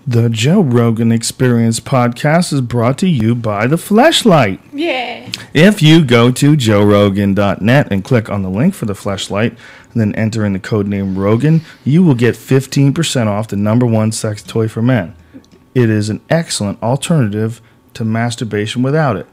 The Joe Rogan Experience podcast is brought to you by The Fleshlight. Yeah. If you go to joerogan.net and click on the link for The Fleshlight, and then enter in the code name Rogan, you will get 15% off the #1 sex toy for men. It is an excellent alternative to masturbation without it.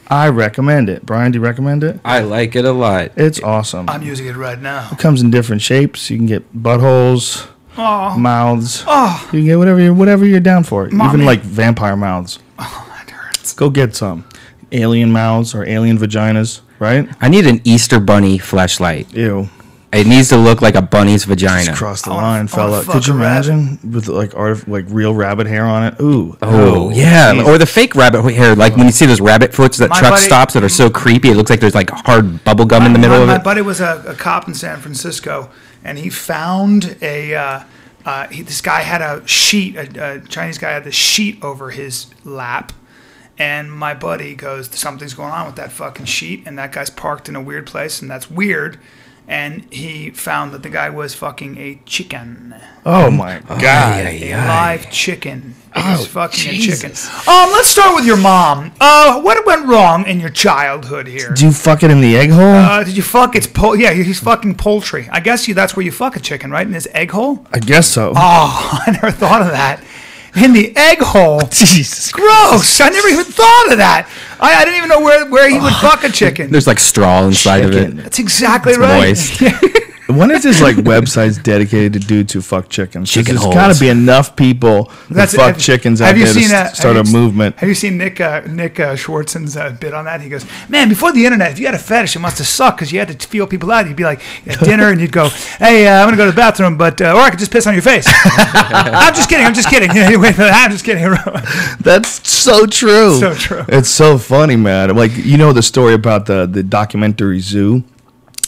I recommend it. Brian, do you recommend it? I like it a lot. It's awesome. I'm using it right now. It comes in different shapes. You can get buttholes, mouths. Oh. You can get whatever you're down for. Mommy. Even like vampire mouths. Oh, that hurts. Go get some. Alien mouths or alien vaginas, right? I need an Easter bunny fleshlight. Ew. It needs to look like a bunny's vagina. Just cross the I wanna- line, I wanna fella. fuck Could you a rabbit. imagine with like real rabbit hair on it? Ooh. Oh, yeah. Jesus. Or the fake rabbit hair. Like when you see those rabbit foots that My truck buddy- stops that are so creepy. It looks like there's like hard bubble gum in the middle of My it. buddy was a cop in San Francisco, and he found this guy had a sheet, a Chinese guy had the sheet over his lap. And my buddy goes, something's going on with that fucking sheet, and that guy's parked in a weird place, and that's weird. And he found that the guy was fucking a chicken. Oh my God. A live chicken. He was fucking Jesus. a chicken. Let's start with your mom. What went wrong in your childhood here? Do you fuck it in the egg hole? Did you fuck its yeah, he's fucking poultry. I guess that's where you fuck a chicken, right? In his egg hole? I guess so. Oh, I never thought of that. In the egg hole. Jesus. Gross. I never even thought of that. I didn't even know where he would fuck a chicken. There's like straw inside of Chicken. it. That's exactly It's right. moist. When is this like websites dedicated to dudes who fuck chickens? 'Cause Chicken there's holes. got to be enough people who fuck chickens out there to start a movement. Have you seen Nick Schwartzen's bit on that? He goes, man, before the internet, if you had a fetish, it must have sucked because you had to feel people out. You'd be like at dinner and you'd go, hey, I'm going to go to the bathroom, but or I could just piss on your face. I'm just kidding. You know, wait for that. I'm just kidding. That's so true. So true. It's so funny, man. Like, you know the story about the documentary Zoo?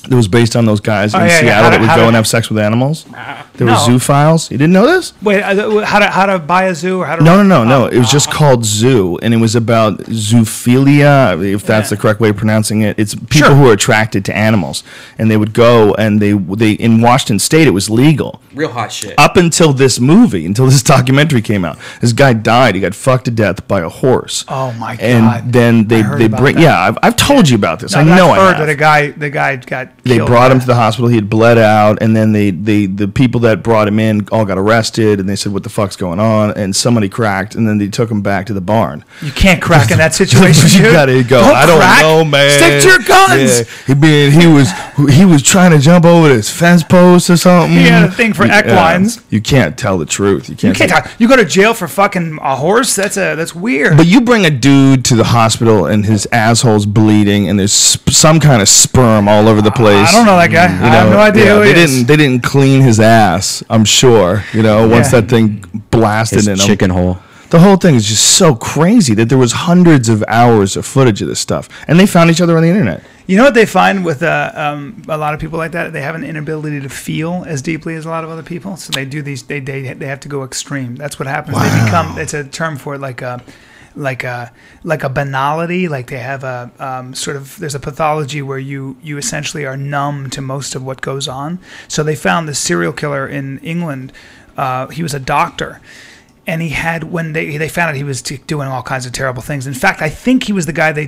It was based on those guys in Seattle that would go and have sex with animals. There were zoophiles. You didn't know this? Wait, how to buy a zoo or how to? No. It was just called Zoo, and it was about zoophilia, if that's the correct way of pronouncing it. It's people who are attracted to animals, and they would go and they in Washington State it was legal. Real hot shit. Up until this movie, until this documentary came out, this guy died. He got fucked to death by a horse. Oh my God! And then they bring. that. Yeah, I've told you about this. I know. I've heard I have. that the guy got. They killed brought by him to the hospital. He had bled out, and then the people that brought him in all got arrested, and they said, "What the fuck's going on?" And somebody cracked, and then they took him back to the barn. You can't crack in that situation. You dude. gotta go. Don't I don't crack. know, man. Stick to your guns. Yeah. He was trying to jump over this fence post or something. He had a thing for equines. You can't tell the truth. You can't. You go to jail for fucking a horse. That's weird. But you bring a dude to the hospital and his asshole's bleeding, and there's some kind of sperm all over the place. I don't know that guy. I have no idea who he is. They didn't clean his ass, I'm sure. Once that thing blasted His in him. chicken hole. The whole thing is just so crazy that there was hundreds of hours of footage of this stuff, and they found each other on the internet. You know what they find with a lot of people like that? They have an inability to feel as deeply as a lot of other people. So they do these. They have to go extreme. That's what happens. Wow. They become. It's a term for it, like a banality. Like they have a sort of. There's a pathology where you essentially are numb to most of what goes on. So they found this serial killer in England. He was a doctor. And he had, when they found out he was doing all kinds of terrible things. In fact, I think he was the guy they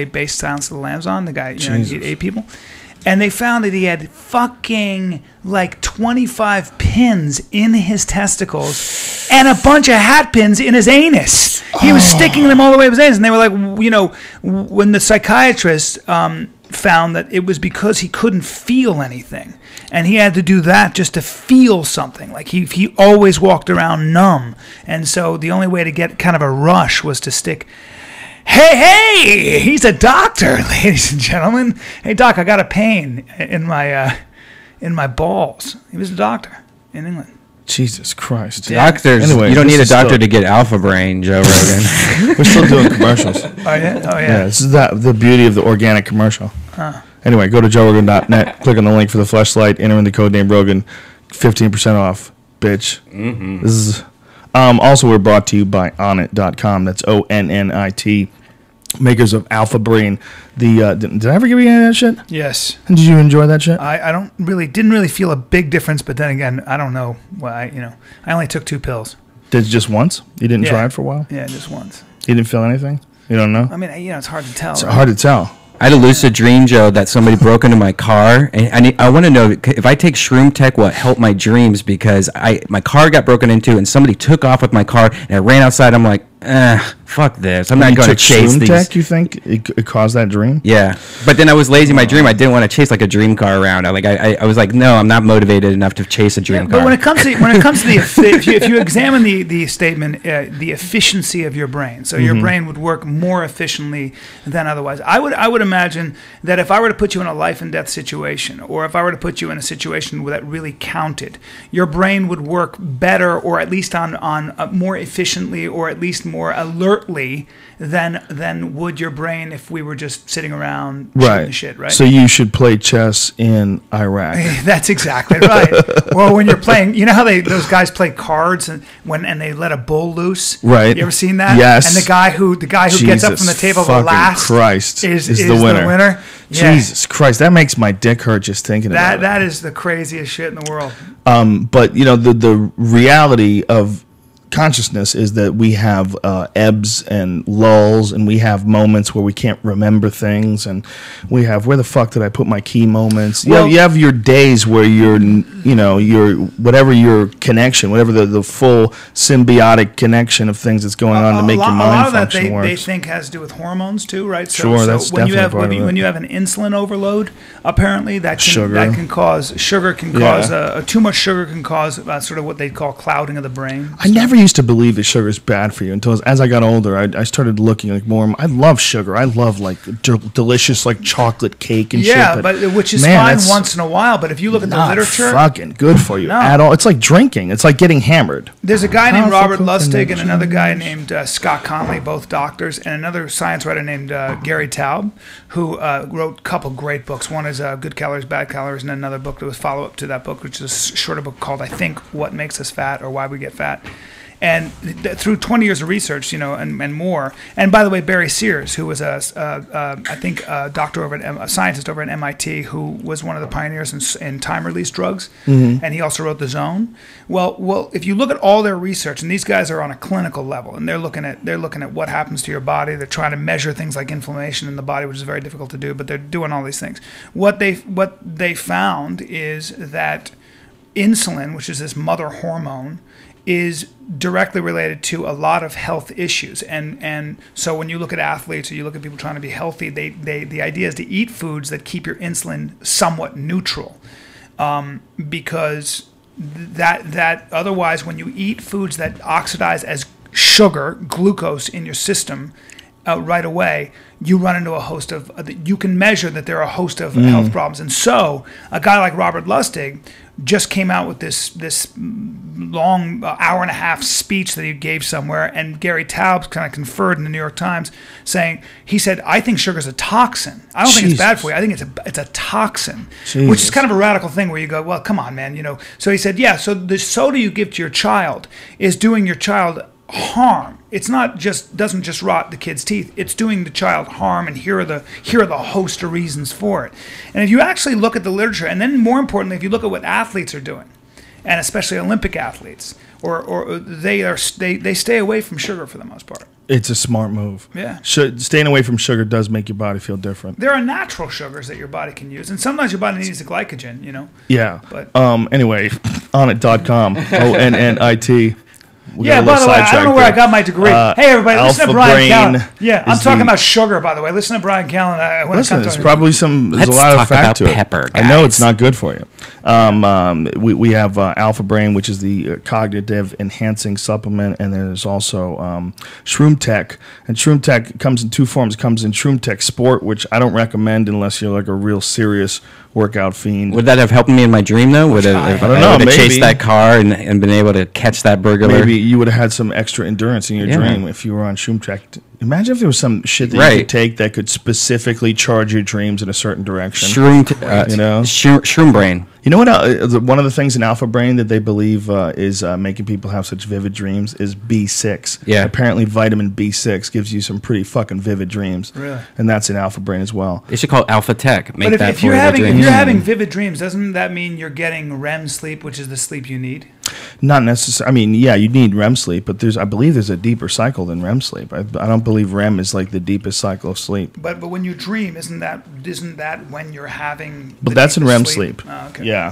based Silence of the Lambs on, the guy, he ate people. And they found that he had fucking like 25 pins in his testicles and a bunch of hat pins in his anus. He was sticking them all the way up his anus. And they were like, when the psychiatrist found that it was because he couldn't feel anything. And he had to do that just to feel something. Like he always walked around numb. And so the only way to get kind of a rush was to stick, hey, he's a doctor, ladies and gentlemen. Hey, doc, I got a pain in my balls. He was a doctor in England. Jesus Christ. Doctors, Anyway, you don't this need a is doctor still- to get alpha brain, Joe Rogan. We're still doing commercials. Oh, yeah? Oh, Yeah, yeah. this is the beauty of the organic commercial. Anyway, go to joerogan.net, click on the link for the fleshlight, enter in the code name Rogan, 15% off, bitch. Mm-hmm. This is also we're brought to you by Onnit.com. That's ONNIT. Makers of Alpha Brain. Did I ever give you any of that shit? Yes. And did you enjoy that shit? I didn't really feel a big difference, but then again, I don't know. Well, I only took 2 pills. Did just once? You didn't try it for a while? Yeah, just once. You didn't feel anything? You don't know? I mean, it's hard to tell. It's hard to tell. I had a lucid dream, Joe, that somebody broke into my car, and I want to know if I take Shroom Tech, will it help my dreams? Because my car got broken into, and somebody took off with my car, and I ran outside. I'm like, fuck this. I'm not going to chase these. Tech, you think it caused that dream? Yeah, but then I was lazy in my dream. I didn't want to chase like a dream car around. I was like, no, I'm not motivated enough to chase a dream car. But when it comes to if you examine the statement, the efficiency of your brain, so your brain would work more efficiently than otherwise. I would imagine that if I were to put you in a life and death situation, or if I were to put you in a situation that really counted, your brain would work better, or at least on more efficiently, or at least more alertly than would your brain if we were just sitting around shooting the shit, right? So you should play chess in Iraq. That's exactly right. Or when you're playing, you know how those guys play cards and they let a bull loose? Right. You ever seen that? Yes. And the guy who gets up from the table the last Christ is the winner. Yeah. Jesus Christ, that makes my dick hurt just thinking about it. That is the craziest shit in the world. But the reality of consciousness is that we have ebbs and lulls, and we have moments where we can't remember things, and we have, where the fuck did I put my key moments? You have your days where your whatever your connection, whatever the full symbiotic connection of things that's going on to make your mind function works. They think has to do with hormones too, right? So that's when you have definitely when you have an insulin overload, apparently sugar can cause too much sugar can cause sort of what they call clouding of the brain. I never used to believe that sugar is bad for you until as I got older. I started looking like more. I love sugar. I love like delicious like chocolate cake and shit. Yeah, but which is fine once in a while. But if you look at the literature, fucking good for you at all. It's like drinking. It's like getting hammered. There's a guy named Robert Lustig and another guy named Scott Conley, both doctors, and another science writer named Gary Taub, who wrote a couple great books. One is Good Calories, Bad Calories, and another book that was follow up to that book, which is a shorter book called, I think, What Makes Us Fat or Why We Get Fat. And through 20 years of research, and more. And by the way, Barry Sears, who was a scientist over at MIT, who was one of the pioneers in time-release drugs, and he also wrote The Zone. Well, if you look at all their research, and these guys are on a clinical level, and they're looking at what happens to your body. They're trying to measure things like inflammation in the body, which is very difficult to do, but they're doing all these things. What they found is that insulin, which is this mother hormone, is directly related to a lot of health issues, and so when you look at athletes or you look at people trying to be healthy, the idea is to eat foods that keep your insulin somewhat neutral, because that otherwise, when you eat foods that oxidize as sugar, glucose in your system right away, you run into a host of you can measure that there are a host of health problems. And so a guy like Robert Lustig just came out with this long hour and a half speech that he gave somewhere, and Gary Taubes kind of conferred in the New York Times, he said, I think sugar's a toxin. I don't think it's bad for you. I think it's a toxin, which is kind of a radical thing where you go, well, come on, man, So he said, yeah, so the soda you give to your child is doing your child harm. It's not doesn't just rot the kid's teeth. It's doing the child harm, and here are the host of reasons for it. And if you actually look at the literature, and then more importantly, if you look at what athletes are doing, and especially Olympic athletes, or they stay away from sugar for the most part. It's a smart move. Yeah. Staying away from sugar does make your body feel different. There are natural sugars that your body can use, and sometimes your body needs the glycogen, Yeah. But anyway, onnit.com, ONNIT. Yeah, by the way, I don't know where I got my degree. Hey, everybody, listen to Bryan Callen. Yeah, I'm talking about sugar, by the way. Listen to Bryan Callen. There's probably there's a lot of fact to it. Pepper, I know it's not good for you. We have Alpha Brain, which is the cognitive enhancing supplement, and then there's also Shroom Tech. And Shroom Tech comes in two forms. It comes in Shroom Tech Sport, which I don't recommend unless you're like a real serious workout fiend. Would that have helped me in my dream, though? Would I don't know. Maybe chased that car and been able to catch that burglar? Maybe you would have had some extra endurance in your dream if you were on Shroom Tech. Imagine if there was some shit that you could take that could specifically charge your dreams in a certain direction. Shroom Brain. You know what? One of the things in Alpha Brain that they believe is making people have such vivid dreams is B6. Yeah. Apparently, vitamin B6 gives you some pretty fucking vivid dreams. Really? And that's in Alpha Brain as well. They should call it Alpha Tech. But if you're having vivid dreams, doesn't that mean you're getting REM sleep, which is the sleep you need? Not necessarily. I mean, yeah, you need REM sleep, but I believe there's a deeper cycle than REM sleep. I don't believe REM is like the deepest cycle of sleep. But when you dream, isn't that when you're having? But that's in REM sleep. Oh, okay. Yeah.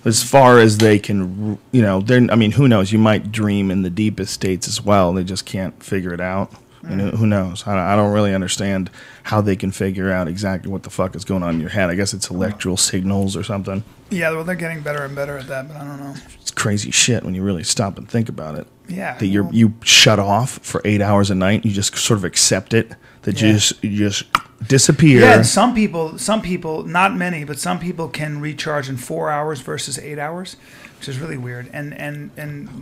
As far as they can, I mean, who knows? You might dream in the deepest states as well. They just can't figure it out. Who knows? I don't really understand how they can figure out exactly what the fuck is going on in your head. I guess it's electrical signals or something. Yeah, well, they're getting better and better at that, but I don't know. It's crazy shit when you really stop and think about it. Yeah. That you shut off for 8 hours a night. You just sort of accept it. That you just disappear. Yeah, and some people, not many, but some people can recharge in 4 hours versus 8 hours, which is really weird. And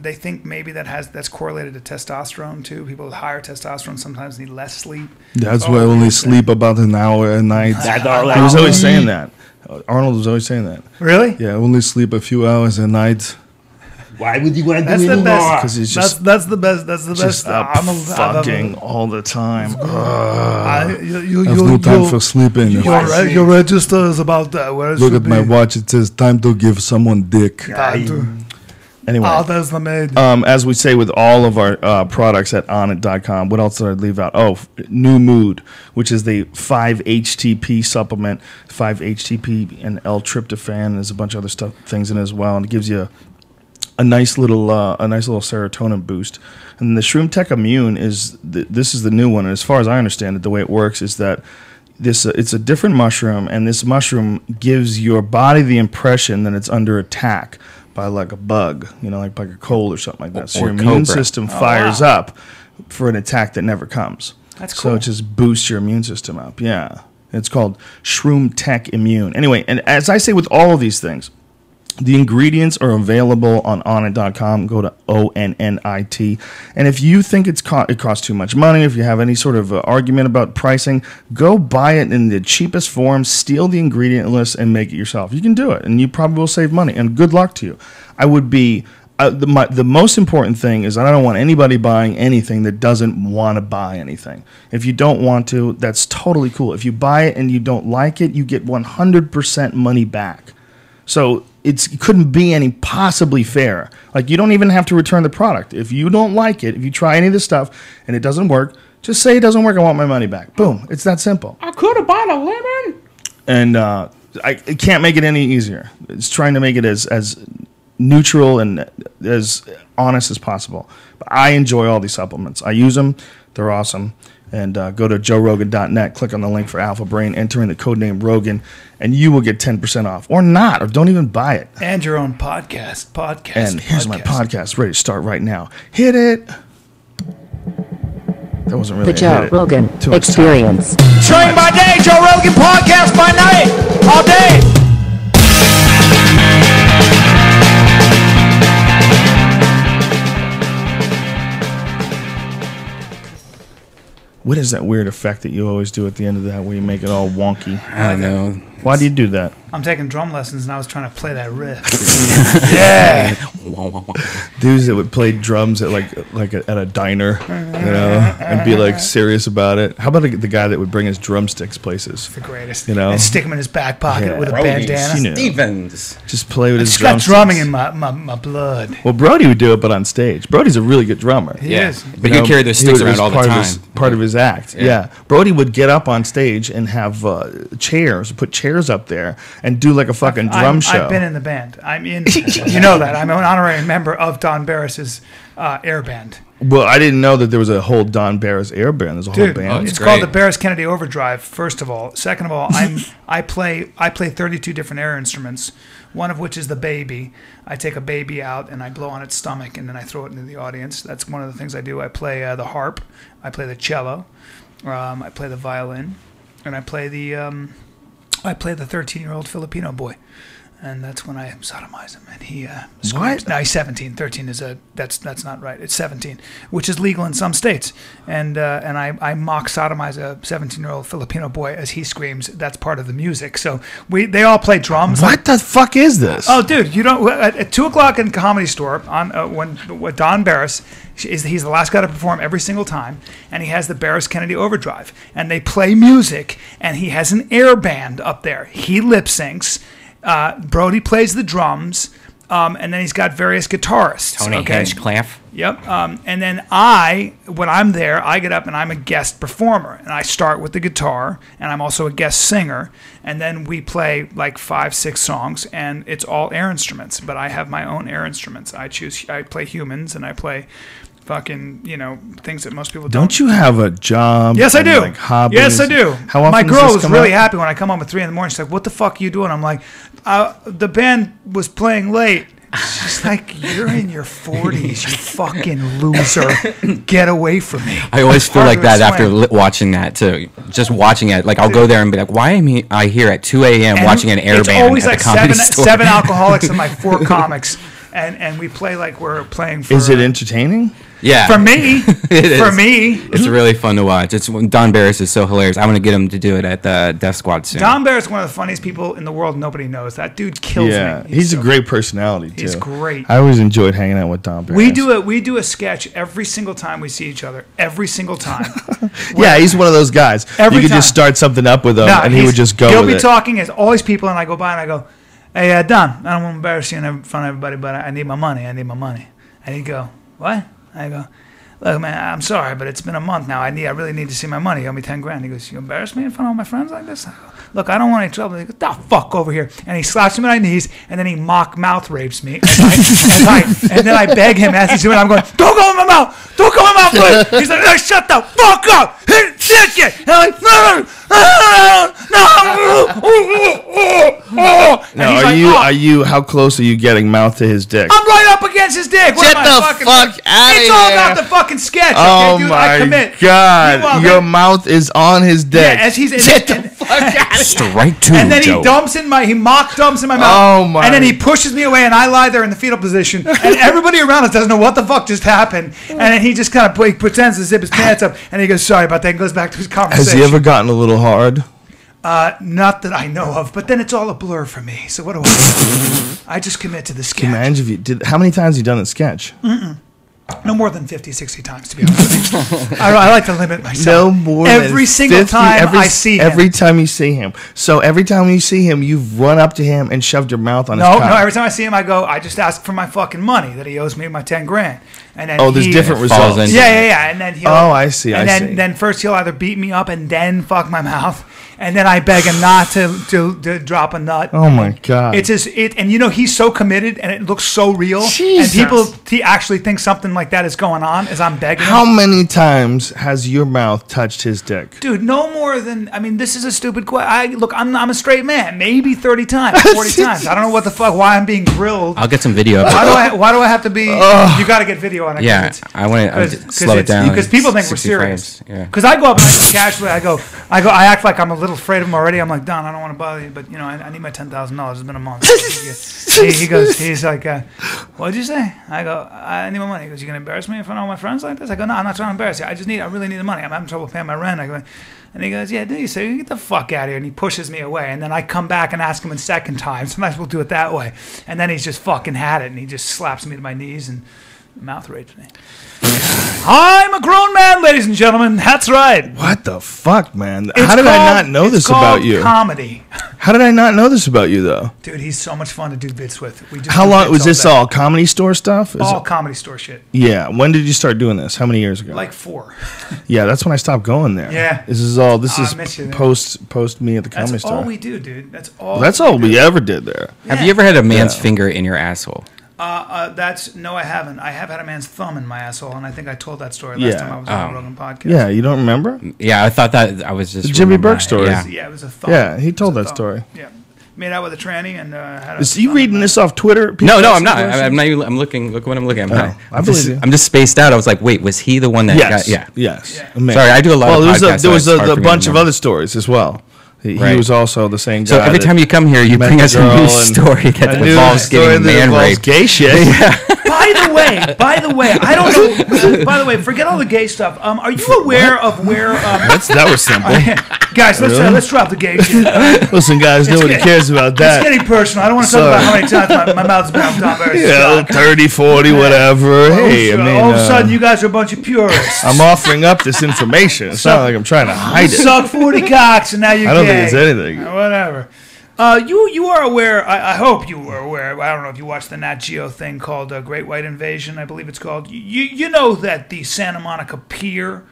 they think maybe that's correlated to testosterone too. People with higher testosterone sometimes need less sleep. That's why I only sleep about an hour a night. He was always saying that. Arnold was always saying that. Really? Yeah, I only sleep a few hours a night. Why would you want to do That's any the best. more? Because he's just That's the best. That's the just best. up fucking all the time. I have no time for sleeping. Your register is about where it Look should at my be. watch. It says time to give someone dick. Anyway, There's the maid. as we say with all of our products at onit.com, what else did I leave out? Oh, New Mood, which is the 5-HTP supplement, 5-HTP and L-tryptophan. There's a bunch of other things in it as well, and it gives you a nice little serotonin boost. And the Shroom Tech Immune this is the new one. And as far as I understand it, the way it works is that it's a different mushroom, and this mushroom gives your body the impression that it's under attack by like a bug, like a cold or something like that. So your immune system fires up for an attack that never comes. That's cool. So it just boosts your immune system up. Yeah. It's called Shroom Tech Immune. Anyway, and as I say with all of these things, the ingredients are available on onnit.com. Go to ONNIT. And if you think it costs too much money, if you have any sort of argument about pricing, go buy it in the cheapest form, steal the ingredient list, and make it yourself. You can do it, and you probably will save money. And good luck to you. I would be... the most important thing is I don't want anybody buying anything that doesn't want to buy anything. If you don't want to, that's totally cool. If you buy it and you don't like it, you get 100% money back. So it couldn't be any possibly fair. Like, you don't even have to return the product. If you don't like it, if you try any of this stuff and it doesn't work, just say it doesn't work, I want my money back. Boom. It's that simple. I could have bought a lemon. And I can't make it any easier. It's trying to make it as neutral and as honest as possible. But I enjoy all these supplements. I use them. They're awesome. And go to joerogan.net, click on the link for Alpha Brain, enter in the code name Rogan, and you will get 10% off. Or not, or don't even buy it. And your own podcast. And here's my podcast ready to start right now. Hit it. That wasn't really The Joe Rogan Experience. Train by day, Joe Rogan podcast by night, all day. What is that weird effect that you always do at the end of that where you make it all wonky? I don't know. Why do you do that? I'm taking drum lessons, and I was trying to play that riff. Yeah. Dudes that would play drums at at a diner, and be like serious about it. How about the guy that would bring his drumsticks places? The greatest. And stick him in his back pocket Yeah. with a Brody bandana. Stevens. Just play with his It's got drumsticks. drumming in my blood. Well, Brody would do it, but on stage. Brody's a really good drummer. He Yeah. is. But you carry those sticks around all the time. Part of his act. Yeah. Brody would get up on stage and have put chairs up there and do like a fucking drum show. I've been in the band. I'm in. You know that. I'm an honorary member of Don Barris's air band. Well, I didn't know that there was a whole Don Barris air band. There's a whole Dude, band. it's great. called the Barris Kennedy Overdrive. First of all, second of all, I play 32 different air instruments. One of which is the baby. I take a baby out and I blow on its stomach and then I throw it into the audience. That's one of the things I do. I play the harp. I play the cello. I play the violin, and I play the 13-year-old Filipino boy. And that's when I sodomize him, and he screams. What? No, he's 17. 13 is that's not right. It's 17, which is legal in some states. And I mock sodomize a 17-year-old Filipino boy as he screams. That's part of the music. So they all play drums. What the fuck is this? Oh, dude, you don't at 2:00 in Comedy Store on when Don Barris. He's the last guy to perform every single time, and he has the Barris Kennedy Overdrive, and they play music, and he has an air band up there. He lip syncs. Brody plays the drums. And then he's got various guitarists. Tony Hinchcliffe. Yep. And then when I'm there, I get up and I'm a guest performer. And I start with the guitar, and I'm also a guest singer. And then we play like 5-6 songs, and it's all air instruments. But I have my own air instruments. I play humans, and I play fucking, things that most people don't. Don't you have a job? Yes, I do. Like hobbies? Yes, I do. How often My does girl this was come really up? happy when I come home at 3 in the morning. She's like, "What the fuck are you doing?" I'm like, "The band was playing late." She's like, "You're in your 40s, you fucking loser. Get away from me." I always feel like that after Explain. watching that too. Just watching it, like I'll go there and be like, "Why am I here at 2 a.m. watching an air it's band always at like the comedy store?" seven alcoholics and like 4 comics, and we play like we're playing for. Is it entertaining? Yeah, For me, It for is. me, It's really fun to watch. Don Barris is so hilarious. I want to get him to do it at the Death Squad soon. Don Barrett's one of the funniest people in the world. Nobody knows that dude kills Yeah, me. he's a so- great personality too. He's great. I always enjoyed hanging out with Don Barris. We do a sketch every single time we see each other. Every single time. Yeah, he's one of those guys. Every You could time. just start something up with him, No, and he would just go He'll with be it. talking as all these people, and I go by and I go, "Hey, Don, I don't want to embarrass you in front of everybody, but I need my money. I need my money." And he'd go, "What?" I go, "Look, man, I'm sorry, but it's been a month now. I really need to see my money. You owe me 10 grand. He goes, "You embarrass me in front of all my friends like this?" I go, "Look, I don't want any trouble." He goes, "The fuck over here." And he slaps me on my knees, and then he mouth rapes me. And then I beg him as he's doing it. I'm going, "Don't go in my mouth. Don't go in my mouth, please." He's like, "Hey, shut the fuck up. Shit, shit." And I'm like, "No. And Now, he's are like, you? "Oh." Are you? How close are you getting mouth to his dick? I'm right up against his dick. What Get am I, the fucking- fuck outta It's all here. about the fucking sketch. Oh Okay, dude, I my commit. god! Meanwhile, Your then- mouth is on his dick. Yeah, as he's Get the fuck out of here! Strike two, and then Joe. he mock dumps in my mouth. Oh, my. And then he pushes me away, and I lie there in the fetal position, and everybody around us doesn't know what the fuck just happened. And then he just kind of pretends to zip his pants up, and he goes, "Sorry about that," and goes back to his conversation. Has he ever gotten a little hard? Not that I know of, but then it's all a blur for me. So what do I do? I just commit to the sketch. Imagine if you did. How many times have you done the sketch? No more than 50, 60 times, to be honest with you. I like to limit myself. No more than Every single 50, time I see him. Every time you see him. So every time you see him, you've run up to him and shoved your mouth on his No, cock. every time I see him, I just ask for my fucking money that he owes me my 10 grand. And then There's different falls results. in. Yeah. And then he'll. Oh, I see, And I then, see. then first he'll either beat me up and then fuck my mouth, and then I beg him not to drop a nut. Oh my god! And he's so committed, and it looks so real, Jesus. and people actually think something like that is going on as I'm begging. How him. many times has your mouth touched his dick? Dude, no more than, this is a stupid question. Look, I'm a straight man. Maybe 30 times, 40 times. I don't know what the fuck, why I'm being grilled. I'll get some video. Why do I have to be, you got to get video on it. Yeah, I want to slow it down. Because people think we're 60 serious. frames, yeah. Because I go up and I just casually, I act like I'm a little afraid of him already. I'm like, "Don, I don't want to bother you, but I need my $10,000. It's been a month." He's like, "What'd you say?" I go, "I need my money." He goes, "You gonna embarrass me in front of all my friends like this?" I go, "No, I'm not trying to embarrass you. I really need the money. I'm having trouble paying my rent." I go, and he goes, "Yeah, do you?" So you get the fuck out of here, and he pushes me away. And then I come back and ask him a second time. Sometimes we'll do it that way. And then he's just fucking had it, and he just slaps me to my knees and mouth rapes me. I'm a grown man, ladies and gentlemen. That's right. What the fuck, man? It's How did I called- not know it's this about called you? Comedy, How did I not know this about you, though? dude. He's so much fun to do bits with. We just How do long bits was this day. all comedy store stuff? Is All it- comedy store shit. yeah. When did you start doing this? How many years ago? Like 4. yeah, that's when I stopped going there. Yeah. This is all. This Oh, I is miss you there. post me at the comedy That's store. all we do, dude. That's all. That's all we ever did there. Have you ever had a man's Yeah. finger in your asshole? No, I haven't. I have had a man's thumb in my asshole, and I think I told that story last Yeah. time I was on the Rogan podcast. Yeah, you don't remember? Yeah, I thought that I was just The Jimmy remembering Burke it. story. Yeah. Yeah, it was a thumb. Yeah, he told It was a that thumb. story. Yeah, made out with a tranny and had a. Is you thumb reading in this off Twitter? No, People I'm not. asking I'm not. Even, I'm looking. Look what I'm looking at. Oh, I believe you. I'm just spaced out. I was like, wait, was he the one that Yes. got? Yeah. Yes. Yeah. Man. Sorry, I do a lot of there was podcasts, so there was it's hard a for me to bunch of remember. other stories as well. He Right. was also the same guy. So every that time you come here, you met bring the us a girl new and story that a new involves story getting that man involves raped. gay shit. By the way, I don't know. By the way, forget all the gay stuff. Are you aware of where? That was simple. Guys, Really? let's drop the gay shit. Listen, guys, nobody getting- cares about It's that. getting personal. I don't want to talk about how many times my mouth's been on Tom Barrett's Yeah, cock. 30, 40, whatever. Hey, I mean, all of a sudden, you guys are a bunch of purists. I'm offering up this information. It's not like I'm trying to hide it. Suck 40 cocks and now you're I don't gay. think it's anything. Whatever. You are aware. I hope you were aware. I don't know if you watched the Nat Geo thing called Great White Invasion. I believe it's called. You know that the Santa Monica Pier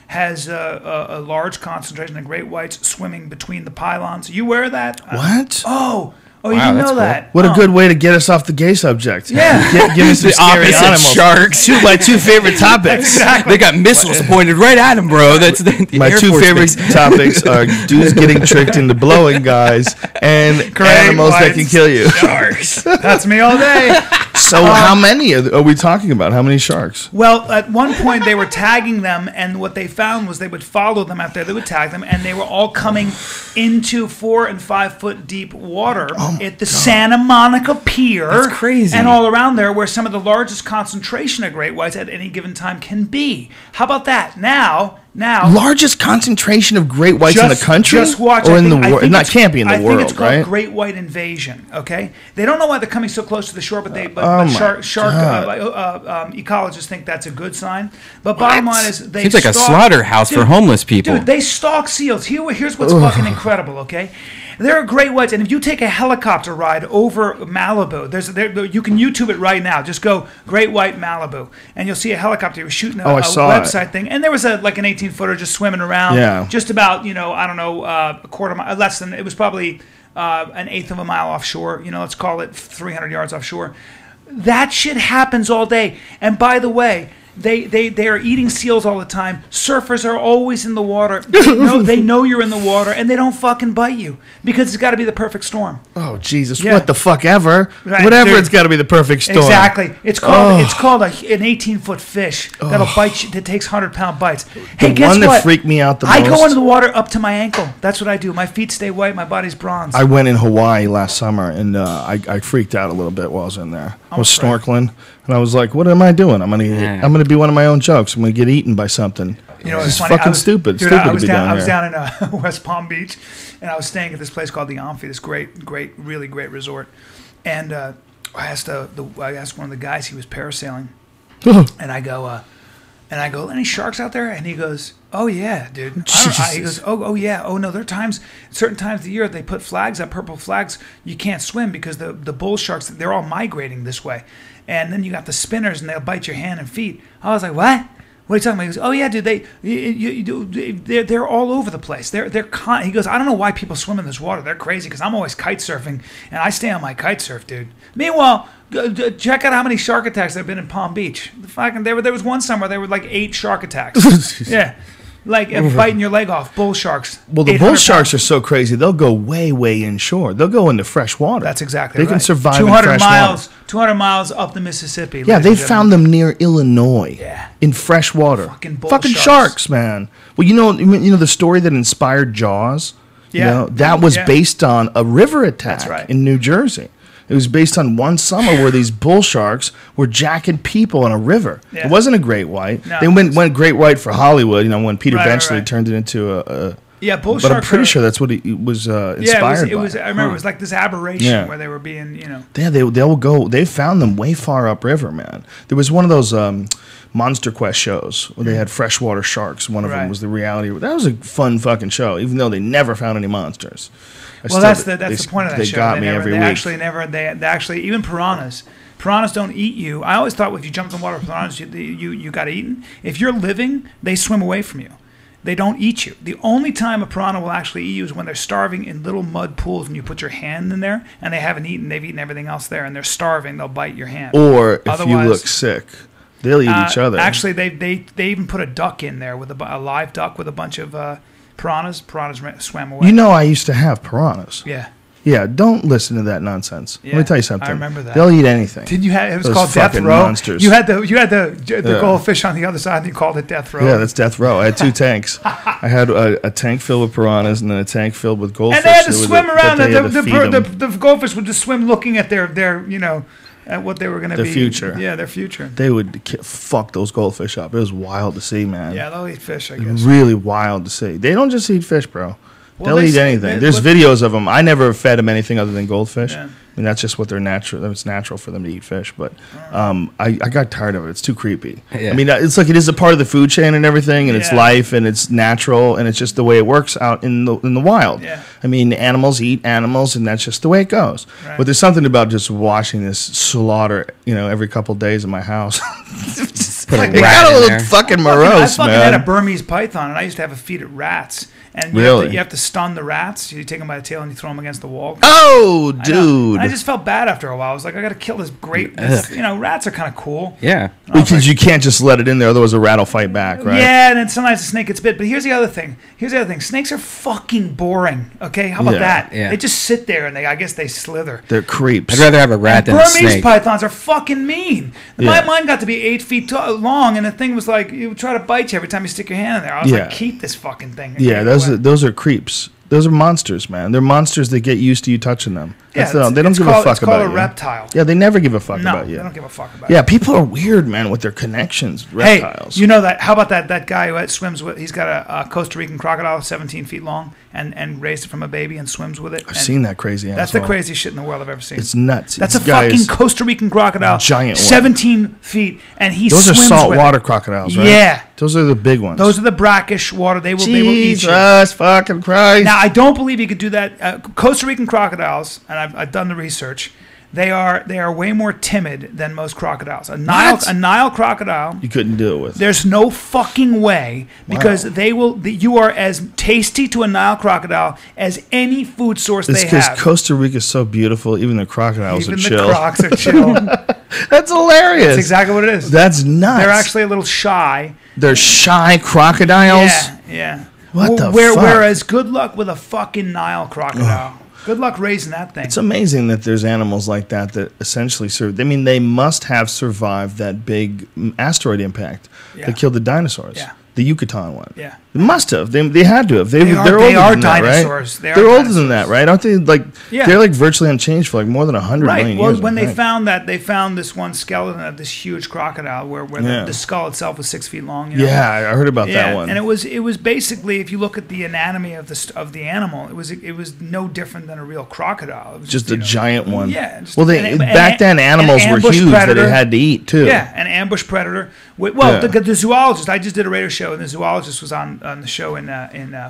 has a large concentration of great whites swimming between the pylons. Are you aware of that? What? Oh, you didn't know that? What a good way to get us off the gay subject. Yeah. Give me some scary animals. Sharks. My two favorite topics. They got missiles pointed right at them, bro. That's the My Air two Force favorite base. topics are dudes getting tricked into blowing guys and animals that can kill you. Sharks. That's me all day. So how many are we talking about? How many sharks? Well, at one point they were tagging them, and what they found was they would follow them out there. They would tag them, and they were all coming into 4 and 5 foot deep water at the Santa Monica Pier. That's crazy. And all around there, where some of the largest concentration of great whites at any given time can be. How about that? Now. Largest concentration of great whites in the country? Just watch. Or in the world? It can't be in the world, right? I think it's called Great White Invasion, okay? They don't know why they're coming so close to the shore, but shark ecologists think that's a good sign. But bottom line is they Seems like a slaughterhouse for homeless people. Dude, they stalk seals. Here's what's fucking incredible, okay? There are great whites, and if you take a helicopter ride over Malibu, you can YouTube it right now. Just go Great White Malibu, and you'll see a helicopter. He was shooting a website thing, and there was like an 18-footer just swimming around, just about a quarter mile, less than. It was probably an eighth of a mile offshore. Let's call it 300 yards offshore. That shit happens all day. And by the way, they are eating seals all the time. Surfers are always in the water. They know you're in the water, and they don't fucking bite you because it's got to be the perfect storm. Oh Jesus! Yeah. What the fuck ever? Right, Whatever. dude. It's got to be the perfect storm. Exactly. It's called an 18-foot fish that'll bite you. That takes 100-pound bites. Hey, guess one that what? freaked me out the most. I go into the water up to my ankle. That's what I do. My feet stay white. My body's bronze. I went in Hawaii last summer, and I freaked out a little bit while I was in there. I was snorkeling, and I was like, "What am I doing? I'm gonna be one of my own jokes. I'm gonna get eaten by something." It's funny. fucking stupid. Dude, stupid I was to be down. down I was here. down in West Palm Beach, and I was staying at this place called the Amphi. This great, really great resort. And I asked one of the guys. He was parasailing, and I go, "Any sharks out there?" And he goes, "Oh yeah, dude." He goes, "Oh yeah. Oh no, there are times, certain times of the year they put flags up, purple flags. You can't swim because the bull sharks, they're all migrating this way. And then you got the spinners, and they'll bite your hand and feet." I was like, "What? What are you talking about?" He goes, "Oh yeah, dude. They're all over the place. He goes, "I don't know why people swim in this water. They're crazy because I'm always kite surfing, and I stay on my kite surf, dude." Meanwhile, check out how many shark attacks there have been in Palm Beach. There was one summer there were like 8 shark attacks. Yeah. Like biting your leg off, bull sharks. Well, the bull sharks are so crazy; they'll go way inshore. They'll go into fresh water. That's exactly right. They can survive 200 in fresh water. 200 miles up the Mississippi. Yeah, they found them near Illinois. Yeah. In fresh water. Fucking sharks, man. Well, you know the story that inspired Jaws. Yeah. That was based on a river attack in New Jersey. It was based on one summer where these bull sharks were jacking people in a river. Yeah. It wasn't a great white. No, they went great white for Hollywood. When Peter Benchley turned it into a bull sharks. But I'm pretty sure that's what it was inspired by. I remember it was like this aberration where they were being, Yeah, they'll go. They found them way far upriver, man. There was one of those Monster Quest shows where they had freshwater sharks. One of them was the reality. That was a fun fucking show, even though they never found any monsters. That's the point of that show. They got me every week. They actually even piranhas don't eat you. I always thought if you jumped in the water with piranhas, you got eaten. If you're living, they swim away from you. They don't eat you. The only time a piranha will actually eat you is when they're starving in little mud pools when you put your hand in there and they haven't eaten. They've eaten everything else there and they're starving. They'll bite your hand. Or if you look sick, they'll eat each other. Actually, they even put a duck in there with a live duck with a bunch of piranhas. Piranhas swam away. I used to have piranhas. Yeah. Yeah, don't listen to that nonsense. Yeah, let me tell you something. I remember that. They'll eat anything. Didn't you have it was Those called Death Row? Monsters. You had the goldfish on the other side and you called it Death Row. Yeah, that's Death Row. I had 2 tanks. I had a tank filled with piranhas and then a tank filled with goldfish. And they had to swim around. The goldfish would just swim looking at their at what they were going to be. Their future. Yeah, their future. They would fuck those goldfish up. It was wild to see, man. Yeah, they'll eat fish, I guess. Really wild to see. They don't just eat fish, bro. Well, They'll eat anything. There's videos of them. I never fed them anything other than goldfish. Yeah. I mean, that's just what they're natural. It's natural for them to eat fish. But I got tired of it. It's too creepy. Yeah. I mean, it's like it is a part of the food chain and everything, and it's life, and it's natural, and it's just the way it works out in the wild. Yeah. I mean, animals eat animals, and that's just the way it goes. Right. But there's something about just watching this slaughter, every couple of days in my house. Put a it got a little fucking morose, I man. had a Burmese python, and I used to have a feed at rats. And you have to stun the rats. You take them by the tail and you throw them against the wall. Oh, dude! I just felt bad after a while. I was like, I got to kill this great. Rats are kind of cool. Yeah, because you can't just let it in there, otherwise a rat will fight back, right? Yeah, and then sometimes a snake gets bit. But here's the other thing. Snakes are fucking boring. Okay, how about that? Yeah. They just sit there and I guess they slither. They're creeps. I'd rather have a rat than a snake. Burmese pythons are fucking mean. Mine got to be 8 feet long, and the thing was like, you would try to bite you every time you stick your hand in there. I was like, keep this fucking thing. Yeah, those are creeps. Those are monsters, man. They're monsters that get used to you touching them. Yeah, they don't give a fuck about you. It's called a reptile. Yeah, they never give a fuck about you. No, they don't give a fuck about you. Yeah, people are weird, man, with their connections. Reptiles. Hey, you know that? How about that guy who swims with? He's got a Costa Rican crocodile, 17 feet long, and raised it from a baby and swims with it. I've seen that crazy animal. That's the craziest shit in the world I've ever seen. It's nuts. That's a fucking Costa Rican crocodile, giant, 17 feet, and he those swims are saltwater crocodiles, right? Yeah, those are the big ones. Those are the brackish water. They will eat you. Jesus fucking Christ! Now I don't believe you could do that. Costa Rican crocodiles, and I've done the research. They are way more timid than most crocodiles. A Nile crocodile, you couldn't do it with. There's no fucking way, because you are as tasty to a Nile crocodile as any food source they have. It's because Costa Rica is so beautiful. Even the crocodiles are chill. Even the crocs are chill. That's hilarious. That's exactly what it is. That's nuts. They're actually a little shy. They're shy crocodiles. Yeah. What the fuck? Whereas good luck with a fucking Nile crocodile. Good luck raising that thing. It's amazing that there's animals like that essentially serve. I mean, they must have survived that big asteroid impact that killed the dinosaurs. Yeah. The Yucatan one. Yeah. They must have. They had to have. They're older than dinosaurs. That, right? They're older than that, right? Aren't they they're like virtually unchanged for like more than 100 million years. Well, when they found that, they found this one skeleton of this huge crocodile where the skull itself was 6 feet long. Yeah, I heard about that one. And it was basically, if you look at the anatomy of the animal, it was no different than a real crocodile. It was just a giant one. Yeah. Back then animals were huge that it had to eat too. Yeah, an ambush predator. The zoologist. I just did a radio show, and the zoologist was on the show in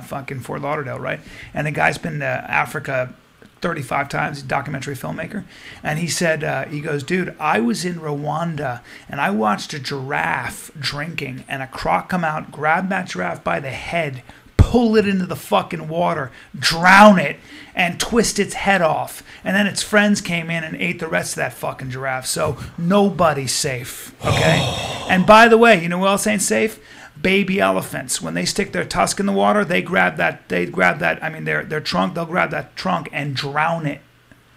fucking Fort Lauderdale, right? And the guy's been to Africa 35 times. He's a documentary filmmaker, and he said, he goes, dude, I was in Rwanda, and I watched a giraffe drinking, and a croc come out, grab that giraffe by the head, pull it into the fucking water, drown it, and twist its head off. And then its friends came in and ate the rest of that fucking giraffe. So nobody's safe, okay? And by the way, you know who else ain't safe? Baby elephants. When they stick their tusk in the water, they grab that, their trunk, they'll grab that trunk and drown it,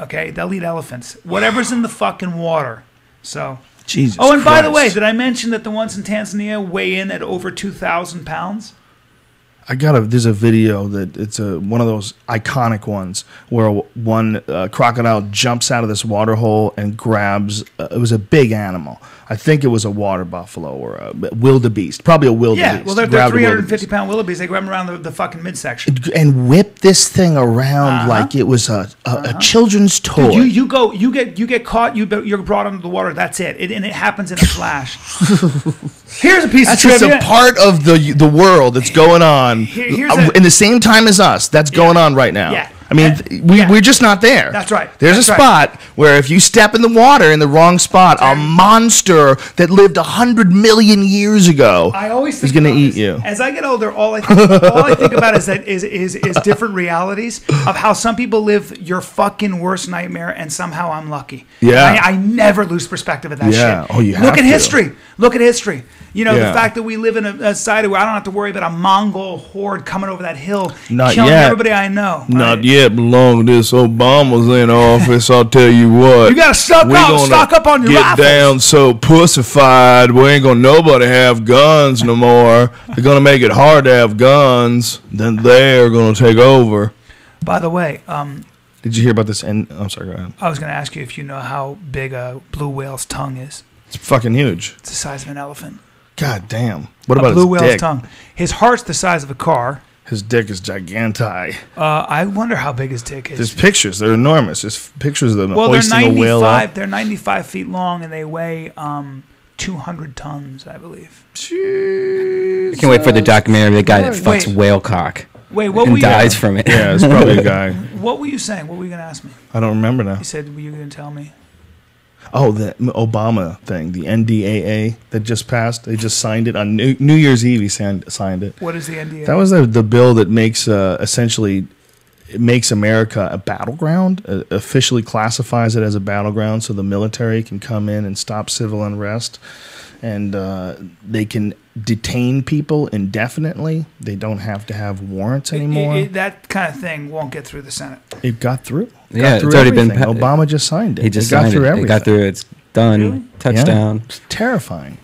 okay? They'll eat elephants. Whatever's in the fucking water. So... Jesus and Christ. By the way, did I mention that the ones in Tanzania weigh in at over 2,000 pounds? There's a video that it's one of those iconic ones where one crocodile jumps out of this water hole and grabs, it was a big animal. I think it was a water buffalo or a wildebeest, probably a wildebeest. Yeah, well, they're 350-pound wildebeest. They grab them around the fucking midsection. And whip this thing around like it was a children's toy. Dude, you get caught, you're brought under the water, that's it. And it happens in a flash. Here's a piece of trivia. That's just a part of the world that's going on in the same time as us. That's going on right now. Yeah. I mean, we're just not there. That's right. There's a spot where if you step in the water in the wrong spot, a monster that lived 100 million years ago is going to eat you. As I get older, all I think about is different realities of how some people live your fucking worst nightmare, and somehow I'm lucky. Yeah. I never lose perspective of that shit. Oh, you have Look at history. Look at history. You know, the fact that we live in a society where I don't have to worry about a Mongol horde coming over that hill, killing everybody I know. Not yet. But long as this Obama's in office, I'll tell you what. You got to stock up on your rifles. Get down so pussified, we ain't gonna nobody have guns no more. They're gonna make it hard to have guns. Then they're gonna take over. By the way, did you hear about this? I'm sorry. Go ahead. I was gonna ask you if you know how big a blue whale's tongue is. It's fucking huge. It's the size of an elephant. God damn. What about blue his whale's dick? tongue? His heart's the size of a car. His dick is giganti. I wonder how big his dick is. There's pictures. They're enormous. There's pictures of them Well, hoisting a whale up. they're 95 feet long, and they weigh 200 tons, I believe. I can't wait for the documentary. The guy that fucks whale cock. Wait, what and were you? dies from it. Yeah, it's probably a guy. What were you saying? What were you going to ask me? I don't remember now. You said, were you going to tell me? Oh, the Obama thing, the NDAA that just passed. They just signed it on New Year's Eve. He signed it. What is the NDAA? That was the bill that makes essentially it makes America a battleground. Officially classifies it as a battleground, so the military can come in and stop civil unrest, and they can detain people indefinitely. They don't have to have warrants anymore. That kind of thing won't get through the Senate. It got through. Yeah, it's already been. Obama just signed it. He just got signed through it. everything. It got through. It's done. Really? Touchdown. Yeah. It's terrifying.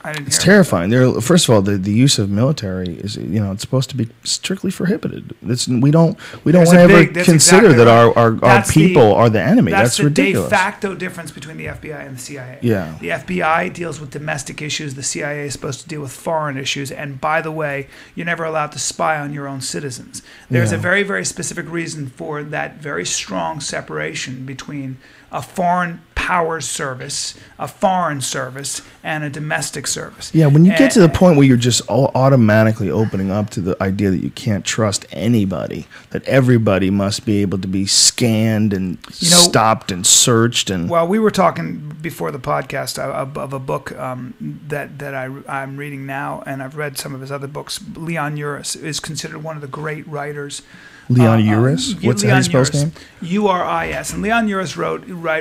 I didn't It's hear terrifying. First of all, the use of military is it's supposed to be strictly prohibited. We don't want to ever consider that our people are the enemy. That's ridiculous. That's the de facto difference between the FBI and the CIA. Yeah. The FBI deals with domestic issues. The CIA is supposed to deal with foreign issues. And by the way, you're never allowed to spy on your own citizens. There's a very, very specific reason for that very strong separation between a foreign powers service, a foreign service, and a domestic service. Yeah, when you get to the point where you're just automatically opening up to the idea that you can't trust anybody, that everybody must be able to be scanned and stopped and searched. And well, we were talking before the podcast of a book that I'm reading now, and I've read some of his other books. Leon Uris is considered one of the great writers. Leon Uris? What's how you spell his name? Uris. And Leon Uris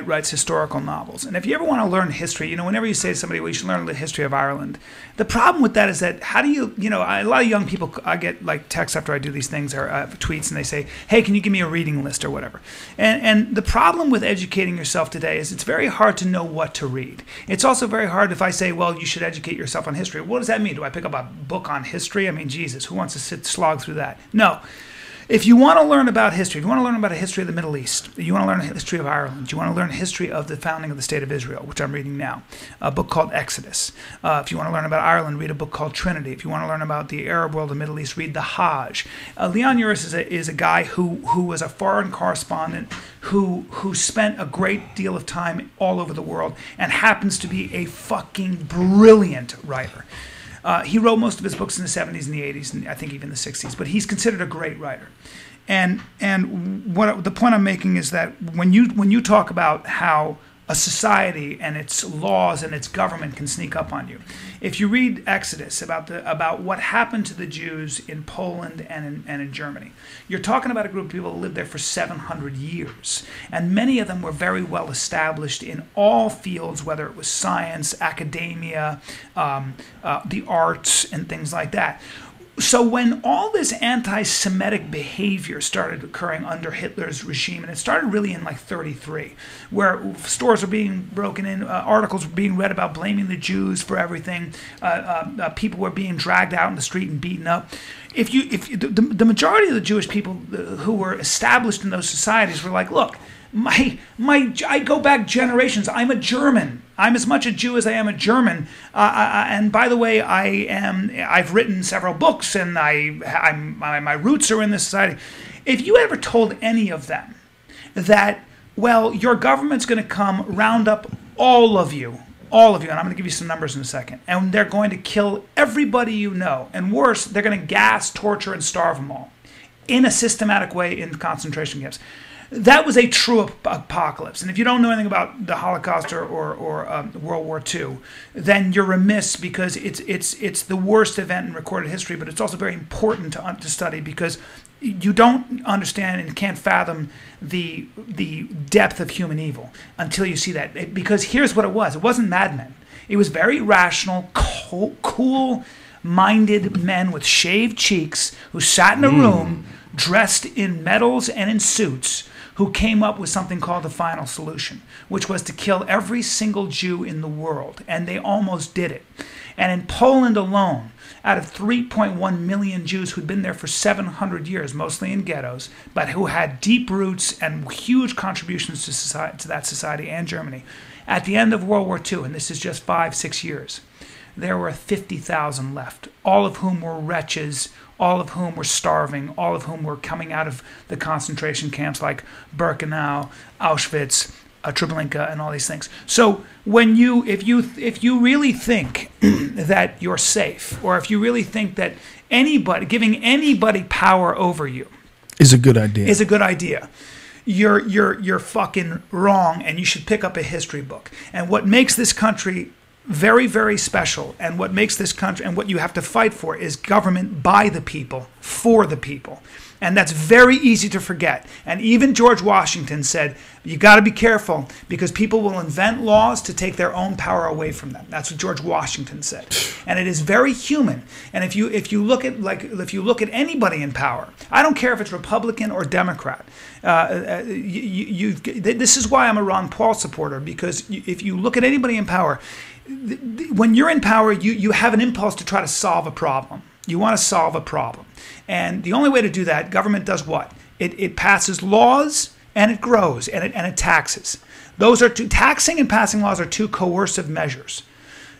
writes historical novels. And if you ever want to learn history, whenever you say to somebody, well, you should learn the history of Ireland, the problem with that is that how do you, a lot of young people, I get like texts after I do these things or tweets, and they say, hey, can you give me a reading list or whatever? And the problem with educating yourself today is it's very hard to know what to read. It's also very hard if I say, well, you should educate yourself on history. What does that mean? Do I pick up a book on history? I mean, Jesus, who wants to slog through that? No. If you want to learn about history, if you want to learn about a history of the Middle East, you want to learn a history of Ireland, you want to learn a history of the founding of the State of Israel, which I'm reading now, a book called Exodus. If you want to learn about Ireland, read a book called Trinity. If you want to learn about the Arab world, the Middle East, read the Hajj. Leon Uris is a guy who was a foreign correspondent who spent a great deal of time all over the world and happens to be a fucking brilliant writer. He wrote most of his books in the 70s and the 80s, and I think even the 60s, but he's considered a great writer. And the point I'm making is that when you talk about how a society and its laws and its government can sneak up on you, if you read Exodus about what happened to the Jews in Poland and in Germany, you're talking about a group of people who lived there for 700 years, and many of them were very well established in all fields, whether it was science, academia, the arts, and things like that. So when all this anti-Semitic behavior started occurring under Hitler's regime, and it started really in like 1933, where stores were being broken in, articles were being read about blaming the Jews for everything, people were being dragged out in the street and beaten up. If the majority of the Jewish people who were established in those societies were like, look, I go back generations. I'm a German. I'm as much a Jew as I am a German. And by the way, I've written several books, and my roots are in this society. If you ever told any of them that, well, your government's going to come round up all of you, and I'm going to give you some numbers in a second, and they're going to kill everybody you know, and worse, they're going to gas, torture, and starve them all in a systematic way in concentration camps. That was a true apocalypse. And if you don't know anything about the Holocaust or World War II, then you're remiss, because it's the worst event in recorded history, but it's also very important to study, because you don't understand and can't fathom the depth of human evil until you see that. Because here's what it was. It wasn't madmen. It was very rational, cool-minded men with shaved cheeks who sat in a room dressed in medals and in suits, who came up with something called the final solution, which was to kill every single Jew in the world. And they almost did it. And in Poland alone, out of 3.1 million Jews who'd been there for 700 years, mostly in ghettos, but who had deep roots and huge contributions to that society and Germany, at the end of World War II, and this is just 5-6 years, there were 50,000 left, all of whom were wretches, all of whom were starving, all of whom were coming out of the concentration camps like Birkenau, Auschwitz, Treblinka, and all these things. So if you really think that you're safe, or if you really think that giving anybody power over you is a good idea, you're fucking wrong, and you should pick up a history book. And what makes this country very, very special, and what makes this country, and what you have to fight for, is government by the people, for the people. And that's very easy to forget. And even George Washington said, you got to be careful, because people will invent laws to take their own power away from them. That's what George Washington said. And it is very human. And if you look at anybody in power, I don't care if it's Republican or Democrat. This is why I'm a Ron Paul supporter, because if you look at anybody in power, when you're in power, you have an impulse to try to solve a problem. You want to solve a problem. And the only way to do that, government does what? It passes laws, and it grows, and it taxes. Those are taxing and passing laws are two coercive measures.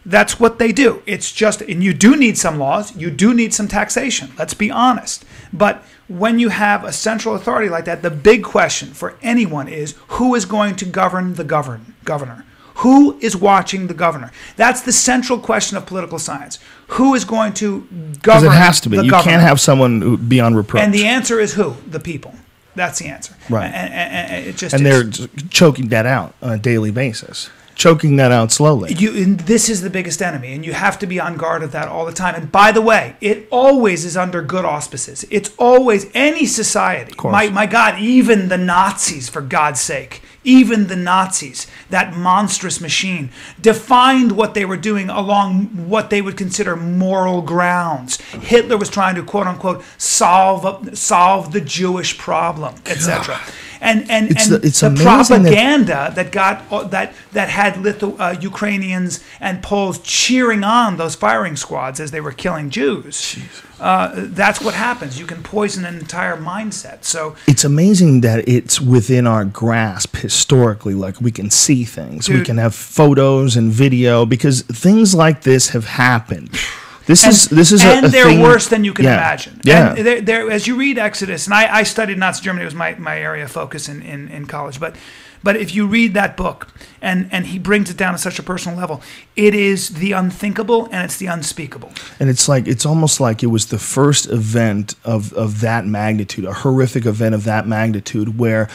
That's what they do. It's just, and you do need some laws, you do need some taxation. Let's be honest. But when you have a central authority like that, the big question for anyone is, who is going to govern the governor? Who is watching the governor? That's the central question of political science. Who is going to govern? Because it has to be. You can't have someone who be on reproach. And the answer is who? The people. That's the answer. Right. And it just and they're choking that out on a daily basis. Choking that out slowly. And this is the biggest enemy, and you have to be on guard of that all the time. And by the way, it always is under good auspices. It's always any society. My God, even the Nazis, for God's sake. Even the Nazis, that monstrous machine, defined what they were doing along what they would consider moral grounds. Hitler was trying to, quote unquote, solve the Jewish problem, etc. And the propaganda that had Ukrainians and Poles cheering on those firing squads as they were killing Jews. That's what happens. You can poison an entire mindset. So it's amazing that it's within our grasp historically. Like, we can see things, we can have photos and video, because things like this have happened. This is and a they're thing, worse than you can imagine. Yeah. And as you read Exodus, and I studied Nazi Germany, it was my area of focus in college, but if you read that book, and he brings it down to such a personal level, it is the unthinkable and it's the unspeakable. And it's almost like it was the first event of that magnitude, a horrific event of that magnitude, where,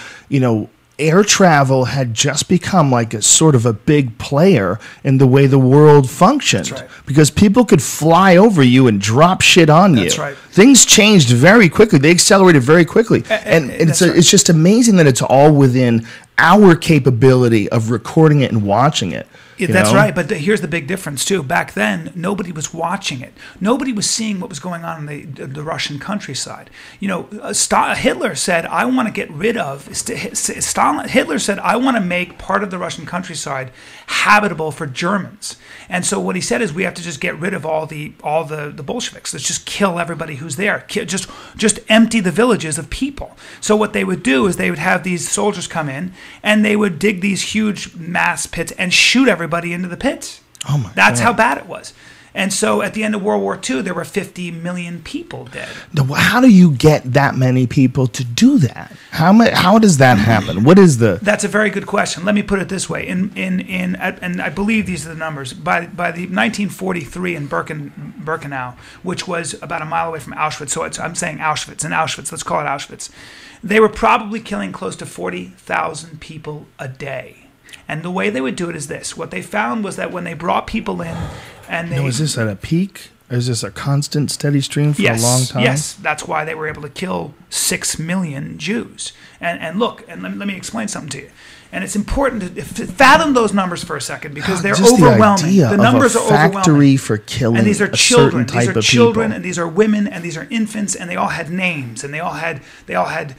air travel had just become like a sort of a big player in the way the world functioned. That's right. Because people could fly over you and drop shit on you. That's right. Things changed very quickly. They accelerated very quickly. And it's just amazing that it's all within our capability of recording it and watching it. That's right, but here's the big difference too. Back then, nobody was watching it. Nobody was seeing what was going on in the Russian countryside. Hitler said, "I want to get rid of." Hitler said, "I want to make part of the Russian countryside habitable for Germans." And so what he said is, we have to just get rid of all the Bolsheviks. Let's just kill everybody who's there. Just empty the villages of people. So what they would do is they would have these soldiers come in, and they would dig these huge mass pits and shoot everybody into the pits. Oh my! That's how bad it was. And so at the end of World War II, there were 50 million people dead. How do you get that many people to do that? How does that happen? What is the? That's a very good question. Let me put it this way. And I believe these are the numbers. By the 1943 in Birkenau, which was about a mile away from Auschwitz. So I'm saying Auschwitz. In Auschwitz, let's call it Auschwitz. They were probably killing close to 40,000 people a day. And the way they would do it is this. What they found was that when they brought people in, and they... Is this at a peak? Or is this a constant, steady stream for a long time? Yes, that's why they were able to kill 6 million Jews. And look, and let me explain something to you. And it's important to fathom those numbers for a second, because they're overwhelming. The numbers are overwhelming. Factory for killing and these are children. These are children, and these are women, and these are infants, and they all had names, and they all had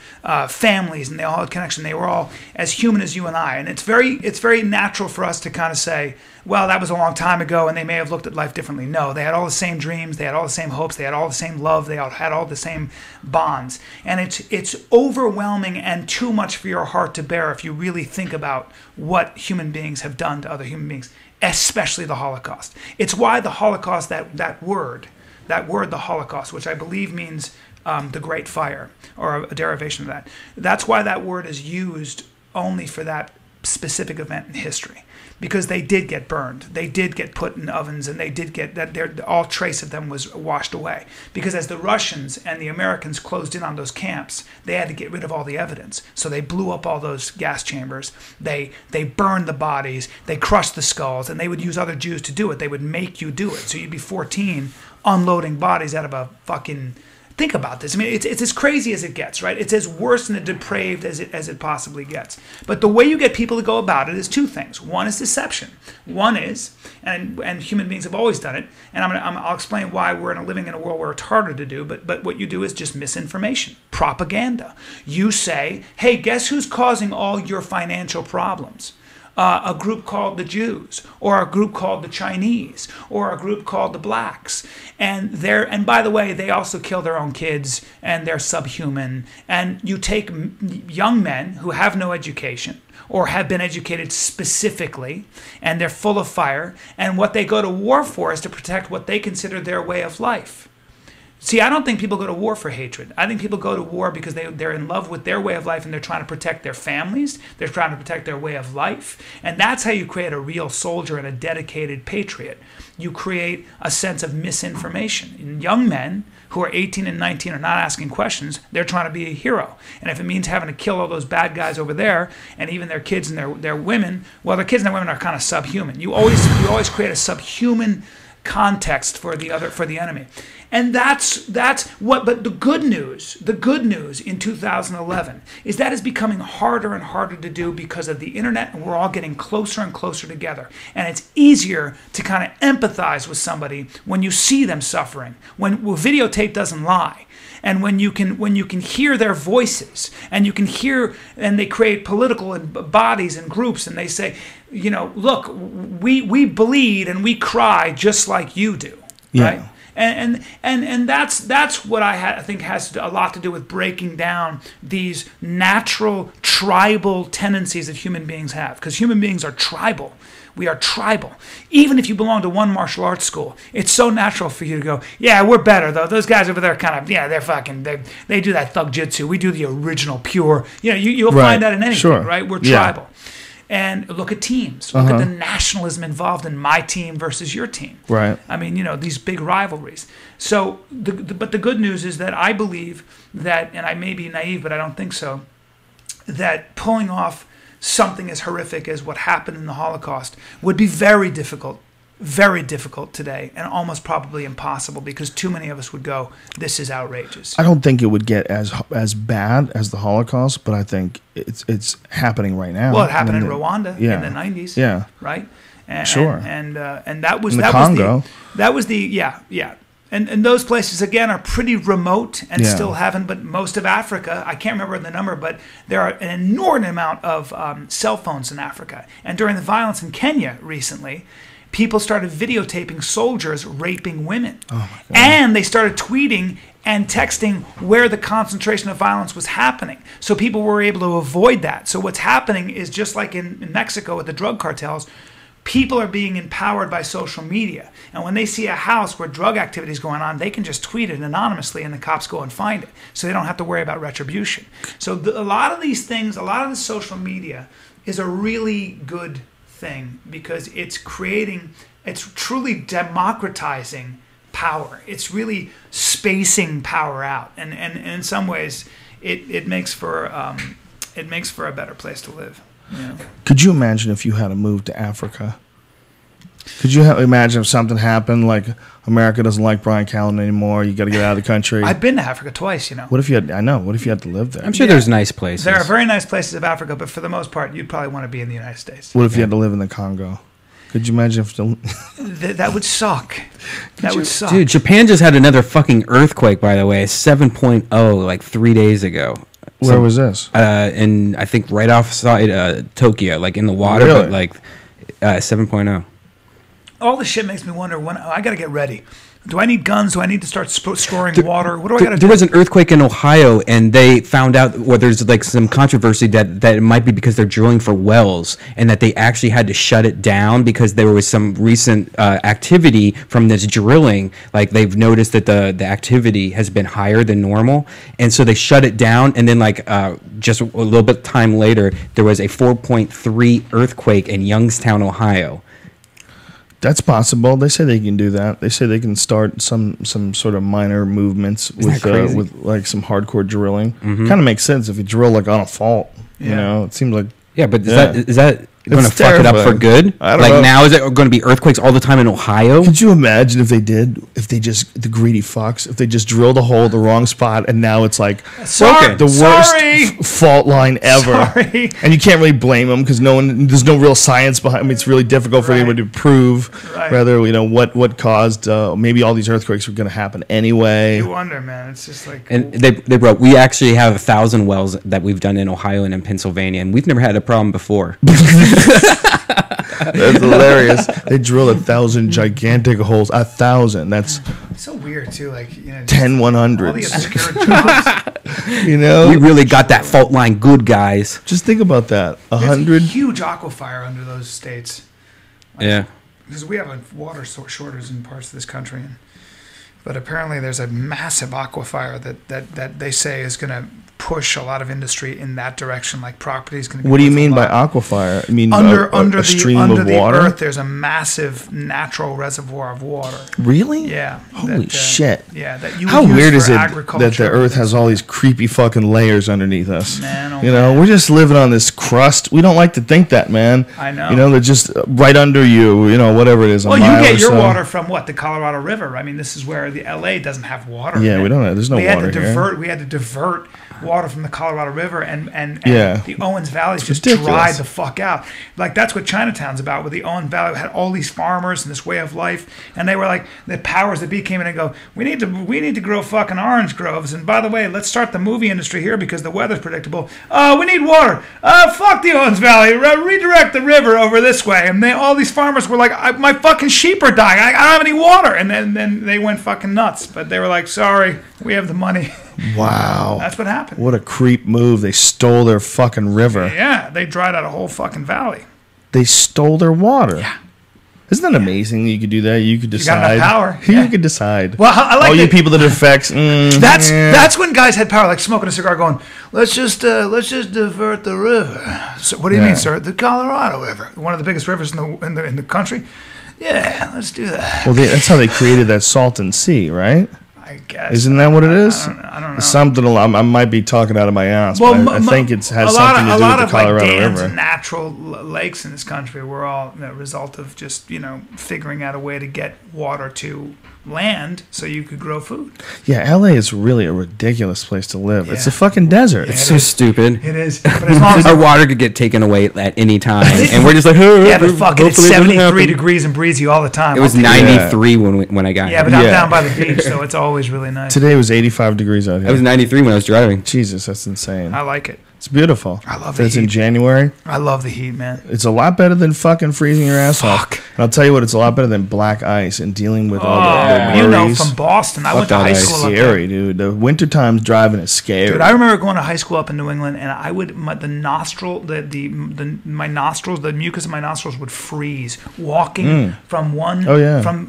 families, and they all had connection. They were all as human as you and I. And it's very natural for us to kind of say, well, that was a long time ago, and they may have looked at life differently. No, they had all the same dreams, they had all the same hopes, they had all the same love, they all had all the same bonds. And it's overwhelming and too much for your heart to bear if you really think think about what human beings have done to other human beings, especially the Holocaust. It's why the Holocaust, that word, the Holocaust, which I believe means the Great Fire, or a derivation of that. That's why that word is used only for that specific event in history, because they did get burned, they did get put in ovens, and they did get that. All trace of them was washed away. Because as the Russians and the Americans closed in on those camps, they had to get rid of all the evidence. So they blew up all those gas chambers. They burned the bodies. They crushed the skulls, and they would use other Jews to do it. They would make you do it. So you'd be 14 unloading bodies out of a fucking. Think about this. I mean, it's as crazy as it gets, right? It's as worse and depraved as it possibly gets. But the way you get people to go about it is two things. One is deception. One is, and human beings have always done it, and I'll explain why we're living in a world where it's harder to do, but what you do is just misinformation, propaganda. You say, hey, guess who's causing all your financial problems? A group called the Jews, or a group called the Chinese, or a group called the blacks. And by the way, they also kill their own kids, and they're subhuman. And you take young men who have no education, or have been educated specifically, and they're full of fire, and what they go to war for is to protect what they consider their way of life. See, I don't think people go to war for hatred. I think people go to war because they're in love with their way of life, and they're trying to protect their families. They're trying to protect their way of life. And that's how you create a real soldier and a dedicated patriot. You create a sense of misinformation. And young men who are 18 and 19 are not asking questions. They're trying to be a hero. And if it means having to kill all those bad guys over there, and even their kids and their women, well, their kids and their women are kind of subhuman. You always create a subhuman context for the enemy. And that's what. But the good news in 2011 is that is becoming harder and harder to do because of the internet, and we're all getting closer and closer together. And it's easier to kind of empathize with somebody when you see them suffering, when videotape doesn't lie. And when you can hear their voices, and you can hear, and they create political bodies and groups, and they say, look, we bleed and we cry just like you do, right? And that's what I think has a lot to do with breaking down these natural tribal tendencies that human beings have, because human beings are tribal. We are tribal. Even if you belong to one martial arts school, it's so natural for you to go, yeah, we're better though. Those guys over there they're fucking, they do that thug jitsu. We do the original pure. You'll find that in anything, right? We're tribal. And look at teams. Look at the nationalism involved in my team versus your team. Right. I mean, these big rivalries. So, but the good news is that I believe that, and I may be naive, but I don't think so, that pulling off something as horrific as what happened in the Holocaust would be very difficult today, and almost probably impossible, because too many of us would go, this is outrageous. I don't think it would get as bad as the Holocaust, but I think it's happening right now. Well, it happened in Rwanda in the 90s. Yeah. Right? And, sure. And that was in the Congo. And those places, again, are pretty remote and still haven't, but most of Africa, I can't remember the number, but there are an inordinate amount of cell phones in Africa. And during the violence in Kenya recently, people started videotaping soldiers raping women. Oh my God. And they started tweeting and texting where the concentration of violence was happening. So people were able to avoid that. So what's happening is, just like in Mexico with the drug cartels, people are being empowered by social media. And when they see a house where drug activity is going on, they can just tweet it anonymously, and the cops go and find it. So they don't have to worry about retribution. So a lot of these things, a lot of the social media is a really good thing, because it's truly democratizing power. It's really spacing power out, and in some ways it makes for a better place to live. Could you imagine if you had to move to Africa? Could you imagine if something happened, like America doesn't like Bryan Callen anymore, you got to get out of the country? I've been to Africa twice, What if you had? I know. What if you had to live there? I'm sure there's nice places. There are very nice places of Africa, but for the most part, you'd probably want to be in the United States. What if you had to live in the Congo? Could you imagine if that would suck? That would suck. Dude, Japan just had another fucking earthquake, by the way, 7.0, like 3 days ago. Where was this? In, I think, right outside Tokyo, like in the water, really? But like 7.0. All this shit makes me wonder when I got to get ready. Do I need guns? Do I need to start storing water? What do I got to do? There was an earthquake in Ohio, and they found out, well, there's like some controversy that it might be because they're drilling for wells, and that they actually had to shut it down because there was some recent activity from this drilling. Like they've noticed that the activity has been higher than normal, and so they shut it down. And then just a little bit of time later, there was a 4.3 earthquake in Youngstown, Ohio. That's possible. They say they can do that. They say they can start some sort of minor movements with like some hardcore drilling. Kind of makes sense if you drill like on a fault. You know, it seems like but is that going to fuck it up for good? I don't know. Now is it going to be earthquakes all the time in Ohio? Could you imagine if they the greedy fucks, if they just drilled a hole at the wrong spot and now it's like the worst fault line ever. Sorry. And you can't really blame them because there's no real science behind it. It's really difficult for anyone to prove whether, what caused, maybe all these earthquakes were going to happen anyway. You wonder, man. It's just like. And they wrote, we actually have 1,000 wells that we've done in Ohio and in Pennsylvania, and we've never had a problem before. That's hilarious. They drilled 1,000 gigantic holes. 1,000. That's so weird too. Like 10 100s. All the obscure jobs. We really got that fault line good, guys. Just think about that. 100. There's a huge aquifer under those states. Yeah. Because we have a water shortage in parts of this country, but apparently there's a massive aquifer that they say is going to push a lot of industry in that direction. Like property is going to. What do you mean by aquifer? I mean under a stream of the water? earth, there's a massive natural reservoir of water. Really? Yeah. Holy shit. Yeah. That you How would use weird for is it agriculture. that the earth has all these creepy fucking layers underneath us? Man, oh you know, man. we're just living on this crust. We don't like to think that, man. I know. You know, they're just right under you. You know, whatever it is. Well, you get your water from what? The Colorado River. I mean, this is where the LA doesn't have water. Yeah, we don't have. There's no water here. We had to divert water from the Colorado River, and Yeah. the Owens Valley just ridiculous. dried the fuck out. Like that's what Chinatown's about. With the Owens Valley, had all these farmers and this way of life, and they were like the powers that be came in and go, we need to grow fucking orange groves, and by the way, let's start the movie industry here because the weather's predictable. We need water. Fuck the Owens Valley. Redirect the river over this way, and all these farmers were like, my fucking sheep are dying. I don't have any water, and then they went fucking nuts. But they were like, sorry, we have the money. Wow. That's what happened. What a creep move. They stole their fucking river. Yeah, they dried out a whole fucking valley. They stole their water. Yeah. Isn't that amazing? You could do that. You could decide. You got enough power. You Yeah. could decide. Well, I like all you that- people that affects. That's when guys had power, like smoking a cigar, going, let's just divert the river. So, what do you mean, sir? The Colorado River, one of the biggest rivers in the country. Yeah, let's do that. Well, that's how they created that Salton Sea, right? I guess. Isn't that what it is? I don't know. Something I might be talking out of my ass, but I think it has something to do with the Colorado dams River. and natural lakes in this country were all the result of just figuring out a way to get water to land so you could grow food. Yeah, LA is really a ridiculous place to live. Yeah. It's a fucking desert. Yeah, It's so stupid. It is. But as long as Our water could get taken away at any time, and we're just like, oh, yeah, but fucking it's hopefully it doesn't 73 happen. degrees and breezy all the time. It was 93 when I got Yeah, here. but I'm Yeah. down by the beach, so it's always really nice. Today was 85 degrees out here. It was 93 when I was driving. Jesus, that's insane. I like it. It's beautiful. I love the It's in heat. January. I love the heat, man. It's a lot better than fucking freezing your ass off. And I'll tell you what, it's a lot better than black ice and dealing with all the You know, worries. from Boston, I went to that high ice. school up there. Scary, dude. The winter times driving is scary. Dude, I remember going to high school up in New England, and I would my nostrils, the mucus in my nostrils would freeze walking from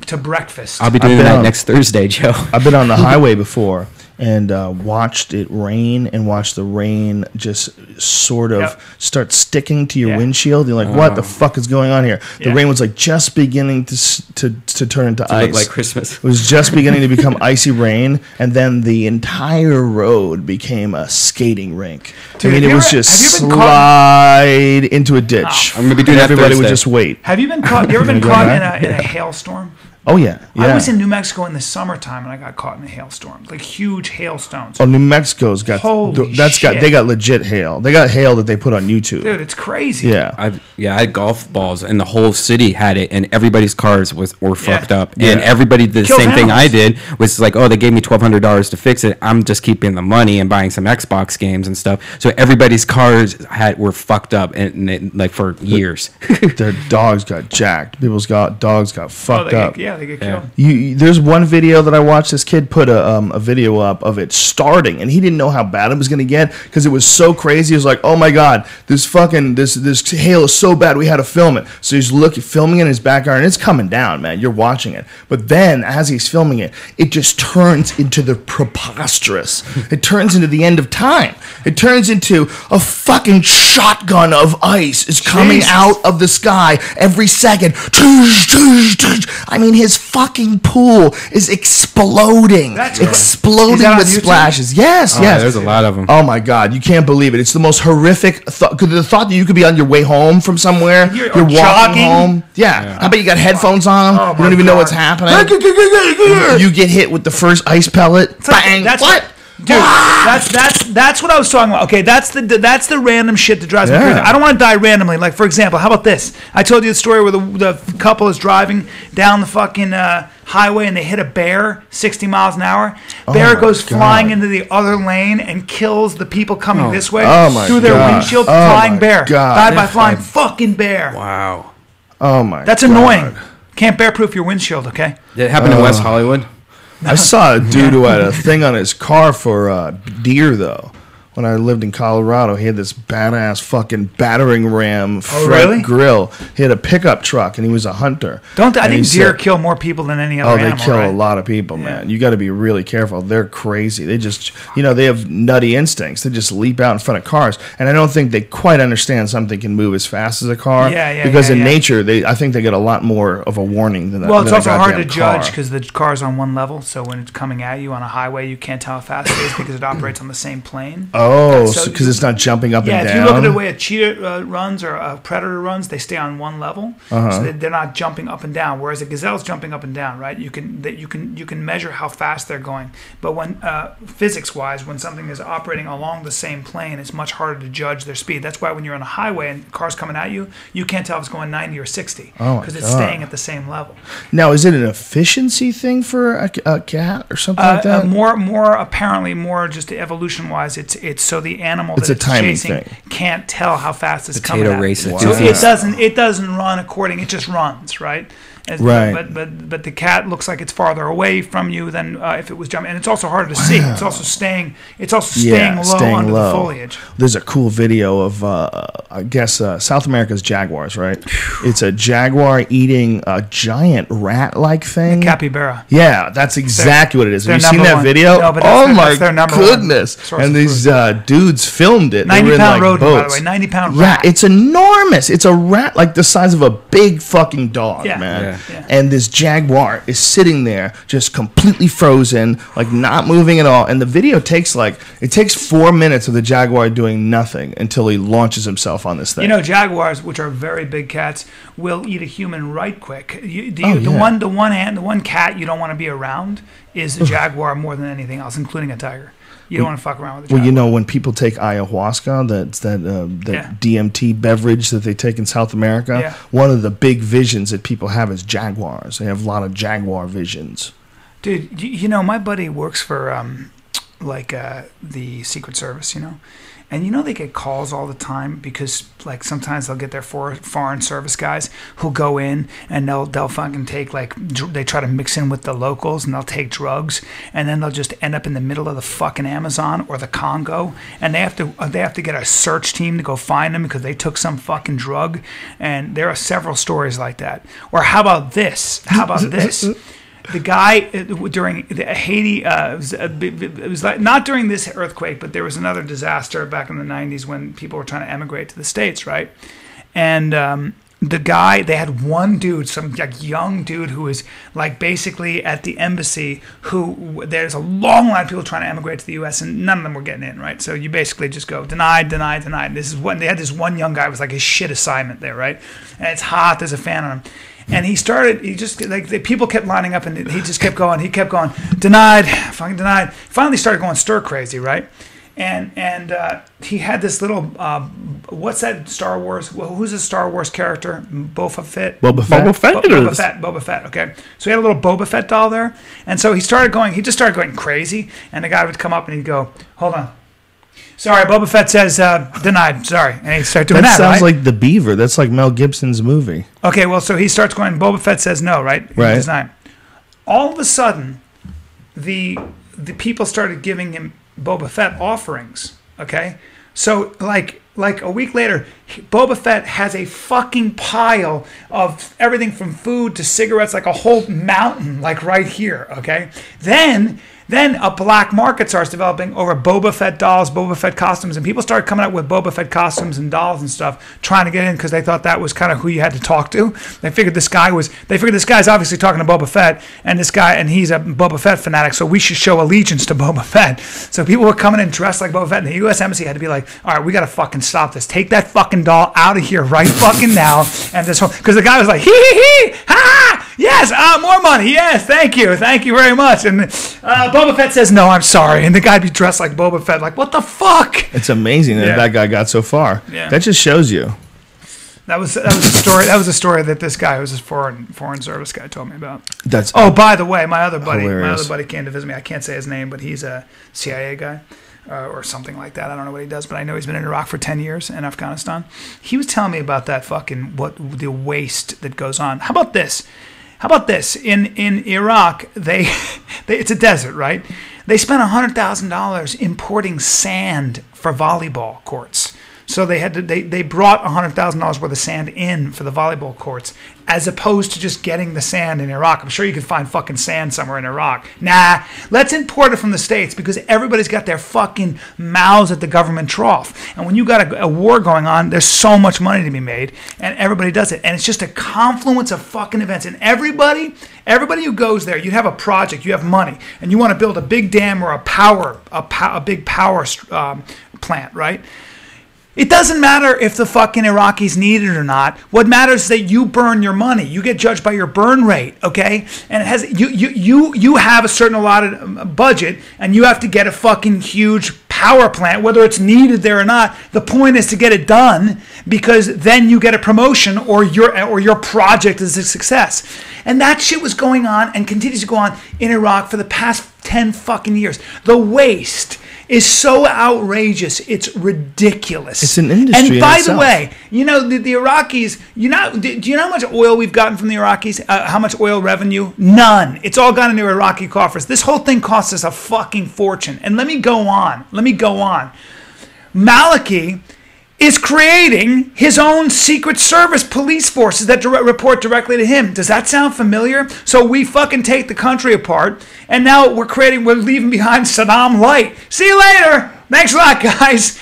to breakfast. I'll be doing been that on- next Thursday, Joe. I've been on the highway before and watched it rain and watched the rain just sort of start sticking to your Yeah. windshield. You're like, what the fuck is going on here? The Yeah. rain was like just beginning to turn into ice. Look like Christmas. It was just beginning to become icy rain, and then the entire road became a skating rink. Dude, I mean, have it you was ever- just have you been slide into a ditch. I'm gonna be doing and that everybody would Thursday. just wait. Have you been caught? You ever been Go caught back? in a hailstorm? Oh yeah, yeah. I was in New Mexico in the summertime, and I got caught in a hailstorm, like huge hailstones. Oh, New Mexico's got Holy they shit. got legit hail. They got hail that they put on YouTube. Dude, it's crazy. Yeah. I had golf balls, and the whole city had it, and everybody's cars were fucked up, Yeah. and everybody did the Kills same thing I animals. did. Was like, oh, they gave me $1,200 to fix it. I'm just keeping the money and buying some Xbox games and stuff. So everybody's cars were fucked up, and like for years. Their dogs got jacked. People's dogs got fucked up. Yeah, Yeah, they get killed. There's one video that I watched. This kid put a video up of it starting, and he didn't know how bad it was going to get because it was so crazy. He was like, "Oh my god, this hail is so bad, we had to film it." So he's filming it in his backyard, and it's coming down, man. You're watching it, but then as he's filming it, it just turns into the preposterous. It turns into the end of time. It turns into a fucking shotgun of ice is coming out of the sky every second. I mean, his fucking pool is exploding. Exploding with splashes. Yes. There's a lot of them. Oh my God, you can't believe it. It's the most horrific thought. The thought that you could be on your way home from somewhere, you're walking jogging home. Yeah. How about you got headphones on? You don't even know what's happening. You get hit with the first ice pellet. Bang. What? Dude, that's what I was talking about. Okay, that's the random shit that drives me crazy. I don't want to die randomly. Like, for example, how about this? I told you the story where the couple is driving down the fucking highway and they hit a bear 60 miles an hour. Bear goes flying into the other lane and kills the people coming this way through their windshield. Flying bear. Died by flying fucking bear. Wow. Oh my. That's annoying. Can't bear-proof your windshield, okay? Did it happen in West Hollywood? I saw a dude who had a thing on his car for deer, though. When I lived in Colorado, he had this badass fucking battering ram front grill. He had a pickup truck, and he was a hunter. I think deer kill more people than any other animal, they kill a lot of people, man. You got to be really careful. They're crazy. They just, they have nutty instincts. They just leap out in front of cars. And I don't think they quite understand something can move as fast as a car. Because in nature, I think they get a lot more of a warning than that. Well, it's also hard to judge because the car's on one level. So when it's coming at you on a highway, you can't tell how fast it is because it operates on the same plane. Oh, because it's not jumping up and down. Yeah, if you look at the way a cheetah runs or a predator runs, they stay on one level, so they're not jumping up and down. Whereas a gazelle's jumping up and down, right? You can measure how fast they're going. But when physics-wise, when something is operating along the same plane, it's much harder to judge their speed. That's why when you're on a highway and a car's coming at you, you can't tell if it's going 90 or 60 because it's staying at the same level. Now, is it an efficiency thing for a cat or something like that? Apparently more just evolution-wise, it's so the animal that it's chasing can't tell how fast it's coming at. Race it. So it doesn't run according. It just runs, right? But the cat looks like it's farther away from you than if it was jumping, and it's also harder to see. It's also staying low under the foliage. There's a cool video of I guess South America's jaguars, right? It's a jaguar eating a giant rat-like thing. The capybara. Yeah, that's exactly what it is. Have you seen that video? No, but my goodness! And these dudes filmed it. 90-pound rodent, by the way. 90-pound rat. Yeah, it's enormous. It's a rat like the size of a big fucking dog, man. Yeah. And this jaguar is sitting there just completely frozen, like not moving at all. And the video takes 4 minutes of the jaguar doing nothing until he launches himself on this thing. Jaguars, which are very big cats, will eat a human right quick. The one cat you don't want to be around is the jaguar more than anything else, including a tiger. You don't want to fuck around with the jaguar. Well, when people take ayahuasca, that DMT beverage that they take in South America, one of the big visions that people have is jaguars. They have a lot of jaguar visions. Dude, my buddy works for the Secret Service, and they get calls all the time because sometimes they'll get their foreign service guys who'll go in and they'll fucking take they try to mix in with the locals and they'll take drugs and then they'll just end up in the middle of the fucking Amazon or the Congo and they have to get a search team to go find them because they took some fucking drug, and there are several stories like that. Or how about this? The guy during Haiti, it was not during this earthquake, but there was another disaster back in the 90s when people were trying to emigrate to the States, right? And the guy, they had one dude, some young dude who was basically at the embassy there's a long line of people trying to emigrate to the U.S. and none of them were getting in, right? So you basically just go, denied. They had this one young guy, it was like his shit assignment there, right? And it's hot, there's a fan on him. And the people kept lining up and he just kept going. He kept going, denied, fucking denied. Finally started going stir crazy, right? And he had this little, what's that Star Wars? Who's a Star Wars character? Boba Fett? Boba Fett, okay. So he had a little Boba Fett doll there. And so he just started going crazy. And the guy would come up and he'd go, hold on. Sorry, Boba Fett says denied. Sorry, and he starts doing that. That sounds like The Beaver. That's like Mel Gibson's movie. Okay, well, so he starts going. Boba Fett says no, right? Right. Denied. all of a sudden, the people started giving him Boba Fett offerings. Okay, so like a week later, Boba Fett has a fucking pile of everything from food to cigarettes, like a whole mountain, like right here. Okay, Then a black market starts developing over Boba Fett dolls, Boba Fett costumes, and people started coming up with Boba Fett costumes and dolls and stuff, trying to get in because they thought that was kind of who you had to talk to. They figured this guy's obviously talking to Boba Fett, and he's a Boba Fett fanatic, so we should show allegiance to Boba Fett. So people were coming in dressed like Boba Fett, and the U.S. Embassy had to be like, all right, we got to fucking stop this. Take that fucking doll out of here right fucking now. And this whole, because the guy was like, hee hee hee, ha, yes, more money, yes, thank you very much. And Boba Fett says, no, I'm sorry. And the guy'd be dressed like Boba Fett, like, what the fuck? It's amazing that guy got so far. Yeah. That just shows you. That was a story. That was a story that this guy, who was this foreign service guy, told me about. That's by the way, my other buddy hilarious. came to visit me. I can't say his name, but he's a CIA guy. Or something like that. I don't know what he does, but I know he's been in Iraq for 10 years and Afghanistan. He was telling me about that fucking, the waste that goes on. How about this? In Iraq, it's a desert, right? They spent $100,000 importing sand for volleyball courts. So they brought $100,000 worth of sand in for the volleyball courts, as opposed to just getting the sand in Iraq. I'm sure you could find fucking sand somewhere in Iraq. Nah, let's import it from the States because everybody's got their fucking mouths at the government trough. And when you got a war going on, there's so much money to be made, and everybody does it. And it's just a confluence of fucking events. And everybody who goes there, you have a project, you have money, and you want to build a big dam or a big power plant, right? It doesn't matter if the fucking Iraqis need it or not. What matters is that you burn your money. You get judged by your burn rate, okay? And it has you have a certain allotted budget, and you have to get a fucking huge power plant, whether it's needed there or not. The point is to get it done, because then you get a promotion, or your project is a success. And that shit was going on and continues to go on in Iraq for the past 10 fucking years. The waste is so outrageous, it's ridiculous. It's an industry. And by the way, you know, the Iraqis, do you know how much oil we've gotten from the Iraqis? How much oil revenue? None. It's all gone into Iraqi coffers. This whole thing costs us a fucking fortune. And let me go on. Maliki is creating his own Secret Service police forces that report directly to him. Does that sound familiar? So we fucking take the country apart, and now we're leaving behind Saddam Light. See you later. Thanks a lot, guys.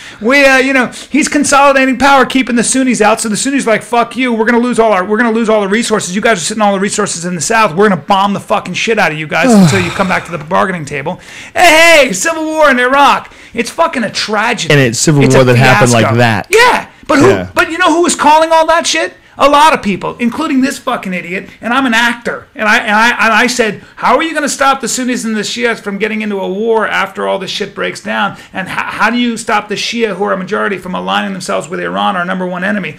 He's consolidating power, keeping the Sunnis out. So the Sunnis are like, fuck you. We're gonna lose all the resources. You guys are sitting on all the resources in the South. We're gonna bomb the fucking shit out of you guys until you come back to the bargaining table. Hey, civil war in Iraq. It's fucking a tragedy. And it's civil war that happened like that. Yeah, but you know who was calling all that shit? A lot of people, including this fucking idiot, and I'm an actor. And I said, how are you going to stop the Sunnis and the Shias from getting into a war after all this shit breaks down? And how do you stop the Shia, who are a majority, from aligning themselves with Iran, our number one enemy?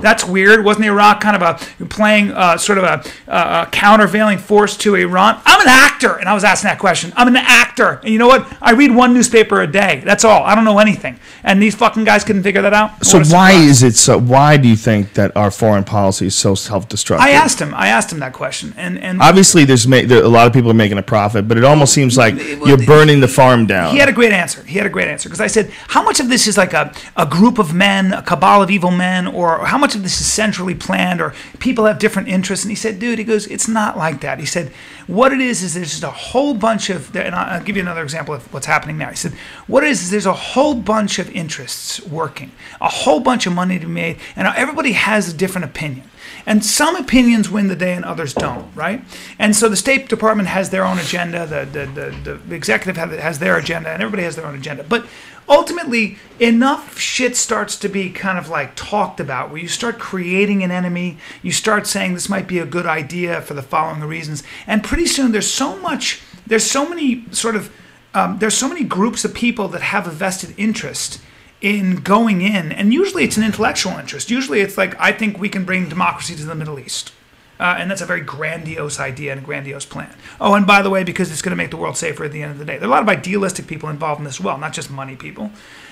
That's weird. Wasn't Iraq kind of playing sort of a countervailing force to Iran? I'm an actor, and I was asking that question. I'm an actor. And you know what? I read one newspaper a day. That's all. I don't know anything. And these fucking guys couldn't figure that out? So why do you think that our foreign policy is so self-destructive? I asked him that question, and obviously a lot of people are making a profit, but it almost seems like you're burning the farm down. He had a great answer because I said, how much of this is like a group of men, a cabal of evil men, or how much of this is centrally planned, or people have different interests? And he said, dude, it's not like that. He said, what it is there's just a whole bunch of, and I'll give you another example of what's happening now. He said, what it is there's a whole bunch of interests working, a whole bunch of money to be made, and everybody has a different opinion. And some opinions win the day and others don't, right? And so the State Department has their own agenda, the executive has their agenda, and everybody has their own agenda. But ultimately, enough shit starts to be kind of like talked about, where you start creating an enemy, you start saying this might be a good idea for the following reasons, and pretty soon there's so many groups of people that have a vested interest in going in, and usually it's an intellectual interest. Usually it's like, I think we can bring democracy to the Middle East. And that's a very grandiose idea and a grandiose plan. Oh, and by the way, because it's going to make the world safer at the end of the day. There are a lot of idealistic people involved in this as well, not just money people.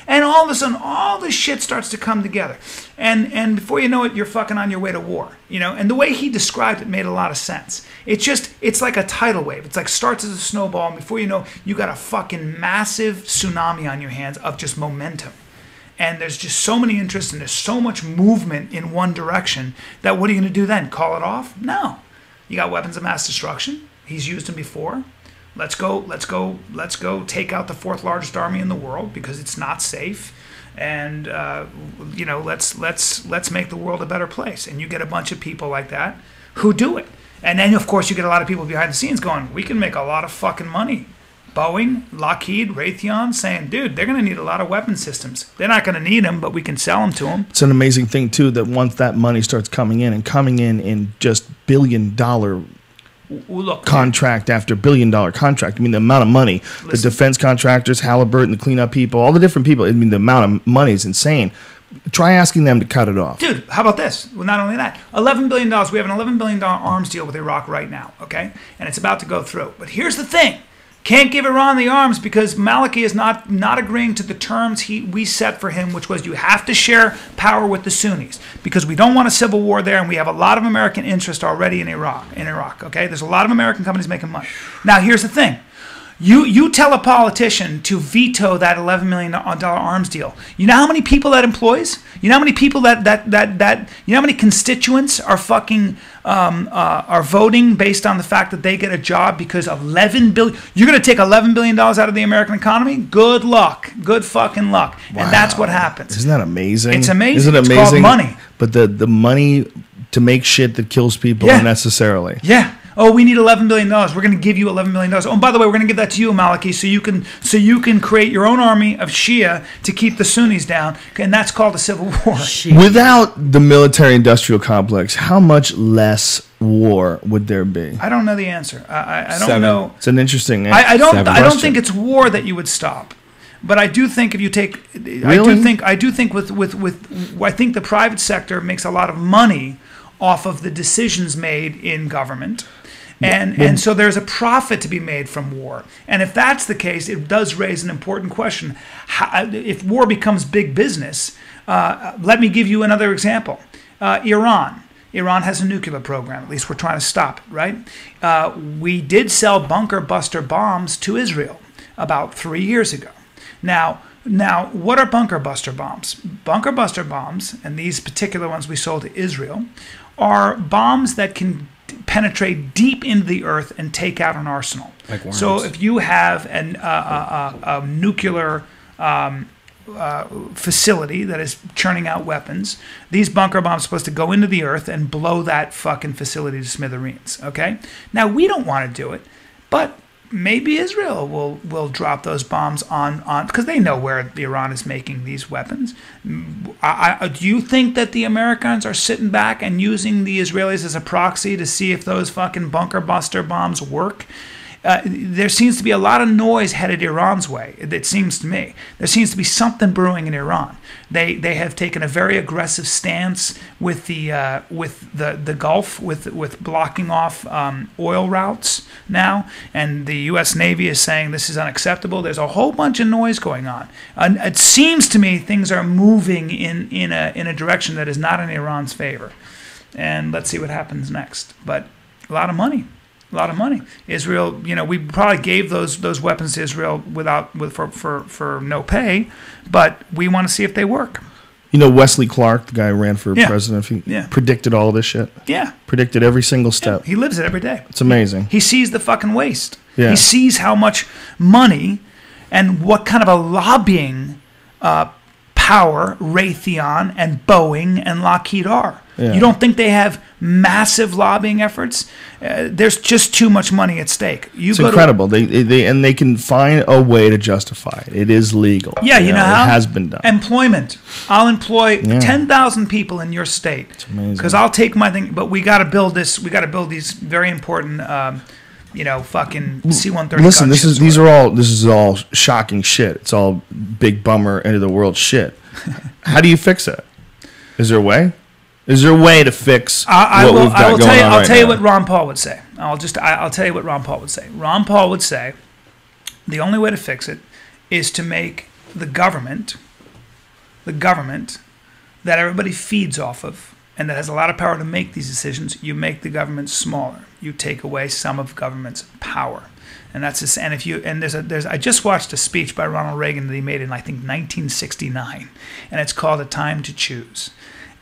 And all of a sudden, all this shit starts to come together. And before you know it, you're fucking on your way to war. And the way he described it made a lot of sense. It's like a tidal wave. It's like starts as a snowball, and before you know, you got a fucking massive tsunami on your hands of just momentum. And there's just so many interests and there's so much movement in one direction that what are you going to do then? Call it off? No. You got weapons of mass destruction. He's used them before. Let's go take out the fourth largest army in the world because it's not safe. And let's make the world a better place. And you get a bunch of people like that who do it. And then of course you get a lot of people behind the scenes going, we can make a lot of fucking money. Boeing, Lockheed, Raytheon saying, dude, they're going to need a lot of weapon systems. They're not going to need them, but we can sell them to them. It's an amazing thing, too, that once that money starts coming in just billion-dollar contract after billion-dollar contract. I mean, the amount of money, the defense contractors, Halliburton, the cleanup people, all the different people, I mean, the amount of money is insane. Try asking them to cut it off. Dude, how about this? Well, not only that, $11 billion. We have an $11 billion arms deal with Iraq right now, okay? And it's about to go through. But here's the thing. Can't give Iran the arms because Maliki is not agreeing to the terms we set for him, which was you have to share power with the Sunnis because we don't want a civil war there, and we have a lot of American interest already in Iraq. Okay, there's a lot of American companies making money. Now, here's the thing. You tell a politician to veto that $11 million arms deal. You know how many people that employs? You know how many people that you know how many constituents are fucking are voting based on the fact that they get a job because of $11 billion. You're going to take $11 billion out of the American economy? Good luck. Good fucking luck. Wow. And that's what happens. Isn't that amazing? It's amazing. Isn't it amazing? It's called money. But the money to make shit that kills people unnecessarily. Yeah. Oh, we need $11 billion. We're going to give you $11 billion. Oh, and by the way, we're going to give that to you, Maliki, so you can create your own army of Shia to keep the Sunnis down, and that's called a civil war. Without the military-industrial complex, how much less war would there be? I don't know the answer. I don't know. It's an interesting answer. I don't think it's war that you would stop. But I do think if you take, really? I do think I think the private sector makes a lot of money off of the decisions made in government. And so there's a profit to be made from war. And if that's the case, it does raise an important question. If war becomes big business, let me give you another example. Iran. Iran has a nuclear program. At least we're trying to stop it, right? We did sell bunker buster bombs to Israel about 3 years ago. Now, what are bunker buster bombs? Bunker buster bombs, and these particular ones we sold to Israel, are bombs that can penetrate deep into the earth and take out an arsenal. Like worms. So if you have a nuclear facility that is churning out weapons, these bunker bombs are supposed to go into the earth and blow that fucking facility to smithereens. Okay? Now, we don't want to do it, but maybe Israel will drop those bombs on because they know where Iran is making these weapons. Do you think that the Americans are sitting back and using the Israelis as a proxy to see if those fucking bunker buster bombs work? There seems to be a lot of noise headed Iran's way. It seems to me there seems to be something brewing in Iran. They have taken a very aggressive stance with the Gulf with blocking off oil routes now, and the U.S. Navy is saying this is unacceptable. There's a whole bunch of noise going on. It seems to me things are moving in a direction that is not in Iran's favor, and let's see what happens next. But a lot of money. A lot of money. Israel, we probably gave those weapons to Israel for no pay, but we want to see if they work. Wesley Clark, the guy who ran for president, he predicted all this shit. Yeah. Predicted every single step. Yeah. He lives it every day. It's amazing. He sees the fucking waste. Yeah. He sees how much money and what kind of a lobbying power Raytheon and Boeing and Lockheed are. Yeah. You don't think they have massive lobbying efforts? There's just too much money at stake. It's incredible. They can find a way to justify it. It is legal. Yeah, you know how? It has been done. Employment. I'll employ 10,000 people in your state. It's amazing. Because I'll take my thing. But we got to build this. We got to build these very important, fucking C-130. Listen, this is all shocking shit. It's all big bummer end of the world shit. How do you fix it? Is there a way? Is there a way to fix what we've got going on right now? I'll tell you what Ron Paul would say. I'll tell you what Ron Paul would say. Ron Paul would say the only way to fix it is to make the government that everybody feeds off of and that has a lot of power to make these decisions, you make the government smaller. You take away some of government's power. And that's just, and if you and there's I just watched a speech by Ronald Reagan that he made in I think 1969, and it's called A Time to Choose.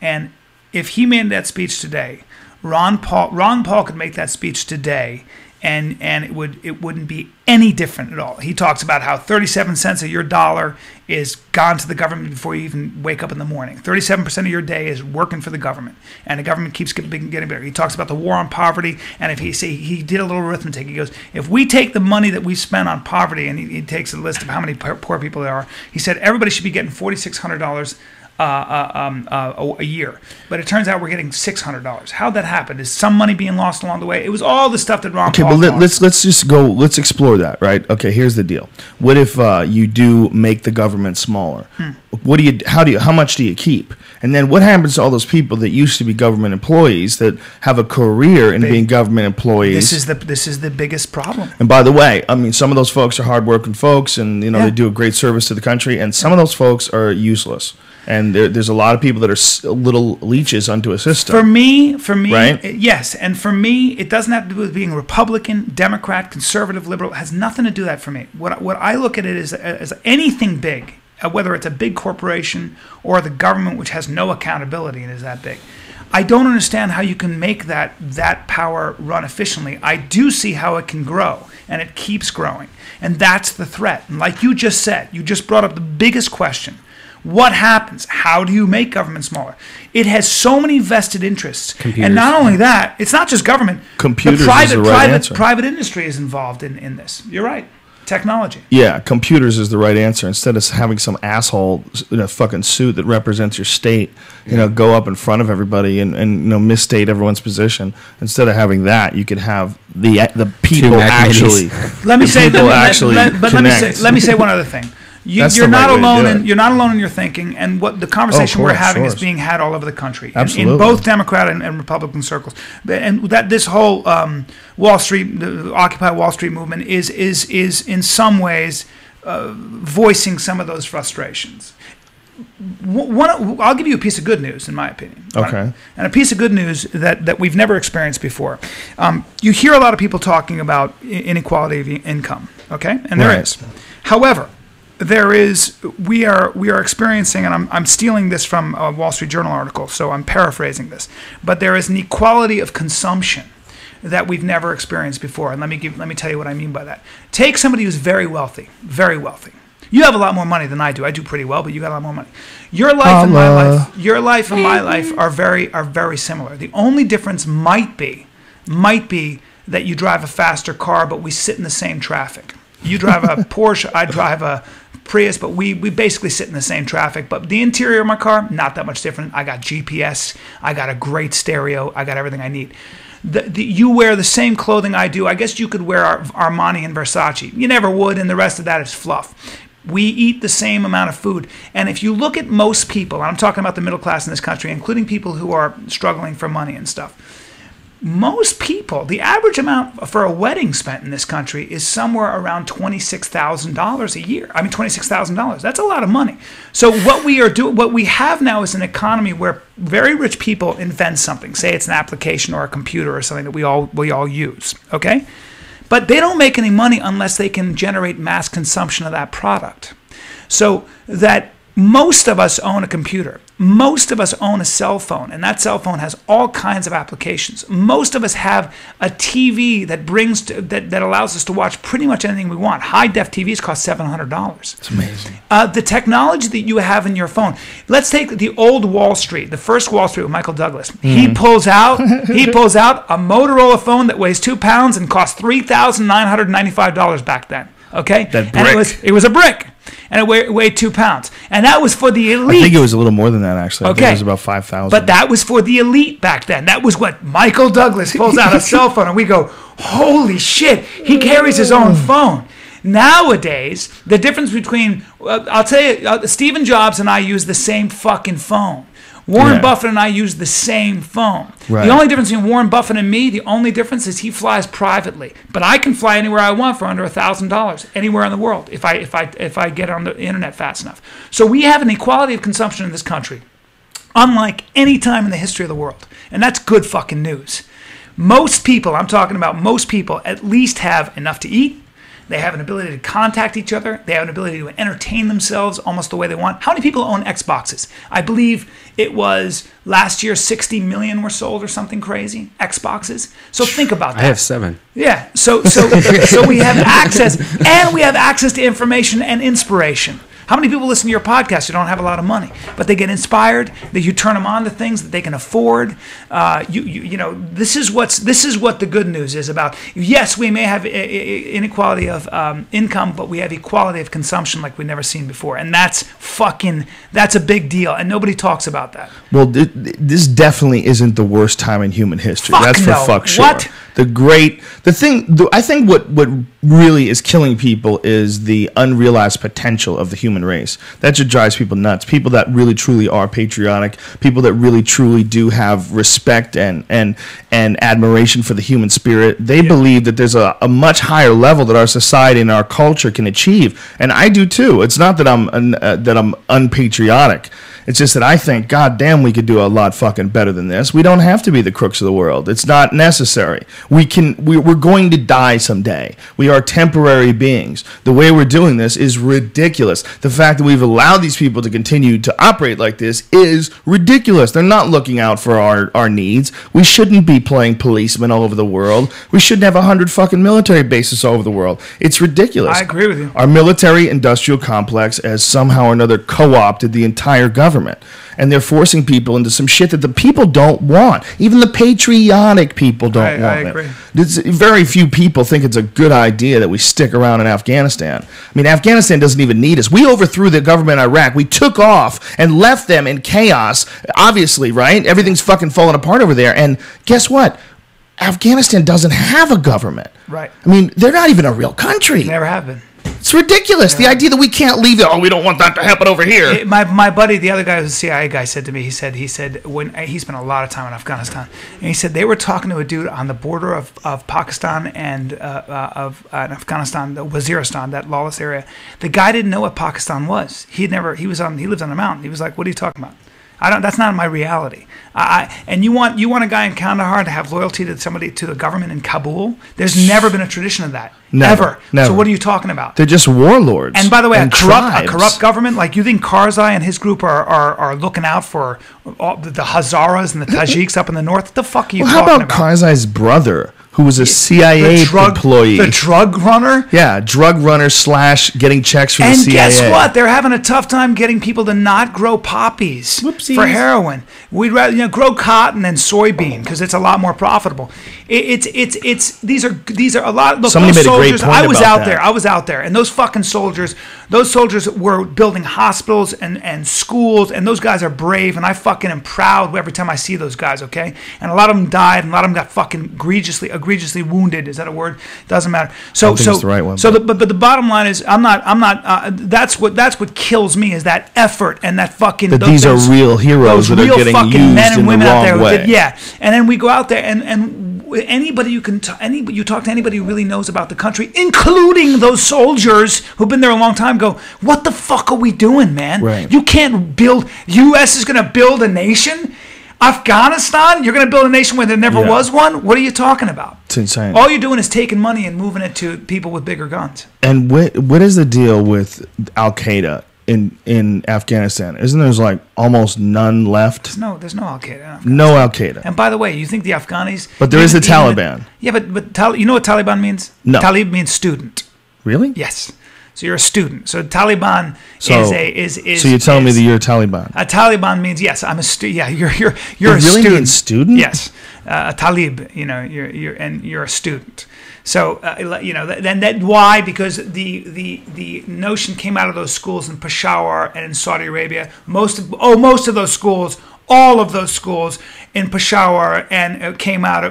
And if he made that speech today, Ron Paul could make that speech today, and it wouldn't be any different at all. He talks about how 37 cents of your dollar is gone to the government before you even wake up in the morning. 37% of your day is working for the government, and the government keeps getting better. He talks about the war on poverty, and if he did a little arithmetic, he goes, if we take the money that we spend on poverty, and he takes a list of how many poor people there are, he said everybody should be getting $4,600 a year, but it turns out we're getting $600. How'd that happen? Is some money being lost along the way? It was all the stuff that Ron Paul. Okay, but let's explore that, right? Okay, here's the deal. What if you do make the government smaller? How much do you keep? And then what happens to all those people that used to be government employees that have a career in being government employees? This is the biggest problem. And by the way, I mean, some of those folks are hardworking folks, and they do a great service to the country, and some of those folks are useless. And there's a lot of people that are little leeches onto a system. For me, right? Yes. And for me, it doesn't have to do with being Republican, Democrat, conservative, liberal. It has nothing to do with that for me. What I look at it as anything big, whether it's a big corporation or the government, which has no accountability and is that big. I don't understand how you can make that power run efficiently. I do see how it can grow, and it keeps growing. And that's the threat. And like you just said, you just brought up the biggest question. What happens? How do you make government smaller? It has so many vested interests. Computers. And not only that, it's not just government. Computers is the right answer. Private industry is involved in this. You're right. Technology. Yeah, computers is the right answer. Instead of having some asshole in a fucking suit that represents your state, go up in front of everybody and misstate everyone's position. Instead of having that, you could have the people actually. Let me say one other thing. You're not alone in your thinking, and what the conversation we're having is being had all over the country, in both Democrat and Republican circles. And that this whole Wall Street, the Occupy Wall Street movement is in some ways voicing some of those frustrations. I'll give you a piece of good news, in my opinion. Okay. And a piece of good news that we've never experienced before. You hear a lot of people talking about inequality of income. Okay, and there is. However, we are experiencing, and I'm stealing this from a Wall Street Journal article, so I'm paraphrasing this, but there is an equality of consumption that we've never experienced before. And let me tell you what I mean by that. Take somebody who's very wealthy, very wealthy. You have a lot more money than I do. I do pretty well, but you got a lot more money. Your life and my life are very similar. The only difference might be that you drive a faster car, but we sit in the same traffic. You drive a Porsche, I drive a Prius, but we basically sit in the same traffic. But the interior of my car, not that much different. I got GPS, I got a great stereo, I got everything I need. You wear the same clothing I do. I guess you could wear Armani and Versace. You never would, and the rest of that is fluff. We eat the same amount of food. And if you look at most people, and I'm talking about the middle class in this country, including people who are struggling for money and stuff, most people, the average amount for a wedding spent in this country is somewhere around $26,000 a year. I mean, $26,000. That's a lot of money. So what we have now is an economy where very rich people invent something. Say it's an application or a computer or something that we all use. Okay, but they don't make any money unless they can generate mass consumption of that product. So that most of us own a computer. Most of us own a cell phone, and that cell phone has all kinds of applications. Most of us have a TV that allows us to watch pretty much anything we want. High-def TVs cost $700. It's amazing. The technology that you have in your phone. Let's take the old Wall Street, the first Wall Street with Michael Douglas. He pulls out a Motorola phone that weighs 2 pounds and cost $3,995 back then. Okay, that brick. And it was a brick. And it weighed 2 pounds. And that was for the elite. I think it was a little more than that, actually. I think it was about 5,000. But that was for the elite back then. That was what Michael Douglas pulls out a cell phone, and we go, holy shit, he carries his own phone. Nowadays, the difference between, I'll tell you, Stephen Jobs and I use the same fucking phone. Warren Buffett and I use the same phone. Right. The only difference between Warren Buffett and me, the only difference is he flies privately. But I can fly anywhere I want for under $1,000 anywhere in the world if I get on the internet fast enough. So we have an equality of consumption in this country, unlike any time in the history of the world. And that's good fucking news. Most people, I'm talking about most people, at least have enough to eat. They have an ability to contact each other. They have an ability to entertain themselves almost the way they want. How many people own Xboxes? I believe it was last year 60 million were sold or something crazy. Xboxes. So think about that. I have 7. Yeah. So we have access, and we have access to information and inspiration. How many people listen to your podcast who don't have a lot of money, but they get inspired? That you turn them on to things that they can afford. You know, this is what the good news is about. Yes, we may have inequality of income, but we have equality of consumption like we've never seen before, and that's a big deal, and nobody talks about that. Well, this definitely isn't the worst time in human history. Fuck That's for no. fuck sure. What? I think what really is killing people is the unrealized potential of the human race. That just drives people nuts. People that really truly are patriotic, people that really truly do have respect and admiration for the human spirit. They believe that there's a much higher level that our society and our culture can achieve, and I do too. It's not that I'm unpatriotic. It's just that I think, God damn, we could do a lot fucking better than this. We don't have to be the crooks of the world. It's not necessary. We're going to die someday. We are temporary beings. The way we're doing this is ridiculous. The fact that we've allowed these people to continue to operate like this is ridiculous. They're not looking out for our needs. We shouldn't be playing policemen all over the world. We shouldn't have 100 fucking military bases all over the world. It's ridiculous. I agree with you. Our military-industrial complex has somehow or another co-opted the entire government. And they're forcing people into some shit that the people don't want. Even the patriotic people don't want I agree. it. Very few people think it's a good idea that we stick around in Afghanistan. I mean, Afghanistan doesn't even need us. We overthrew the government in Iraq. We took off and left them in chaos, obviously, right? Everything's fucking falling apart over there. And guess what? Afghanistan doesn't have a government. Right. I mean, they're not even a real country. Never have been. It's ridiculous. The idea that we can't leave it. Oh, we don't want that to happen over here. My buddy, the other guy who's a CIA guy, said to me, he said when he spent a lot of time in Afghanistan, and he said they were talking to a dude on the border of Pakistan and of Afghanistan, the Waziristan, that lawless area. The guy didn't know what Pakistan was. He lived on a mountain. He was like, "What are you talking about? That's not my reality." And you want a guy in Kandahar to have loyalty to the government in Kabul? There's never been a tradition of that. Never. So what are you talking about? They're just warlords. And by the way, a tribes. corrupt government, like you think Karzai and his group are looking out for all the Hazaras and the Tajiks up in the north? What the fuck are you talking about? How about Karzai's brother, who was a CIA employee? The drug runner? Yeah, drug runner / getting checks from the CIA. And guess what? They're having a tough time getting people to not grow poppies for heroin. We'd rather grow cotton and soybean because it's a lot more profitable. These are a lot. Look, somebody made a great point I was about out there. I was out there, and those fucking soldiers were building hospitals and schools, and those guys are brave, and I fucking am proud every time I see those guys. Okay, and a lot of them died, and a lot of them got fucking egregiously wounded. Is that a word? Doesn't matter. So it's the right one. So but the bottom line is, I'm not. That's what kills me is that effort and that fucking. These are real heroes that are getting used men and in women the out wrong there. way. Yeah, and then we go out there and anybody you talk to anybody who really knows about the country, including those soldiers who've been there a long time, go, what the fuck are we doing, man? Right. You can't build. U.S. is going to build a nation. Afghanistan, you're going to build a nation where there never was one? What are you talking about? It's insane. All you're doing is taking money and moving it to people with bigger guns. And what is the deal with Al-Qaeda in Afghanistan? Isn't there almost none left? There's no Al-Qaeda in Afghanistan. No Al-Qaeda. And by the way, you think the Afghanis... But there is the Taliban. But you know what Taliban means? No. Talib means student. Really? Yes. So you're a student. So Taliban is. So you're telling me that you're a Taliban? A Taliban means yes. I'm a student. Yeah, you're a really student. Means student? Yes, a Talib. You're a student. So then that why? Because the notion came out of those schools in Peshawar and in Saudi Arabia. Most of those schools, all of those schools in Peshawar and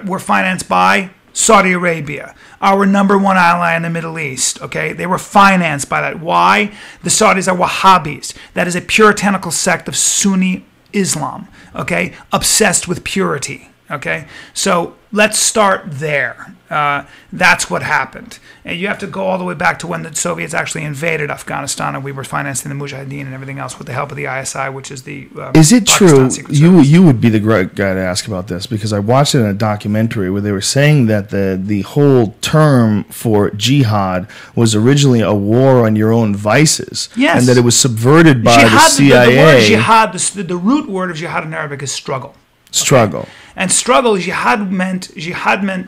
were financed by Saudi Arabia, our number one ally in the Middle East, okay? They were financed by that. Why? The Saudis are Wahhabis. That is a puritanical sect of Sunni Islam, okay? Obsessed with purity, okay? So let's start there. That's what happened. And you have to go all the way back to when the Soviets actually invaded Afghanistan and we were financing the Mujahideen and everything else with the help of the ISI, which is the Is it Pakistan true? Secret Service. You would be the great guy to ask about this because I watched it in a documentary where they were saying that the whole term for jihad was originally a war on your own vices. Yes. And that it was subverted by the CIA. The word jihad, the root word of jihad in Arabic is struggle. Struggle. Okay? And struggle, jihad meant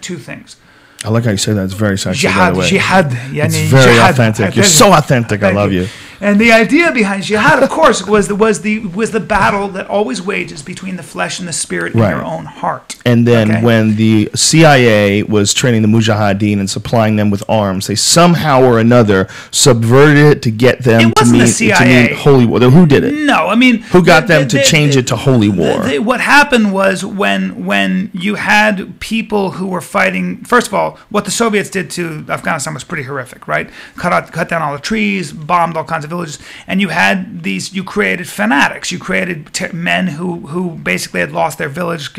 two things. I like how you say that. It's very sexy, by the way. Jihad. It's very authentic. You're so authentic. I love you. And the idea behind jihad, of course, was the battle that always wages between the flesh and the spirit in your own heart. And then when the CIA was training the Mujahideen and supplying them with arms, they somehow or another subverted it to get them to mean holy war. Who did it? No, I mean, who got them to change it to holy war? What happened was when you had people who were fighting. First of all, what the Soviets did to Afghanistan was pretty horrific, right? Cut down all the trees, bombed all kinds of villages, and you created fanatics. You created men who basically had lost their village,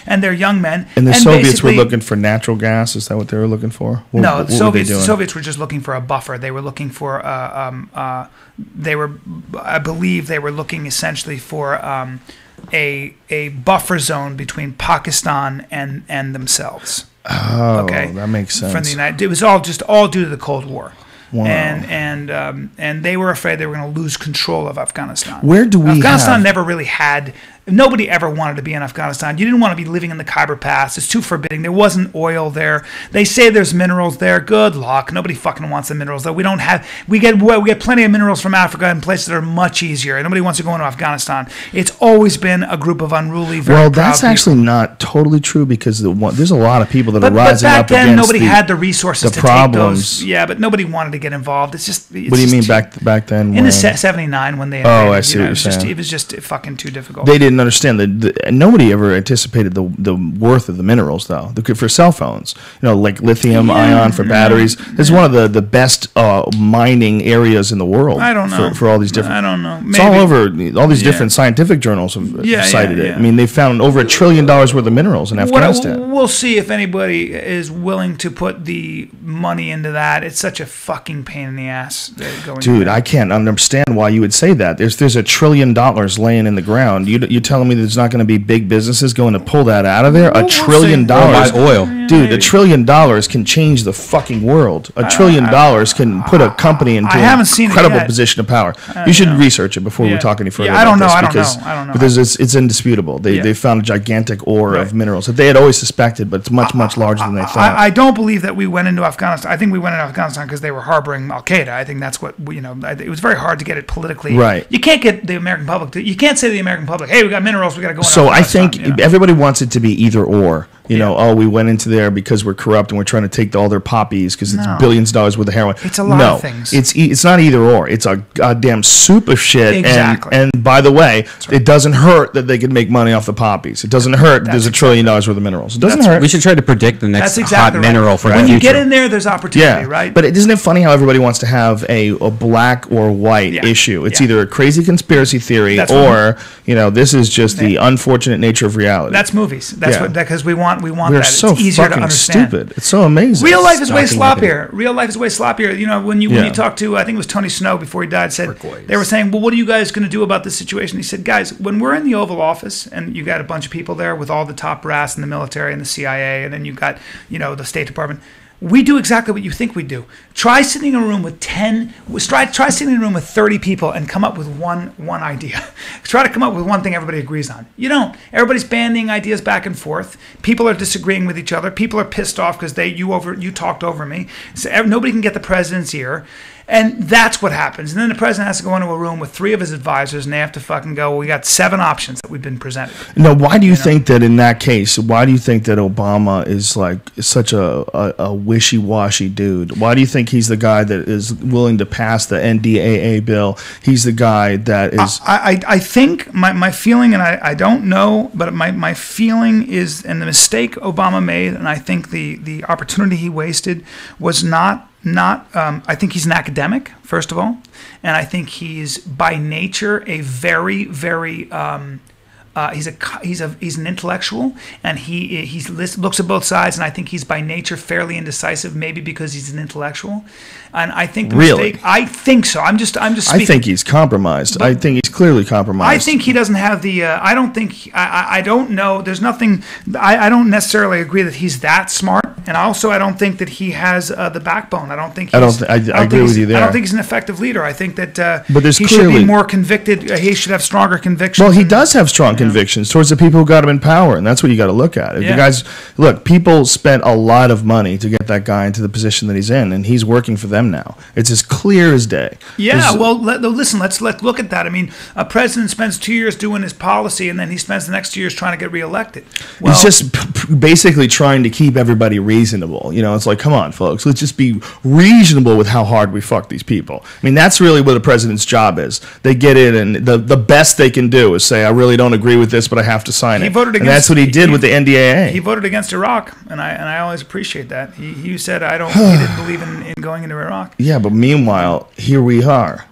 and they're young men. And the Soviets were looking for natural gas. Is that what they were looking for? The Soviets were just looking for a buffer. They were looking for I believe they were looking essentially for a buffer zone between Pakistan and themselves. Oh, okay. That makes sense. From the it was all due to the Cold War. Wow. And they were afraid they were going to lose control of Afghanistan. Where do we Afghanistan never really had. Nobody ever wanted to be in Afghanistan. You didn't want to be living in the Khyber Pass. It's too forbidding. There wasn't oil there. They say there's minerals there. Good luck. Nobody fucking wants the minerals there. We don't have. We get plenty of minerals from Africa in places that are much easier. Nobody wants to go into Afghanistan. It's always been a group of unruly. Well, that's actually not totally true because there's a lot of people that are rising up against But back then, nobody had the resources to problems. take those. Yeah, but nobody wanted to get involved. It's just. What do you mean back then? In the '79 when they. Oh, I see what you're saying. It was just fucking too difficult. They didn't understand nobody ever anticipated the worth of the minerals, though. For cell phones, like lithium ion for batteries. It's one of the best mining areas in the world. I don't know for all these different. I don't know. Maybe. It's all over. All these different scientific journals have cited it. I mean, they found over $1 trillion worth of minerals in Afghanistan. We'll see if anybody is willing to put the money into that. It's such a fucking pain in the ass. Dude, I can't understand why you would say that. There's $1 trillion laying in the ground. You're telling me there's not going to be big businesses going to pull that out of there? $1 trillion. Buy oil. Dude, $1 trillion can change the fucking world. $1 trillion can put a company into an incredible position of power. You should research it before we talk any further. I don't know. Because it's indisputable. They found a gigantic ore of minerals that they had always suspected, but it's much larger than they thought. I don't believe that we went into Afghanistan. I think we went into Afghanistan because they were harboring Al Qaeda. I think that's what it was very hard to get it politically. Right. You can't get the American public. You can't say to the American public, "Hey, we got minerals. We got to go." So I think everybody wants it to be either or. We went into there because we're corrupt and we're trying to take all their poppies because it's billions of dollars worth of heroin. It's a lot of things. It's not either or. It's a goddamn soup of shit. Exactly. And by the way, it doesn't hurt that they can make money off the poppies. It doesn't hurt. There's $1 trillion worth of minerals. It doesn't hurt. We should try to predict the next hot mineral for the future. When you get in there, there's opportunity, right? But isn't it funny how everybody wants to have a black or white issue? It's either a crazy conspiracy theory or this is just the unfortunate nature of reality. That's movies. That's what because we want that. So it's easier to understand. Stupid. It's so amazing. Real life is way sloppier. Real life is way sloppier. When you talk to, I think it was Tony Snow before he died, said they were saying, well, what are you guys going to do about this situation? He said, guys, when we're in the Oval Office and you got a bunch of people there with all the top brass in the military and the CIA, and then you got the State Department. We do exactly what you think we do. Try sitting in a room with 10. Try sitting in a room with 30 people and come up with one idea. Try to come up with one thing everybody agrees on. You don't. Everybody's banding ideas back and forth. People are disagreeing with each other. People are pissed off because you talked over me. So nobody can get the president's ear. And that's what happens. And then the president has to go into a room with 3 of his advisors, and they have to fucking go, well, we got 7 options that we've been presented. No, why do you think that in that case, why do you think that Obama is such a wishy-washy dude? Why do you think he's the guy that is willing to pass the NDAA bill? He's the guy that is... I think my feeling, and I don't know, but my feeling is, and the mistake Obama made, and I think the opportunity he wasted was not I think he's an academic, first of all, and I think he's by nature a very, very. He's an intellectual, and he looks at both sides, and I think he's by nature fairly indecisive, maybe because he's an intellectual. And I think the mistake. I think so. I'm just speaking. I think he's compromised. I think he's clearly compromised. I think he doesn't have the. I don't think. I don't know. There's nothing. I don't necessarily agree that he's that smart, and also I don't think that he has the backbone. I don't think. I agree with you there. I don't think he's an effective leader. I think that. But there's he should be more convicted. He should have stronger convictions. Well, he does have strong convictions towards the people who got him in power, and that's what you got to look at. If the guys, look, people spent a lot of money to get that guy into the position that he's in, and he's working for them now. It's as clear as day. Yeah, listen, let's look at that. I mean, a president spends 2 years doing his policy, and then he spends the next 2 years trying to get reelected. Well, he's just basically trying to keep everybody reasonable. You know, it's like, come on, folks, let's just be reasonable with how hard we fuck these people. I mean, that's really what a president's job is. They get in, and the best they can do is say, I really don't agree with this, but I have to sign it. And that's what he did with the NDAA. He voted against Iraq, and I always appreciate that. He said he didn't believe in going into Iraq. Yeah, but meanwhile, here we are.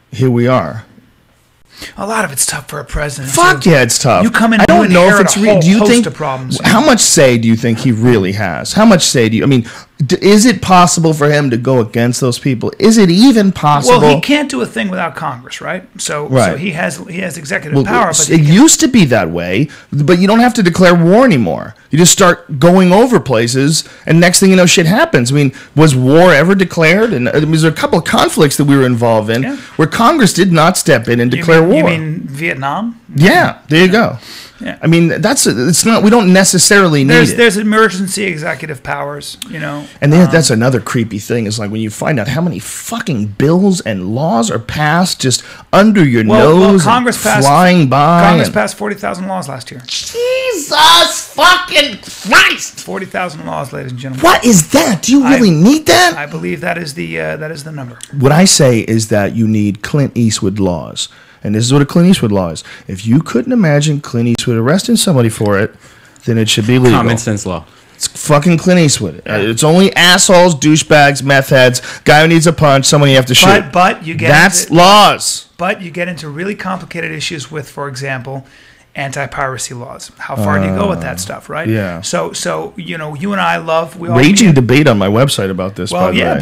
A lot of it's tough for a president. Fuck yeah, it's tough. You come in. I don't know if it's real. Do you think? Problems. How much say do you think he really has? How much say do you? I mean, is it possible for him to go against those people? Is it even possible? Well, he can't do a thing without Congress, right? So he has executive power. But it used to be that way, but you don't have to declare war anymore. You just start going over places, and next thing you know, shit happens. I mean, was war ever declared? And there's a couple of conflicts that we were involved in where Congress did not step in and declare war. You mean Vietnam? Yeah, there you go. Yeah. I mean, it's not. We don't necessarily need it. There's emergency executive powers, you know. And that's another creepy thing. Is like when you find out how many fucking bills and laws are passed just under your nose, Congress flying by. Congress passed 40,000 laws last year. Jesus fucking Christ! 40,000 laws, ladies and gentlemen. What is that? Do you really need that? I believe that is the number. What I say is that you need Clint Eastwood laws. And this is what a Clint Eastwood law is. If you couldn't imagine Clint Eastwood arresting somebody for it, then it should be legal. Common sense law. It's fucking Clint Eastwood. It's only assholes, douchebags, meth heads, guy who needs a punch, someone you have to shoot. But you get that's laws. But you get into really complicated issues with, for example, anti-piracy laws. How far do you go with that stuff, right? Yeah. So you know, you and I love raging debate on my website about this. Well, by the way.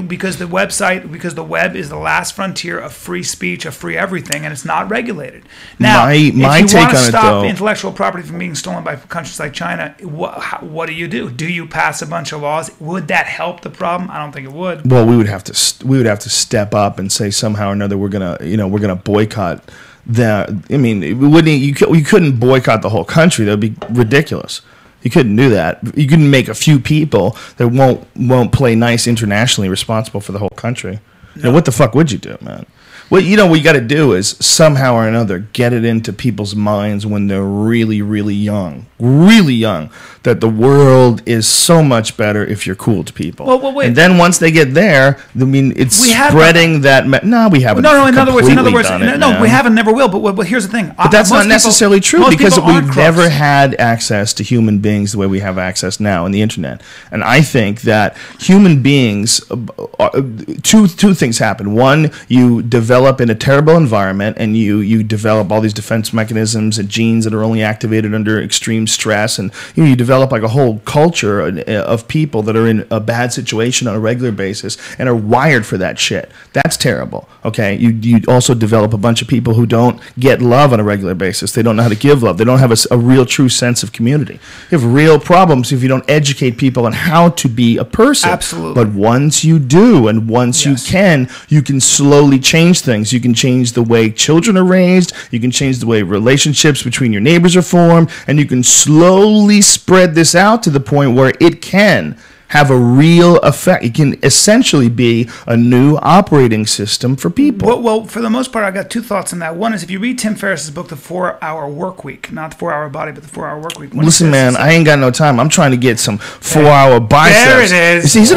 because the web is the last frontier of free speech, of free everything, and it's not regulated. Now, my if you take want to on stop it, though, intellectual property from being stolen by countries like China, what do? Do you pass a bunch of laws? Would that help the problem? I don't think it would. Well, we would have to step up and say somehow or another we're gonna boycott. I mean, you couldn't boycott the whole country. That would be ridiculous. You couldn't do that. You couldn't make a few people that won't play nice internationally responsible for the whole country. No. You know, what the fuck would you do, man? What you got to do is somehow or another get it into people's minds when they're really, really young, that the world is so much better if you're cool to people. Well, wait. And then once they get there, I mean, it's spreading that. No, we haven't. No. In other words, we haven't. Never will. But here's the thing. But that's not necessarily true because we've never had access to human beings the way we have access now in the internet. And I think that human beings, two things happen. One, you develop in a terrible environment and you develop all these defense mechanisms and genes that are only activated under extreme stress, and you develop like a whole culture of people that are in a bad situation on a regular basis and are wired for that shit. That's terrible. Okay, you also develop a bunch of people who don't get love on a regular basis. They don't know how to give love. They don't have a real true sense of community. You have real problems if you don't educate people on how to be a person. Absolutely. But once you do and once you can slowly change things. You can change the way children are raised. You can change the way relationships between your neighbors are formed. And you can slowly spread this out to the point where it can have a real effect. It can essentially be a new operating system for people. Well, for the most part, I got two thoughts on that. One is if you read Tim Ferriss's book, The 4-Hour Work Week, not The 4-Hour Body, but The 4-Hour Work Week. Listen, man, I ain't got no time. I'm trying to get some 4-hour biceps. There it is. He's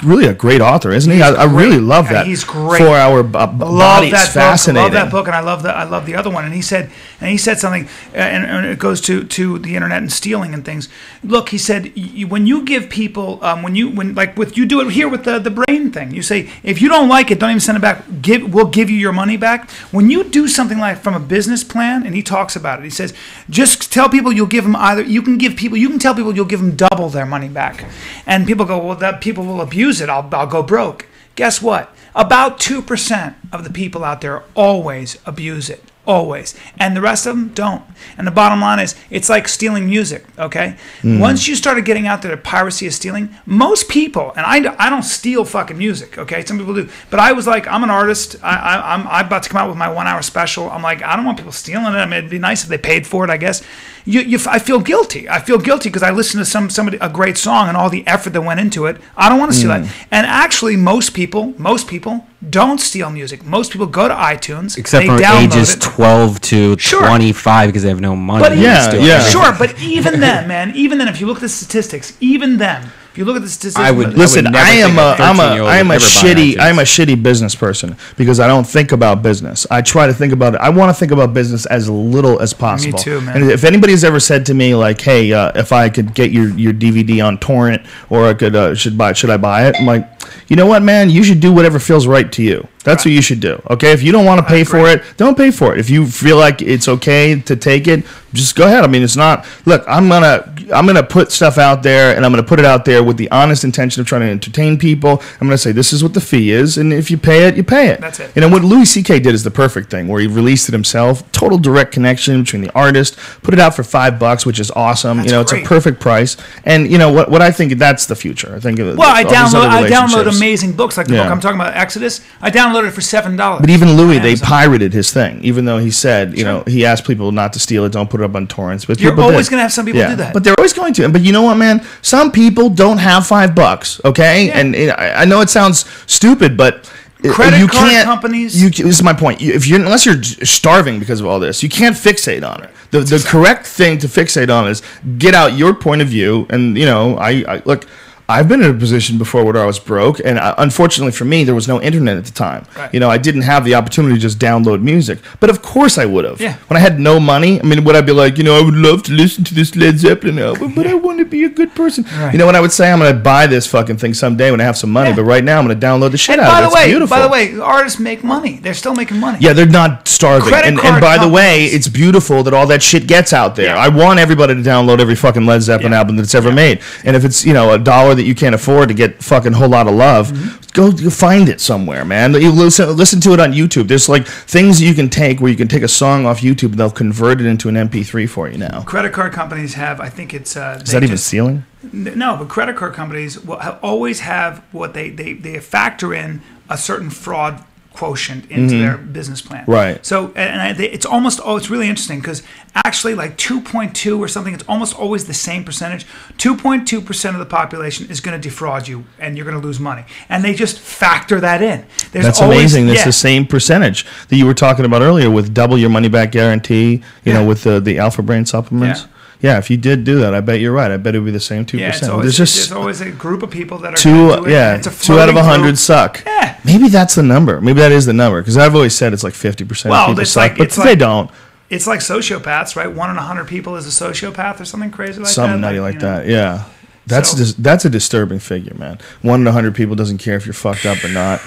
really a great author, isn't he? I really love that. He's great. 4-Hour body. It's fascinating. I love that book, and I love the other one. And he said, And he said something, and it goes to the internet and stealing and things. Look, he said, when you give people, you do it here with the brain thing. You say, if you don't like it, don't even send it back. We'll give you your money back. When you do something like from a business plan, and he talks about it, he says, just tell people you'll give them you can tell people you'll give them double their money back. And people go, well, that people will abuse it. I'll go broke. Guess what? About 2% of the people out there always abuse it. Always. And the rest of them don't. And the bottom line is, it's like stealing music, okay? Once you started getting out there to piracy of stealing, most people, and I don't steal fucking music, okay? Some people do. But I was like, I'm an artist. I'm about to come out with my 1 hour special. I'm like, I don't want people stealing it. I mean, it'd be nice if they paid for it, I guess. I feel guilty. I feel guilty because I listened to a great song and all the effort that went into it. I don't want to steal that. And actually, most people don't steal music. Most people go to iTunes. Except for ages 12 to 25 because they have no money. But Sure, but even then, man, if you look at the statistics, even then, if you look at the statistics, I am a shitty business person because I don't think about business. I try to think about it. I want to think about business as little as possible. Me too, man. And if anybody's ever said to me like, "Hey, if I could get your DVD on torrent, or I could should I buy it?" I'm like, you know what, man? You should do whatever feels right to you. That's what you should do. Okay, if you don't want to pay for it, don't pay for it. If you feel like it's okay to take it, just go ahead. I mean, it's not. Look, I'm gonna put stuff out there, and I'm gonna put it out there with the honest intention of trying to entertain people. I'm gonna say this is what the fee is, and if you pay it, you pay it. That's it. You know what Louis C.K. did is the perfect thing, where he released it himself. Total direct connection between the artist. Put it out for $5, which is awesome. That's great. It's a perfect price. And you know what I think that's the future. I think. Well, I download amazing books like the book I'm talking about, Exodus. I downloaded it for $7. But even Louis, they pirated his thing, even though he said, he asked people not to steal it, don't put it up on torrents. But you're always going to have some people do that. But they're always going to. But you know what, man? Some people don't have $5, okay? Yeah. And I know it sounds stupid, but credit card companies. This is my point. Unless you're starving because of all this, you can't fixate on it. The correct thing to fixate on is get out your point of view. And I look. I've been in a position before where I was broke, and unfortunately for me, there was no internet at the time. Right. I didn't have the opportunity to just download music. But of course I would have. Yeah. When I had no money, I mean, would I be like, I would love to listen to this Led Zeppelin album, but I want to be a good person. Right. You know what I would say? I'm going to buy this fucking thing someday when I have some money, but right now I'm going to download the shit out of it. It's beautiful. By the way, artists make money. They're still making money. Yeah, they're not starving. And by the way, it's beautiful that all that shit gets out there. Yeah. I want everybody to download every fucking Led Zeppelin album that's ever made. And if it's, $1 that you can't afford to get fucking whole lot of love, go find it somewhere, man. You listen to it on YouTube. There's like things you can take where you can take a song off YouTube and they'll convert it into an MP3 for you now. Credit card companies have, I think it's... is that even stealing? No, but credit card companies will always have what they factor in a certain fraud quotient into their business plan. Right. So, it's almost, it's really interesting because actually like 2.2 or something, it's almost always the same percentage. 2.2% of the population is going to defraud you and you're going to lose money. And they just factor that in. That's amazing. That's the same percentage that you were talking about earlier with double your money back guarantee, with the Alpha Brain supplements. Yeah. Yeah, if you did do that, I bet you're right. I bet it would be the same 2%. Yeah, there's always a group of people that are two. Do it, yeah, 2 out of 100 suck. Yeah, maybe that's the number. Maybe that is the number because I've always said it's like 50% of people suck, but they don't. It's like sociopaths, right? 1 in 100 people is a sociopath or something crazy like that. Something nutty like that. Yeah, that's a disturbing figure, man. 1 in 100 people doesn't care if you're fucked up or not.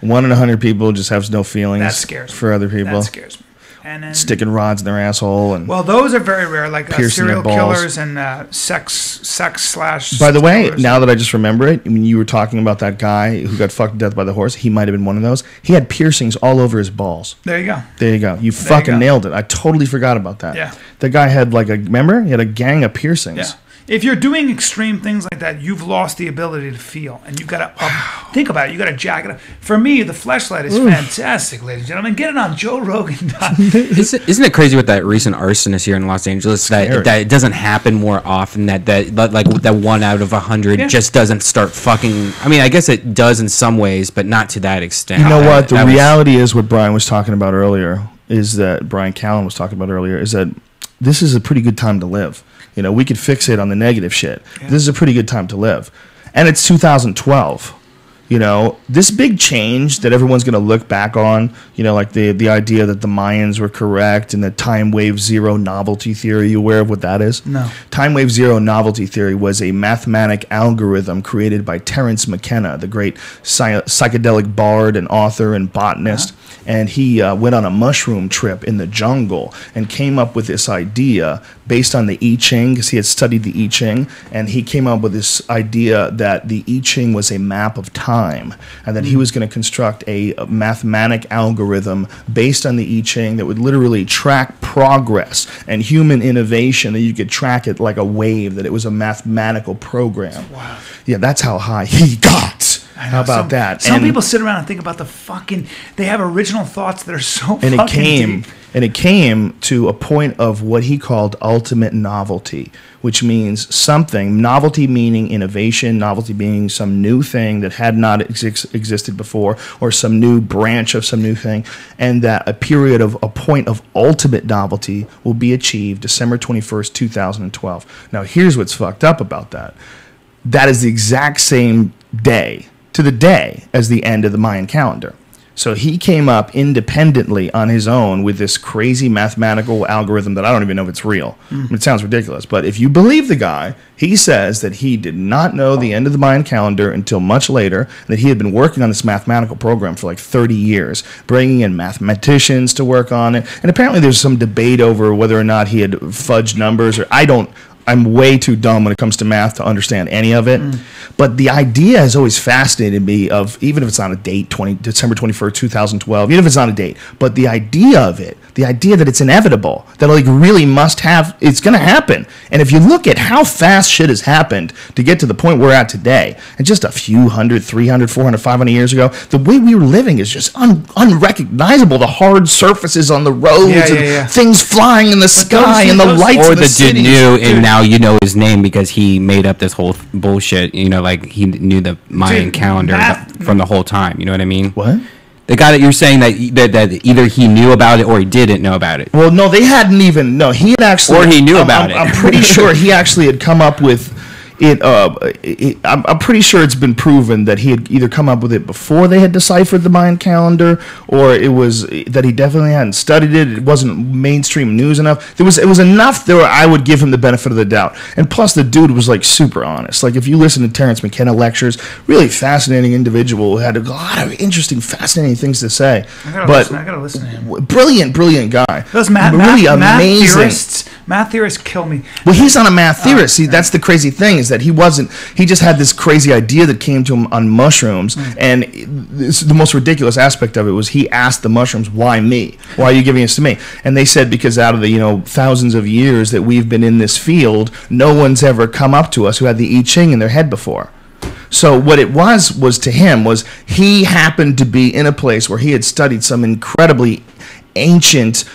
1 in 100 people just has no feelings for other people. That scares me. And then, sticking rods in their asshole and those are very rare, like serial killers and sex / By the way, now that I just remember it, I mean, you were talking about that guy who got fucked to death by the horse. He might have been one of those. He had piercings all over his balls. There you go. There you go. You fucking nailed it. I totally forgot about that. Yeah. The guy had remember? He had a gang of piercings. Yeah. If you're doing extreme things like that, you've lost the ability to feel, and you've got to think about it. You got to jack it up. For me, the fleshlight is fantastic, ladies and gentlemen. Get it on Joe Rogan. Isn't it crazy with that recent arsonist here in Los Angeles that it doesn't happen more often? That 1 out of 100 just doesn't start fucking. I mean, I guess it does in some ways, but not to that extent. You know what? The reality is what Brian was talking about earlier. Bryan Callen was talking about earlier. Is that this is a pretty good time to live. We could fixate on the negative shit. Yeah. This is a pretty good time to live. And it's 2012. You know, this big change that everyone's going to look back on, you know, like the idea that the Mayans were correct and the time wave zero novelty theory. You aware of what that is? No. Time wave zero novelty theory was a mathematic algorithm created by Terence McKenna, the great psychedelic bard and author and botanist. And he went on a mushroom trip in the jungle and came up with this idea based on the I Ching, because he had studied the I Ching, and he came up with this idea that the I Ching was a map of time, and that he was going to construct a mathematic algorithm based on the I Ching that would literally track progress and human innovation, that you could track it like a wave, that it was a mathematical program. Wow. Yeah, that's how high he got. How about that? Some people sit around and think about they have original thoughts that are so fucking deep. And it came to a point of what he called ultimate novelty, which means something, novelty meaning innovation, novelty being some new thing that had not existed before, or some new branch of some new thing, and that a point of ultimate novelty will be achieved December 21st, 2012. Now, here's what's fucked up about that. That is the exact same day, to the day, as the end of the Mayan calendar. So he came up independently on his own with this crazy mathematical algorithm that I don't even know if it's real. I mean, it sounds ridiculous. But if you believe the guy, he says that he did not know the end of the Mayan calendar until much later, that he had been working on this mathematical program for like 30 years, bringing in mathematicians to work on it. And apparently there's some debate over whether or not he had fudged numbers, or I'm way too dumb when it comes to math to understand any of it. But the idea has always fascinated me of, even if it's on a date, December 21st, 2012, even if it's on a date, but the idea of it, the idea that it's inevitable, that like really it's going to happen. And if you look at how fast shit has happened to get to the point we're at today, and just a few 100, 300, 400, 500 years ago, the way we were living is just unrecognizable. The hard surfaces on the roads, things flying in the sky, and the lights in the city. Or the dude knew, and now you know his name because he made up this whole bullshit. You know, like he knew the Mayan calendar from the whole time. You know what I mean? What? The guy that you're saying that either he knew about it or he didn't know about it. Well, no, they hadn't even. No, he had actually. Or he knew about it. I'm pretty sure he actually had come up with it. I'm pretty sure it's been proven that he had either come up with it before they had deciphered the Mayan calendar, or it was that he definitely hadn't studied it. It wasn't mainstream news enough. It was enough there where I would give him the benefit of the doubt. And plus, the dude was like super honest. Like if you listen to Terence McKenna lectures, really fascinating individual who had a lot of interesting, fascinating things to say. I gotta listen to him. Brilliant guy. Those math theorists kill me. Well, he's not a math theorist. See, that's the crazy thing, is that he just had this crazy idea that came to him on mushrooms, and the most ridiculous aspect of it was he asked the mushrooms, why me? Why are you giving this to me? And they said, because out of the thousands of years that we've been in this field, no one's ever come up to us who had the I Ching in their head before. So what it was to him was he happened to be in a place where he had studied some incredibly ancient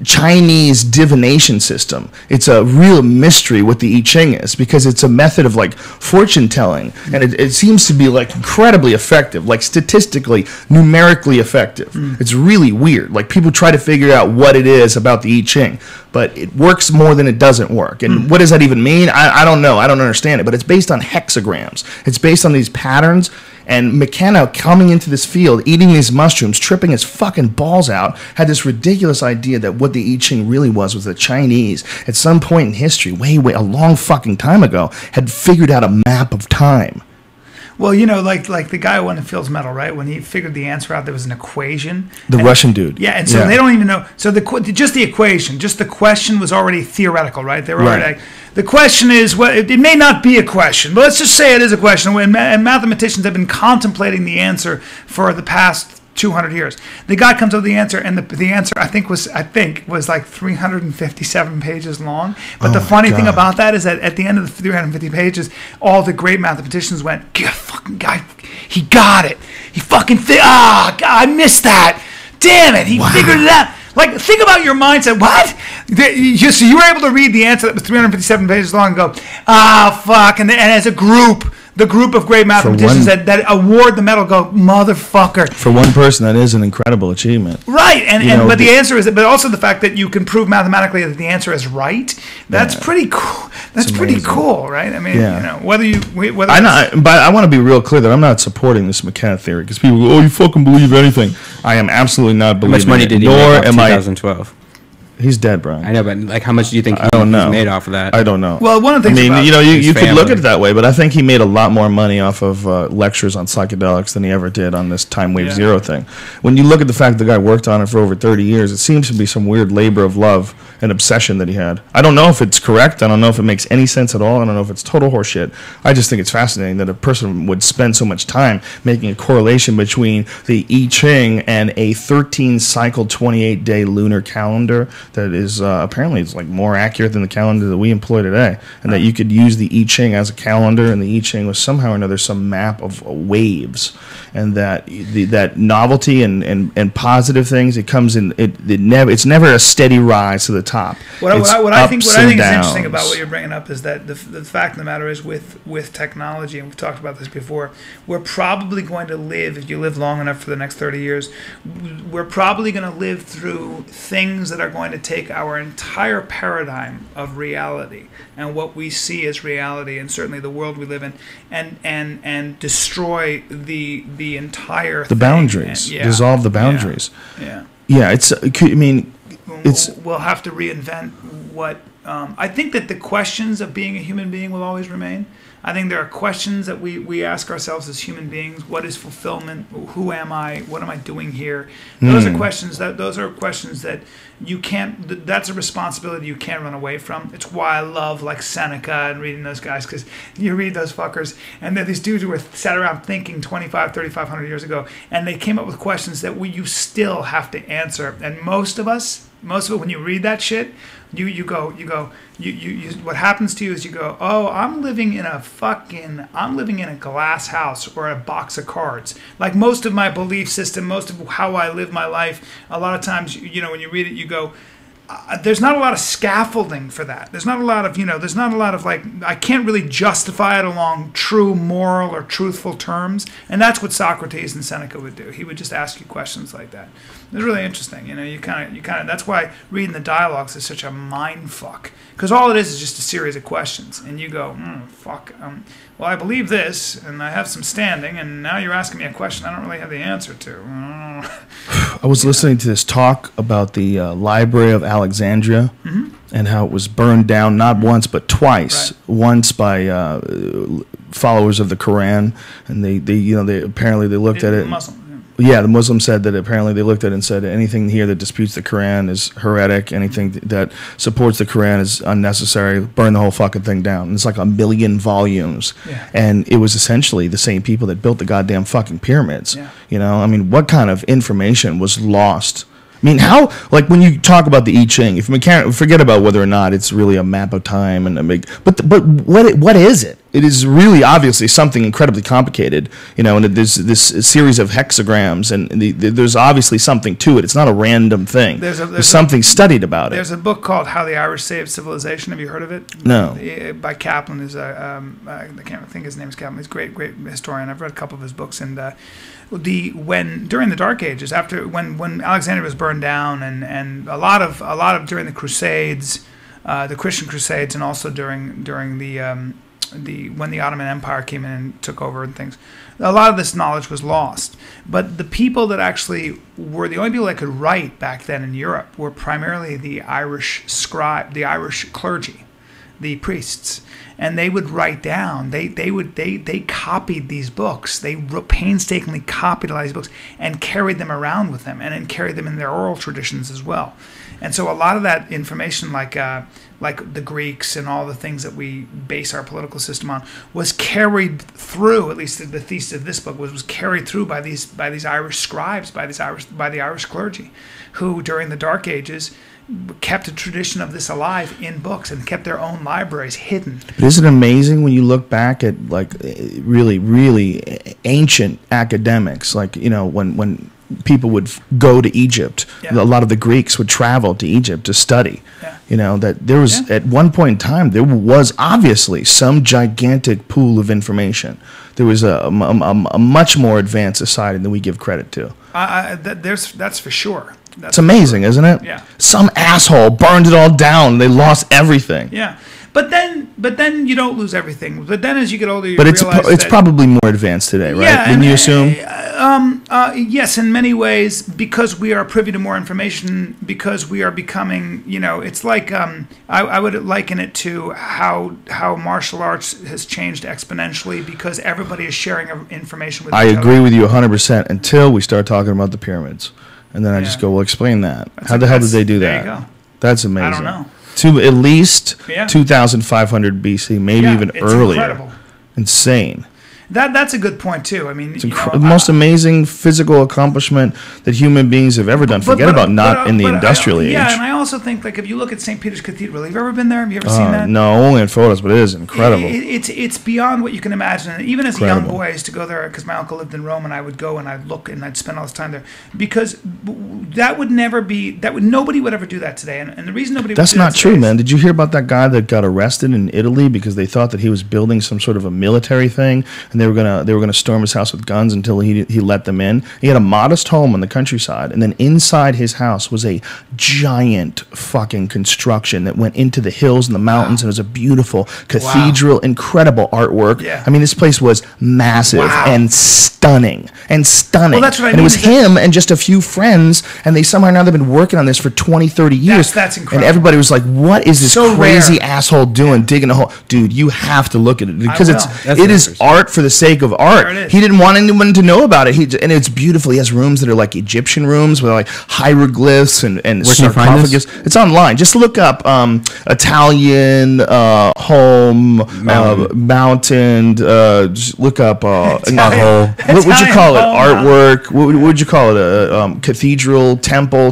Chinese divination system. It's a real mystery what the I Ching is, because it's a method of like fortune telling, and it seems to be like incredibly effective, like statistically, numerically effective. It's really weird. Like people try to figure out what it is about the I Ching, but it works more than it doesn't work. And what does that even mean? I don't know. I don't understand it, but it's based on hexagrams. It's based on these patterns. And McKenna, coming into this field, eating these mushrooms, tripping his fucking balls out, had this ridiculous idea that what the I Ching really was the Chinese, at some point in history, way, a long fucking time ago, had figured out a map of time. Well, like the guy who won the Fields Medal, right? When he figured the answer out, there was an equation. The Russian dude. Yeah, and so they don't even know. So just the equation, just the question was already theoretical, right? They were already like, the question is, it may not be a question, but let's just say it is a question. And mathematicians have been contemplating the answer for the past 200 years. The guy comes up with the answer, and the answer I think was like 357 pages long. But the funny thing about that is that at the end of the 350 pages, all the great mathematicians went, "Fucking guy, he got it. He fucking God, I missed that. Damn it, he figured it out." Like, think about your mindset. What? So you were able to read the answer that was 357 pages long and go, fuck. And as a group, the group of great mathematicians that award the medal go, motherfucker. For one person, that is an incredible achievement. Right, but the answer is, but also the fact that you can prove mathematically that the answer is right. That's pretty cool. That's pretty cool, right? I mean, whether but I want to be real clear that I'm not supporting this McKenna theory because people go, "Oh, you fucking believe anything." I am absolutely not believing. How much money did he make off 2012? He's dead, Brian. I know, but like, how much do you think he's made off of that? I don't know. Well, one of the things you could look at it that way, but I think he made a lot more money off of lectures on psychedelics than he ever did on this time wave zero thing. When you look at the fact the guy worked on it for over 30 years, it seems to be some weird labor of love and obsession that he had. I don't know if it's correct. I don't know if it makes any sense at all. I don't know if it's total horseshit. I just think it's fascinating that a person would spend so much time making a correlation between the I Ching and a 13-cycle, 28-day lunar calendar that is apparently it's like more accurate than the calendar that we employ today, and that you could use the I Ching as a calendar, and the I Ching was somehow or another some map of waves, and that that novelty and positive things, it comes in it's never a steady rise to the top. What I think is interesting about what you're bringing up is that the fact of the matter is with technology, and we've talked about this before, we're probably going to live, if you live long enough for the next 30 years, we're probably going to live through things that are going to take our entire paradigm of reality and what we see as reality, and certainly the world we live in, and destroy the entire thing. Boundaries, dissolve the boundaries. We'll have to reinvent what I think that the questions of being a human being will always remain. I think there are questions that we ask ourselves as human beings. What is fulfillment? Who am I? What am I doing here? Those are questions that you can't. That's a responsibility you can't run away from. It's why I love like Seneca and reading those guys, because you read those fuckers and they're these dudes who were sat around thinking 3,500 years ago, and they came up with questions that you still have to answer. And most of it, when you read that shit, you go, what happens to you is you go, oh, I'm living in a glass house or a box of cards. Like most of my belief system, most of how I live my life, a lot of times, when you read it, you go, there's not a lot of scaffolding for that. There's not a lot of like, I can't really justify it along true moral or truthful terms. And that's what Socrates and Seneca would do. He would just ask you questions like that. It's really interesting. You kind of, that's why reading the dialogues is such a mind fuck. Because all it is just a series of questions. And you go, fuck, well, I believe this, and I have some standing, and now you're asking me a question I don't really have the answer to. I was listening to this talk about the Library of Alexandria and how it was burned down not once but twice. Right. Once by followers of the Quran, and they apparently they looked at it. Muslim. Yeah, the Muslim said that apparently they looked at it and said anything here that disputes the Quran is heretic. Anything that supports the Quran is unnecessary. Burn the whole fucking thing down. And it's like 1 million volumes. Yeah. And it was essentially the same people that built the goddamn fucking pyramids. Yeah. I mean, what kind of information was lost? I mean, how, like, when you talk about the I Ching, if we can't forget about whether or not it's really a map of time and but what is it? It is really obviously something incredibly complicated, and there's this series of hexagrams, and there's obviously something to it. It's not a random thing. There's something studied about it. There's a book called How the Irish Saved Civilization. Have you heard of it? No. By Kaplan. I can't think his name is Kaplan. He's a great historian. I've read a couple of his books, and during the Dark Ages, after when Alexandria was burned down, and a lot of during the Crusades, the Christian Crusades, and also during when the Ottoman Empire came in and took over and things, a lot of this knowledge was lost. But the people that actually were the only people that could write back then in Europe were primarily the Irish the Irish clergy, the priests. And they would write down. They copied these books. They painstakingly copied a lot of these books and carried them around with them, and then carried them in their oral traditions as well. And so a lot of that information, like the Greeks and all the things that we base our political system on, was carried through. At least the thesis of this book was carried through by these Irish scribes, by the Irish clergy, who during the Dark Ages kept a tradition of this alive in books and kept their own libraries hidden. But isn't it amazing when you look back at like really, really ancient academics, like when people would go to Egypt. Yeah. A lot of the Greeks would travel to Egypt to study. Yeah. You know, that there was, at one point in time, there was obviously some gigantic pool of information. There was a much more advanced society than we give credit to. That's for sure. It's amazing, isn't it? Yeah. Some asshole burned it all down. They lost everything. Yeah. But then you don't lose everything. But then as you get older, you But realize it's probably more advanced today, right? Yeah, Wouldn't you assume? Yes, in many ways, because we are privy to more information, because we are becoming, it's like, I would liken it to how martial arts has changed exponentially because everybody is sharing information with each other. I agree with you 100% until we start talking about the pyramids. And then I just go, well, explain that. How the hell did they do that? There you go. That's amazing. I don't know. To at least Yeah. 2,500 BC, maybe even it's earlier. Incredible. Insane. That's a good point too. I mean, The most amazing physical accomplishment that human beings have ever done. Forget about not in the industrial age. Yeah, and I also think like if you look at St. Peter's Cathedral, have you ever been there? Have you ever seen that? No, only in photos, but it is incredible. It's beyond what you can imagine. And even as a Incredible. young boy, I used to go there because my uncle lived in Rome, and I would go and I'd look and I'd spend all this time there because that would never be nobody would ever do that today. And the reason nobody That's would do not that true, today man. Did you hear about that guy that got arrested in Italy because they thought that he was building some sort of a military thing, and they were gonna storm his house with guns until he let them in. He had a modest home in the countryside, and then inside his house was a giant fucking construction that went into the hills and the mountains, and it was a beautiful cathedral, incredible artwork. Yeah. I mean, this place was massive and stunning. Well, that's what I and mean, it was is that- him and just a few friends, and they somehow now they've been working on this for 20, 30 years. That's incredible. And everybody was like, what is this So crazy rare. asshole doing digging a hole? Dude, you have to look at it because will. it is art for the sake of art. There it is. He didn't want anyone to know about it. And it's beautiful. He has rooms that are like Egyptian rooms with like hieroglyphs and Where can you find sarcophagus. It's online. Just look up Italian home mountain. Just look up not hole. What would you call it? Italian home, Artwork. What would you call it? A cathedral, temple,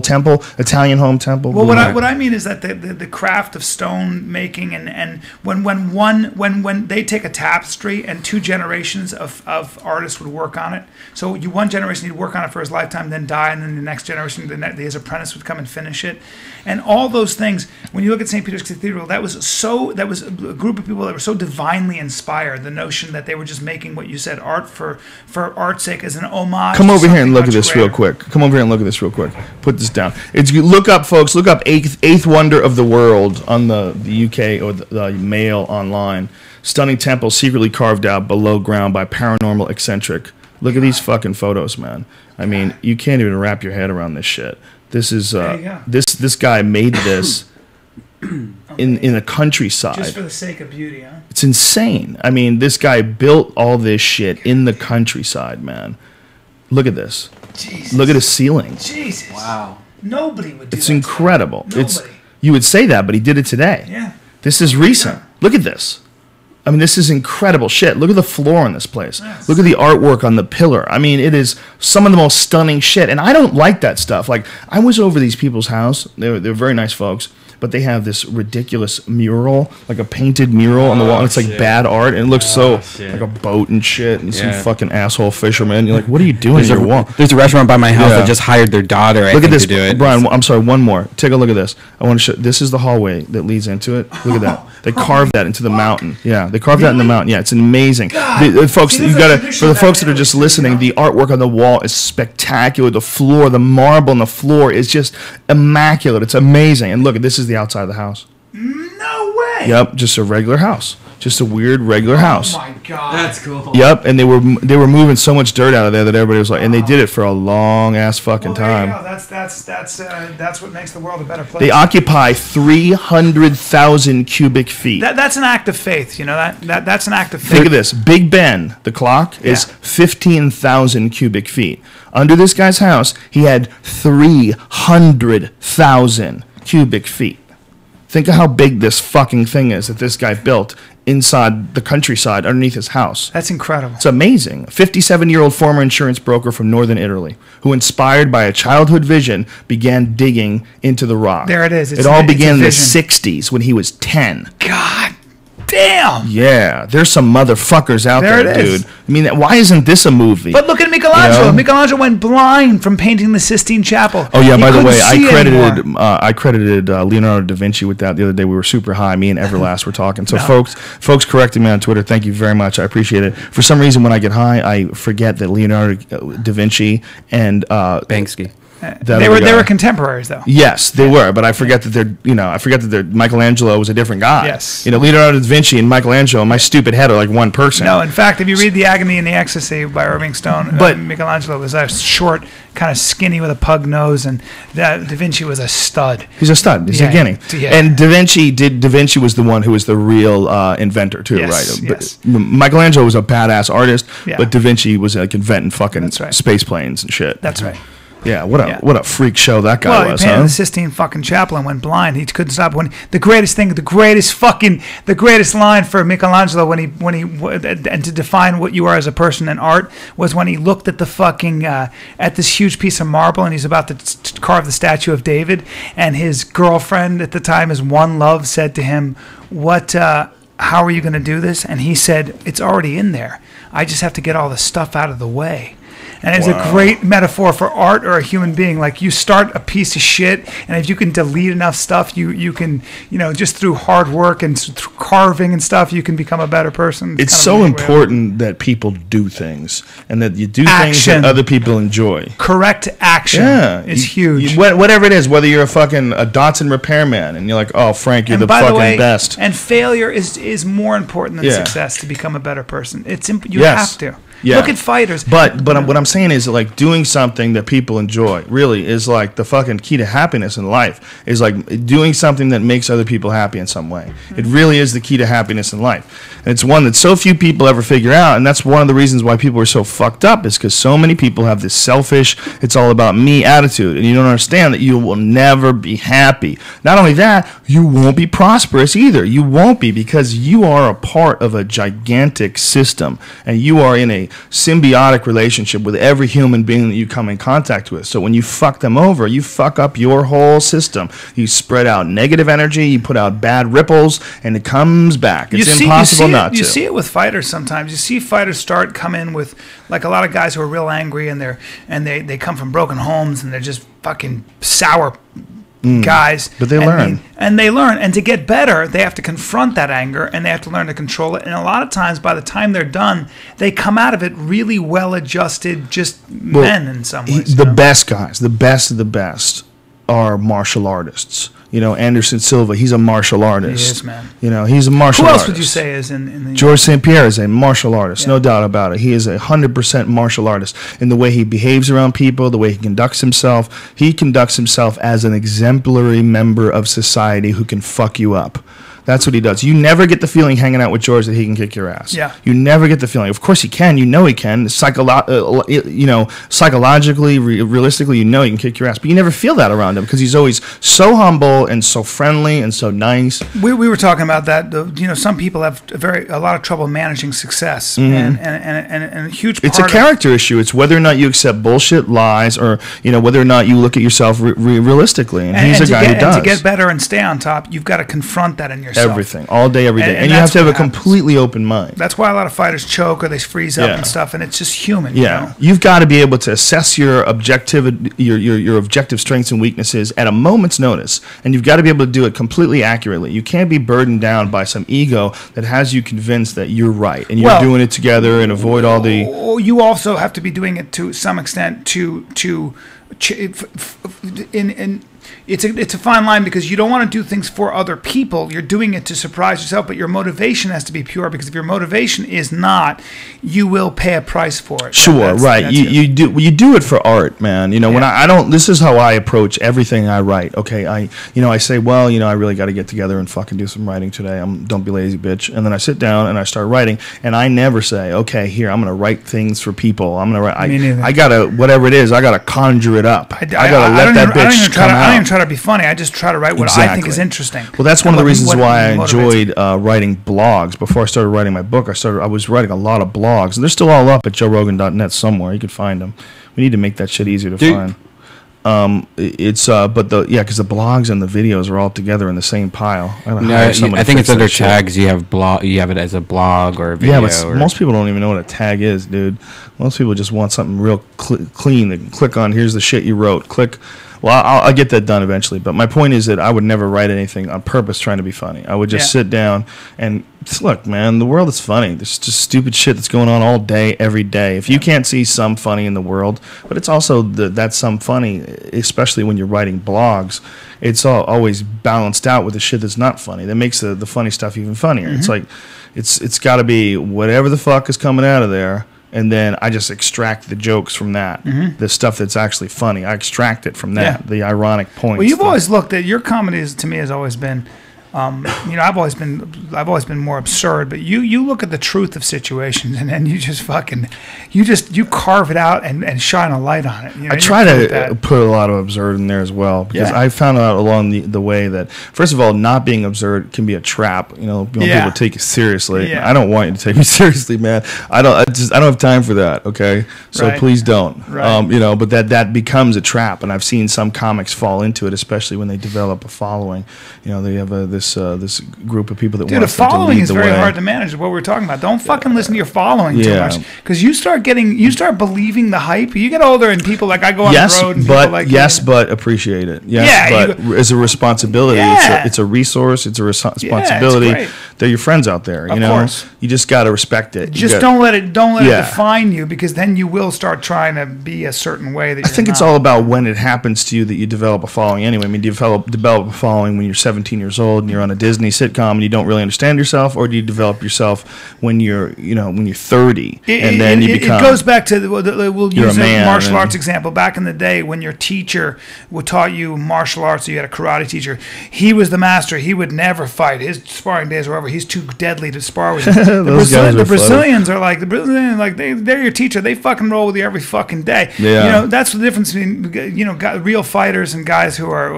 Italian home temple. Well, what I mean is that the craft of stone making and when they take a tapestry and two generations of artists would work on it. So one generation would work on it for his lifetime, then die, and then the next generation, his apprentice would come and finish it, and all those things. When you look at St. Peter's Cathedral, that was a group of people that were so divinely inspired. The notion that they were just making what you said, art for art's sake, as an homage. Come to over here and something look at much this real greater. quick. Come over here and look at this real quick. Put this down. Look up, folks. Look up eighth wonder of the world on the UK or the Mail online. Stunning temple secretly carved out below ground by paranormal eccentric. Look at these fucking photos, man. I mean, you can't even wrap your head around this shit. This is this guy made this in the countryside. Just for the sake of beauty, huh? It's insane. I mean, this guy built all this shit in the countryside, man. Look at this. Jesus. Look at his ceiling. Jesus. Wow. Nobody would do It's that incredible. today. It's Nobody. you would say that, but he did it today. Yeah. This is recent. Look at this. I mean, this is incredible shit. Look at the floor in this place. Yes. Look at the artwork on the pillar. I mean, it is some of the most stunning shit. And I don't like that stuff. Like, I was over these people's house. They're very nice folks. But they have this ridiculous mural, like a painted mural on the wall. And it's like bad art. And it looks like a boat and shit. And some fucking asshole fisherman. You're like, what are you doing to your wall? There's a restaurant by my house that just hired their daughter. Look at this, to do it. Brian. I'm sorry. One more. Take a look at this. I want to show. This is the hallway that leads into it. Look at that. They carved that into the mountain. Yeah, they carved that in the mountain. Yeah, it's amazing. Folks, See, you there's a got to. tradition For the back folks in that are Italy, just too, listening, the artwork on the wall is spectacular. The floor, the marble on the floor is just immaculate. It's amazing. And look, this is the outside of the house. No way. Yep, just a regular house. Just a weird regular house. Oh my God. That's cool. Yep, and they were moving so much dirt out of there that everybody was like, and they did it for a long ass fucking Well, there you time. go. That's what makes the world a better place. They occupy 300,000 cubic feet. That's an act of faith. You know that's an act of faith. Think of this. Big Ben, the clock, is 15,000 cubic feet. Under this guy's house, he had 300,000 cubic feet. Think of how big this fucking thing is that this guy built inside the countryside underneath his house. That's incredible. It's amazing. A 57-year-old former insurance broker from northern Italy who, inspired by a childhood vision, began digging into the rock. There it is. It all began in the vision. 60s when he was 10. God damn. Yeah, there's some motherfuckers out there, dude. I mean, why isn't this a movie? But look at Michelangelo. You know? Michelangelo went blind from painting the Sistine Chapel. Oh yeah, He by the couldn't way, see I anymore. credited Leonardo da Vinci with that the other day. We were super high. Me and Everlast were talking. So folks corrected me on Twitter. Thank you very much. I appreciate it. For some reason, when I get high, I forget that Leonardo da Vinci and Banksy. They were contemporaries, though. Yes, they were, but I forget that they're Michelangelo was a different guy. Yes. Leonardo da Vinci and Michelangelo, in my stupid head, are like one person. No, in fact, if you read The Agony and the Ecstasy by Irving Stone, But Michelangelo was a short, kind of skinny with a pug nose, and Da Vinci was a stud. He's a stud. He's a guinea. Yeah. And Da Vinci was the one who was the real inventor too, Yes, right? yes. But Michelangelo was a badass artist, Yeah. but Da Vinci was like inventing fucking That's right. space planes and shit. That's right. Yeah, what a freak show that guy Well, was, he painted huh? the Sistine fucking Chapel and went blind. He couldn't stop. When the greatest line for Michelangelo and to define what you are as a person in art was when he looked at the fucking at this huge piece of marble and he's about to carve the statue of David, and his girlfriend at the time, his one love, said to him, "What? How are you going to do this?" And he said, "It's already in there. I just have to get all the stuff out of the way." And it's a great metaphor for art or a human being. Like, you start a piece of shit, and if you can delete enough stuff, you can, just through hard work and through carving and stuff, you can become a better person. It's so important that people do things, and that you do things that other people enjoy. Correct action is huge. Whatever it is, whether you're a Datsun repairman, and you're like, oh, Frank, you're the fucking best. And failure is more important than success to become a better person. You Yes. have to. Yeah. Look at fighters. But what I'm saying is, like, doing something that people enjoy really is like the fucking key to happiness in life. Is like doing something that makes other people happy in some way. It really is the key to happiness in life. And it's one that so few people ever figure out, and that's one of the reasons why people are so fucked up, is because so many people have this selfish, it's all about me attitude, and you don't understand that you will never be happy. Not only that, you won't be prosperous either. You won't be, because you are a part of a gigantic system, and you are in a symbiotic relationship with every human being that you come in contact with. So when you fuck them over, you fuck up your whole system. You spread out negative energy, you put out bad ripples, and it comes back. It's impossible not to. You see it with fighters sometimes. You see fighters come in with, like, a lot of guys who are real angry, and they come from broken homes, and they're just fucking sour guys. But they learn. And they learn. And to get better, they have to confront that anger, and they have to learn to control it. And a lot of times, by the time they're done, they come out of it really well-adjusted, men in some ways. The best guys, the best of the best, are martial artists. Anderson Silva, he's a martial artist. He is, man. He's a martial artist. Who else would you say is in the... George St. Pierre is a martial artist, no doubt about it. He is 100% martial artist in the way he behaves around people, the way he conducts himself. He conducts himself as an exemplary member of society who can fuck you up. That's what he does. You never get the feeling hanging out with George that he can kick your ass. Yeah. You never get the feeling. Of course he can. He can. Psychologically, realistically, he can kick your ass. But you never feel that around him because he's always so humble and so friendly and so nice. We were talking about that. Some people have a lot of trouble managing success, and a huge part. It's a character issue. It's whether or not you accept bullshit, lies, or whether or not you look at yourself realistically. And he's a guy who does. And to get better and stay on top, you've got to confront that in yourself. Everything, all day, every day, and you have to have a completely open mind. That's why a lot of fighters choke or they freeze up and stuff, and it's just human. Yeah, you've got to be able to assess your objective strengths and weaknesses at a moment's notice, and you've got to be able to do it completely accurately. You can't be burdened down by some ego that has you convinced that you're right and you're doing it together and avoid all the. You also have to be doing it to some extent It's a fine line, because you don't want to do things for other people. You're doing it to surprise yourself, but your motivation has to be pure, because if your motivation is not, you will pay a price for it. Sure, right. You do it for art, man. When I don't. This is how I approach everything I write. Okay, I say, well, I really got to get together and fucking do some writing today. Don't be lazy, bitch. And then I sit down and I start writing, and I never say, okay, here, I'm gonna write things for people. I'm gonna write. I gotta, whatever it is, I gotta conjure it up. I gotta let that bitch come out. I don't even try to be funny. I just try to write what I think is interesting. Well, that's one of the reasons why I enjoyed writing blogs. Before I started writing my book, I was writing a lot of blogs, and they're still all up at JoeRogan.net somewhere. You can find them. We need to make that shit easier to find. It's but because the blogs and the videos are all together in the same pile. I think it's under tags. You have it as a blog or a video. Yeah, but most people don't even know what a tag is, dude. Most people just want something real clean. They can click on, here's the shit you wrote. Click. Well, I'll get that done eventually. But my point is that I would never write anything on purpose trying to be funny. I would just sit down and look, man, the world is funny. There's just stupid shit that's going on all day, every day. If you can't see some funny in the world, but it's also that's some funny, especially when you're writing blogs, it's always balanced out with the shit that's not funny. That makes the funny stuff even funnier. It's like, it's got to be whatever the fuck is coming out of there. And then I just extract the jokes from that, the stuff that's actually funny. I extract it from that, the ironic points. Well, you've always looked at your comedy. To me, has always been, I've always been more absurd. But you look at the truth of situations, and then you just you carve it out and shine a light on it. I try to put a lot of absurd in there as well, because I found out along the way that, first of all, not being absurd can be a trap. People take you seriously. Yeah. I don't want you to take me seriously, man. I don't have time for that. Okay, so please don't. Right. But that becomes a trap, and I've seen some comics fall into it, especially when they develop a following. They have this group of people that want to lead the way. Dude, a following is very hard to manage. Is what we're talking about. Don't fucking listen to your following too much, because you start believing the hype. You get older, and people I go on the road, and people but appreciate it. Yes, but as a responsibility, it's a resource. It's a responsibility. They're your friends out there. Of course, you just got to respect it. Don't let it define you, because then you will start trying to be a certain way. That I think it's all about when it happens to you that you develop a following. Anyway, I mean, do you develop a following when you're 17 years old and you're on a Disney sitcom and you don't really understand yourself, or do you develop yourself when you're 30 and then you become? It goes back to we'll use a martial arts example. Back in the day, when your teacher taught you martial arts, or you had a karate teacher, he was the master. He would never fight. His sparring days were over. He's too deadly to spar with. The Brazilians are like they're your teacher. They fucking roll with you every fucking day. Yeah. That's the difference between real fighters and guys who are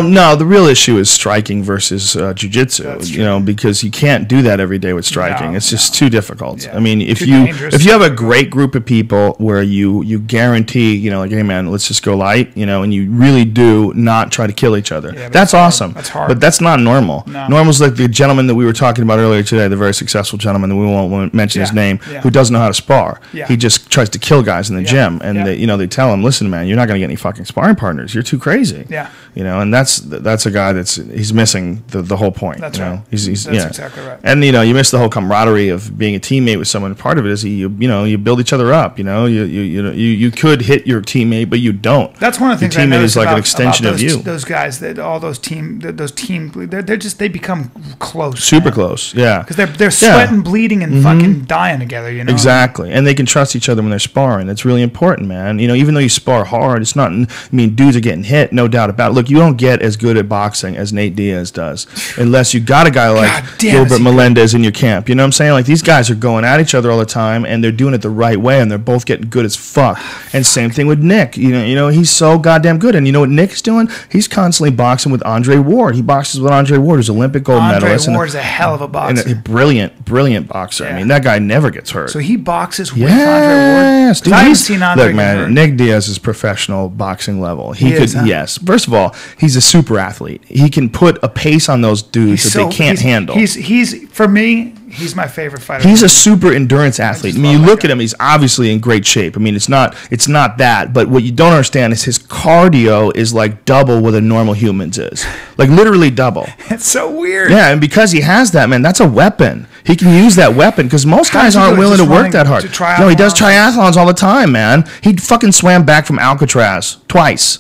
no, the real issue is striking versus jiu-jitsu. Because you can't do that every day with striking. It's just too difficult. Yeah. I mean, if you have a great group of people where you guarantee, hey man, let's just go light, and you really do not try to kill each other. Yeah, that's awesome. That's hard. But that's not normal. No. Normal's like the gentleman that we were talking about earlier today, the very successful gentleman that we won't mention his name, who doesn't know how to spar. Yeah. He just tries to kill guys in the gym, and they tell him, listen, man, you're not going to get any fucking sparring partners. You're too crazy. Yeah. And that's a guy he's missing the whole point. That's right. That's exactly right. And you miss the whole camaraderie of being a teammate with someone. Part of it is you build each other up. You could hit your teammate, but you don't. That's one of the things. Your teammate is like an extension of you. Those guys, they become close. Super close. Yeah. Because they're sweating, bleeding, and fucking dying together. Exactly, and they can trust each other when they're sparring. It's really important, man. Even though you spar hard, it's not. Dudes are getting hit, no doubt about it. Look, you don't get as good at boxing as Nate Diaz does, unless you got a guy like Gilbert Melendez in your camp. You know what I'm saying? Like, these guys are going at each other all the time, and they're doing it the right way, and they're both getting good as fuck. And same thing with Nick. He's so goddamn good. And you know what Nick's doing? He's constantly boxing with Andre Ward. He boxes with Andre Ward, who's Olympic gold medalist. Andre Ward's a hell of a boxer. And a brilliant boxer. Yeah. That guy never gets hurt. So he boxes with Andre Ward? Dude, I haven't seen Andre look, man, hurt. Nick Diaz is professional boxing level. Yes. First of all, he's a super athlete. He can put a pace on those dudes that they can't handle. He's for me, he's my favorite fighter. He's a super endurance athlete. You look at him, he's obviously in great shape. It's not that, but what you don't understand is his cardio is like double what a normal human's is. Like, literally double. It's so weird. Yeah, and because he has that, man, that's a weapon. He can use that weapon, because most guys aren't willing to work that hard. No, he does triathlons all the time, man. He fucking swam back from Alcatraz twice.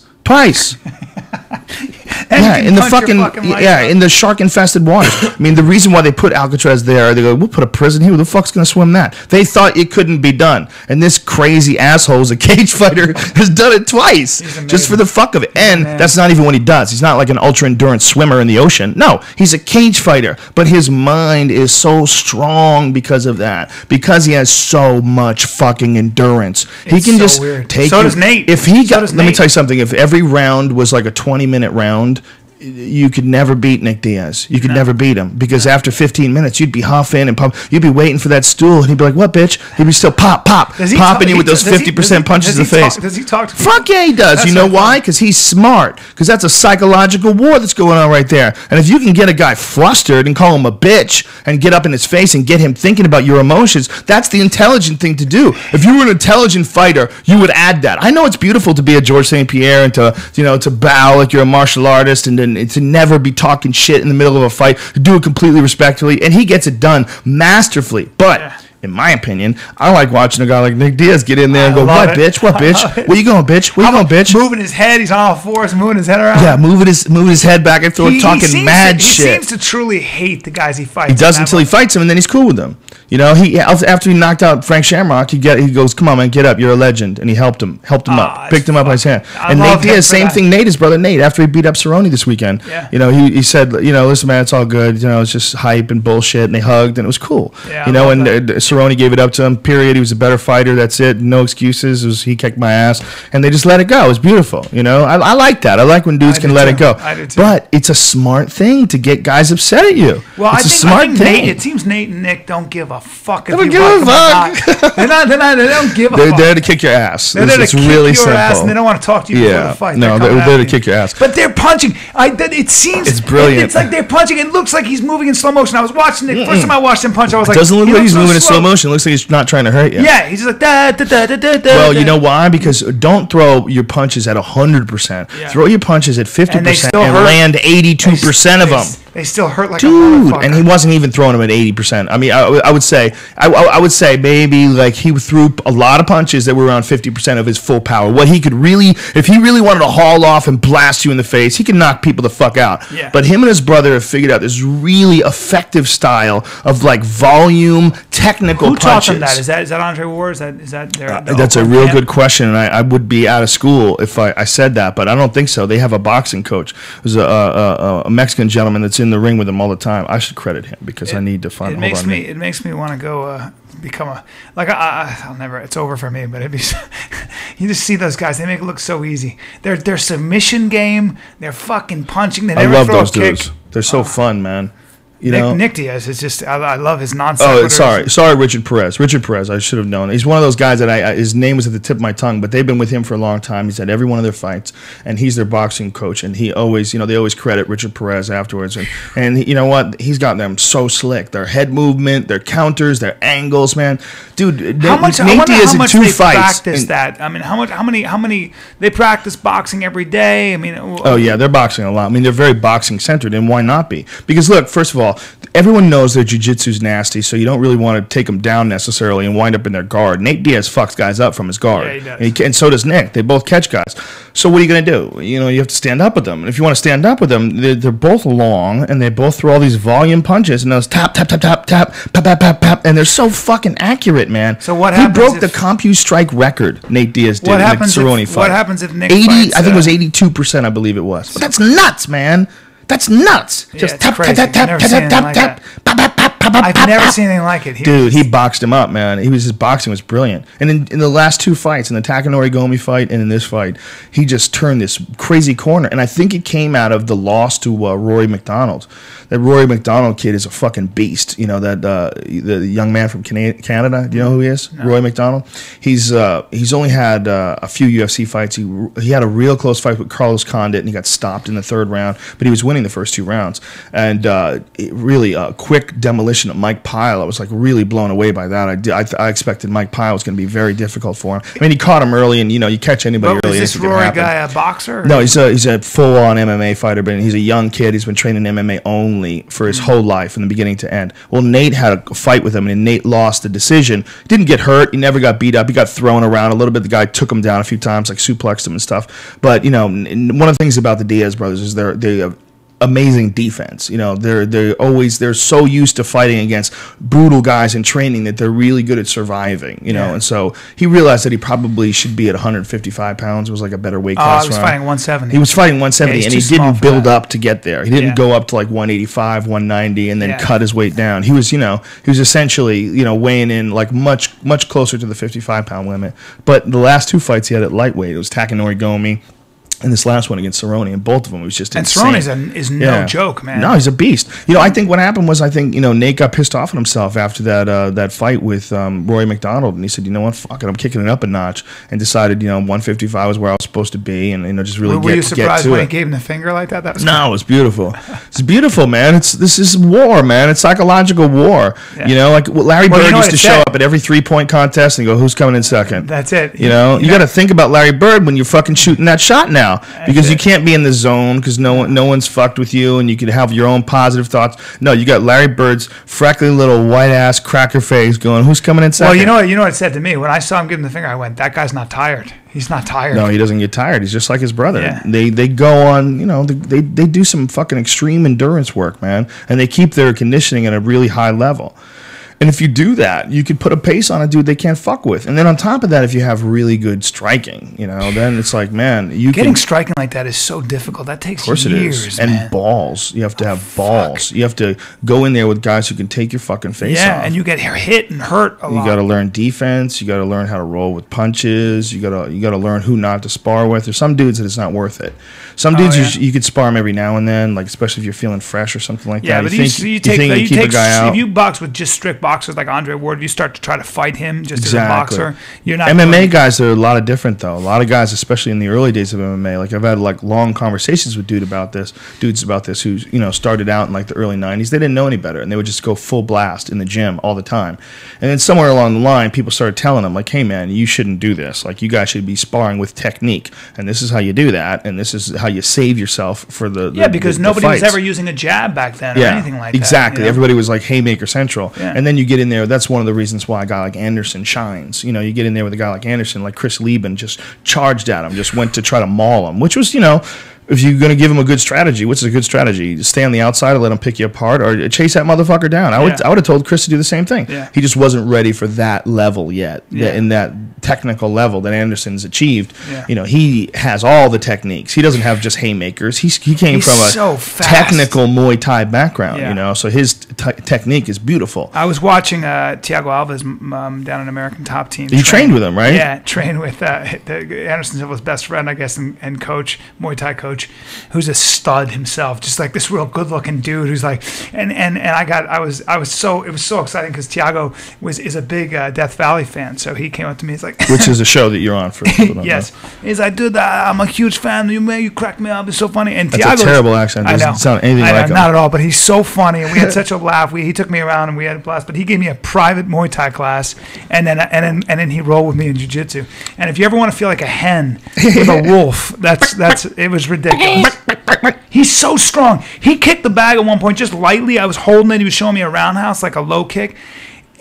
In the shark-infested water. The reason why they put Alcatraz there, they go, we'll put a prison here. Who the fuck's going to swim that? They thought it couldn't be done. And this crazy asshole who's a cage fighter has done it twice, just for the fuck of it. And that's not even what he does. He's not like an ultra-endurance swimmer in the ocean. No, he's a cage fighter. But his mind is so strong because of that. Because he has so much fucking endurance. He can take... So does Nate. Let me tell you something. If every round was like a 20-minute round, you could never beat Nick Diaz. You could never beat him because after 15 minutes, you'd be huffing and pump. You'd be waiting for that stool, and he'd be like, "What, bitch?" He'd be still popping you with those 50% punches in the face. Does he talk to people? Fuck yeah, he does. You know why? Because he's smart. Because that's a psychological war that's going on right there. And if you can get a guy flustered and call him a bitch and get up in his face and get him thinking about your emotions, that's the intelligent thing to do. If you were an intelligent fighter, you would add that. I know it's beautiful to be a George St. Pierre and to bow like you're a martial artist and then to never be talking shit in the middle of a fight, to do it completely respectfully, and he gets it done masterfully. But in my opinion, I like watching a guy like Nick Diaz get in there and go, "What, bitch? What, bitch? Where you going, bitch? Where you going, bitch?" Moving his head, he's on all fours, moving his head around. Yeah, moving his head back and forth, talking mad shit. He seems to truly hate the guys he fights. He does until he fights him, and then he's cool with them. You know, after he knocked out Frank Shamrock, he goes, "Come on, man, get up, you're a legend," and he helped him up, picked him up by his hand. And Nate Diaz, same thing. Nate, his brother Nate, after he beat up Cerrone this weekend, you know, he said, you know, "Listen, man, it's all good. You know, it's just hype and bullshit," and they hugged, and it was cool. Yeah, you know, and Cerrone gave it up to him. Period. He was a better fighter. That's it. No excuses. He kicked my ass, and they just let it go. It was beautiful. You know, I like that. I like when dudes can let it go. I do too. But it's a smart thing to get guys upset at you. Well, it's a smart thing. It seems Nate and Nick don't give a fuck. They don't give a fuck. They don't give a fuck. They're there to kick your ass. They're there to kick really your simple. ass, and they don't want to talk to you before the fight. No, they're there to kick your ass. But they're punching. It seems it's brilliant. It's like they're punching. It looks like he's moving in slow motion. I was watching it. First time I watched him punch, I was like, it doesn't look like he's moving in slow motion. It looks like he's not trying to hurt you. Yeah, he's just like da da da da da. Well, you know why? Because don't throw your punches at 100%. Throw your punches at 50% and land 82% of them. They still hurt like dude, a motherfucker. And he wasn't even throwing them at 80%. I mean, I would say maybe like he threw a lot of punches that were around 50% of his full power. What he could really, if he really wanted to haul off and blast you in the face, he could knock people the fuck out. Yeah. But him and his brother have figured out this really effective style of like volume, technical punches. Who taught them that? Is that Andre Ward? Is that their that's a real good question, and I would be out of school if I said that, but I don't think so. They have a boxing coach. There's a Mexican gentleman that's in the ring with him all the time. I should credit him because I need to find. It makes me want to go become I'll never. It's over for me. But it'd be you just see those guys. They make it look so easy. Their submission game. They're fucking punching. They never I love throw those a kick. dudes. They're so fun, man. Nick Diaz is just, I love his nonsense. Oh, sorry, Richard Perez. Richard Perez, I should have known. He's one of those guys that his name was at the tip of my tongue, but they've been with him for a long time. He's at every one of their fights, and he's their boxing coach. And he always, they always credit Richard Perez afterwards. And you know what? He's got them so slick. Their head movement, their counters, their angles, man. Dude, Nate Diaz in 2 fights. Practice that. I mean, how many? They practice boxing every day. I mean, oh yeah, they're boxing a lot. I mean, they're very boxing centered, and why not be? Because look, first of all, everyone knows their jiu-jitsu's nasty, so you don't really want to take them down necessarily and wind up in their guard. Nate Diaz fucks guys up from his guard. Yeah, he does. And so does Nick. They both catch guys. So what are you going to do? You have to stand up with them. And if you want to stand up with them, they're both long, and they both throw all these volume punches, and those tap, tap, tap, tap, tap, pap, pap, pap, pap, and they're so fucking accurate, man. So what happens? He broke the CompuStrike record, Nate Diaz did, in the Cerrone fight. What happens if Nick 80, fights? I think it was 82%, I believe it was. But that's nuts, man. That's nuts. Yeah, just tap, crazy. tap, tap, tap, tap, tap, tap, I've never seen anything like it. Dude, he boxed him up, man. His boxing was brilliant. And in the last 2 fights, in the Takanori Gomi fight and in this fight, he just turned this crazy corner. And I think it came out of the loss to Rory McDonald. That Rory McDonald kid is a fucking beast. The young man from Canada. Do you know who he is? No. Rory McDonald. He's only had a few UFC fights. He had a real close fight with Carlos Condit, and he got stopped in the 3rd round. But he was winning the first 2 rounds. And really a quick demolition of Mike Pyle. I was like really blown away by that. I expected Mike Pyle was going to be very difficult for him. I mean, he caught him early, and you catch anybody early. Is this Rory guy a boxer? No, he's a full-on MMA fighter, but he's a young kid. He's been training MMA only for his whole life, from the beginning to end. Well, Nate had a fight with him, and Nate lost the decision. Didn't get hurt. He never got beat up. He got thrown around a little bit. The guy took him down a few times, like suplexed him and stuff. But one of the things about the Diaz brothers is they have amazing defense. They're so used to fighting against brutal guys in training that they're really good at surviving. And so he realized that he probably should be at 155 pounds. It was like a better weight class. He was fighting 170. He was fighting 170, and he didn't build up to get there. He didn't go up to like 185, 190, and then cut his weight down. He was essentially weighing in like much closer to the 55-pound limit. But the last 2 fights he had at lightweight, it was Takanori Gomi and this last one against Cerrone, and both of them, it was just insane. And Cerrone is no Yeah. joke, man. No, he's a beast. I think what happened was, Nate got pissed off at himself after that fight with Rory McDonald, and he said, you know what, fuck it, I'm kicking it up a notch, and decided, 155 was where I was supposed to be, and just really Were you surprised when he gave him the finger like that? That was No, it was beautiful. It's beautiful, man. This is war, man. It's psychological war. Yeah. Like Larry Bird used to show said. up at every 3-point contest and go, "Who's coming in second?" That's it. You got to think about Larry Bird when you're fucking shooting that shot now, because you can't be in the zone because no one's fucked with you, and you can have your own positive thoughts. No, you got Larry Bird's freckly little white ass cracker face going, "Who's coming in second?" Well, you know what it said to me when I saw him give him the finger. I went, "That guy's not tired. He's not tired." No, he doesn't get tired. He's just like his brother. Yeah. They go on, they do some fucking extreme endurance work, man, and they keep their conditioning at a really high level. And if you do that, you could put a pace on a dude they can't fuck with. And then on top of that, if you have really good striking, then it's like, man, getting striking like that is so difficult. That takes years, it is. man. And balls. You have to have balls. You have to go in there with guys who can take your fucking face off. Yeah, and you get hit and hurt a lot. You got to learn defense. You got to learn how to roll with punches. You got to learn who not to spar with. There's some dudes that it's not worth it. Some dudes you could spar them every now and then, like especially if you're feeling fresh or something like that. Yeah, but you take a guy out. If you box with just strict boxers like Andre Ward, if you start to try to fight him just as a boxer, you're not. MMA guys are a lot of different though. A lot of guys, especially in the early days of MMA, like I've had like long conversations with dudes about this who started out in like the early 90s. They didn't know any better, and they would just go full blast in the gym all the time. And then somewhere along the line, people started telling them like, "Hey man, you shouldn't do this. Like you guys should be sparring with technique, and this is how you do that, and this is how you save yourself for the because nobody was ever using a jab back then or anything like that. Exactly. Everybody was like haymaker central, and then you get in there. That's one of the reasons why a guy like Anderson shines. You get in there with a guy like Anderson, like Chris Lieben, just charged at him, just went to try to maul him, which was, if you're going to give him a good strategy, what's a good strategy? Stay on the outside and let him pick you apart, or chase that motherfucker down. I would have told Chris to do the same thing. Yeah. He just wasn't ready for that level yet, in that technical level that Anderson's achieved. Yeah. He has all the techniques. He doesn't have just haymakers. He came from a technical Muay Thai background, so his technique is beautiful. I was watching Thiago Alves down in American Top Team. You trained with him, right? Yeah, trained with Anderson Silva's best friend, I guess, and coach, Muay Thai coach, who's a stud himself, just like this real good-looking dude who's like, and it was so exciting because Thiago is a big Death Valley fan, so he came up to me, he's like, which is a show that you're on for yes, he's like, dude, I'm a huge fan. You crack me up. It's so funny. And that's Thiago's a terrible accent. Doesn't sound anything like him. Not at all. But he's so funny, and we had such a laugh. He took me around and we had a blast. But he gave me a private Muay Thai class, and then he rolled with me in jiu-jitsu. And if you ever want to feel like a hen with a wolf, that's it was ridiculous. He's so strong. He kicked the bag at one point just lightly. I was holding it. He was showing me a roundhouse, like a low kick.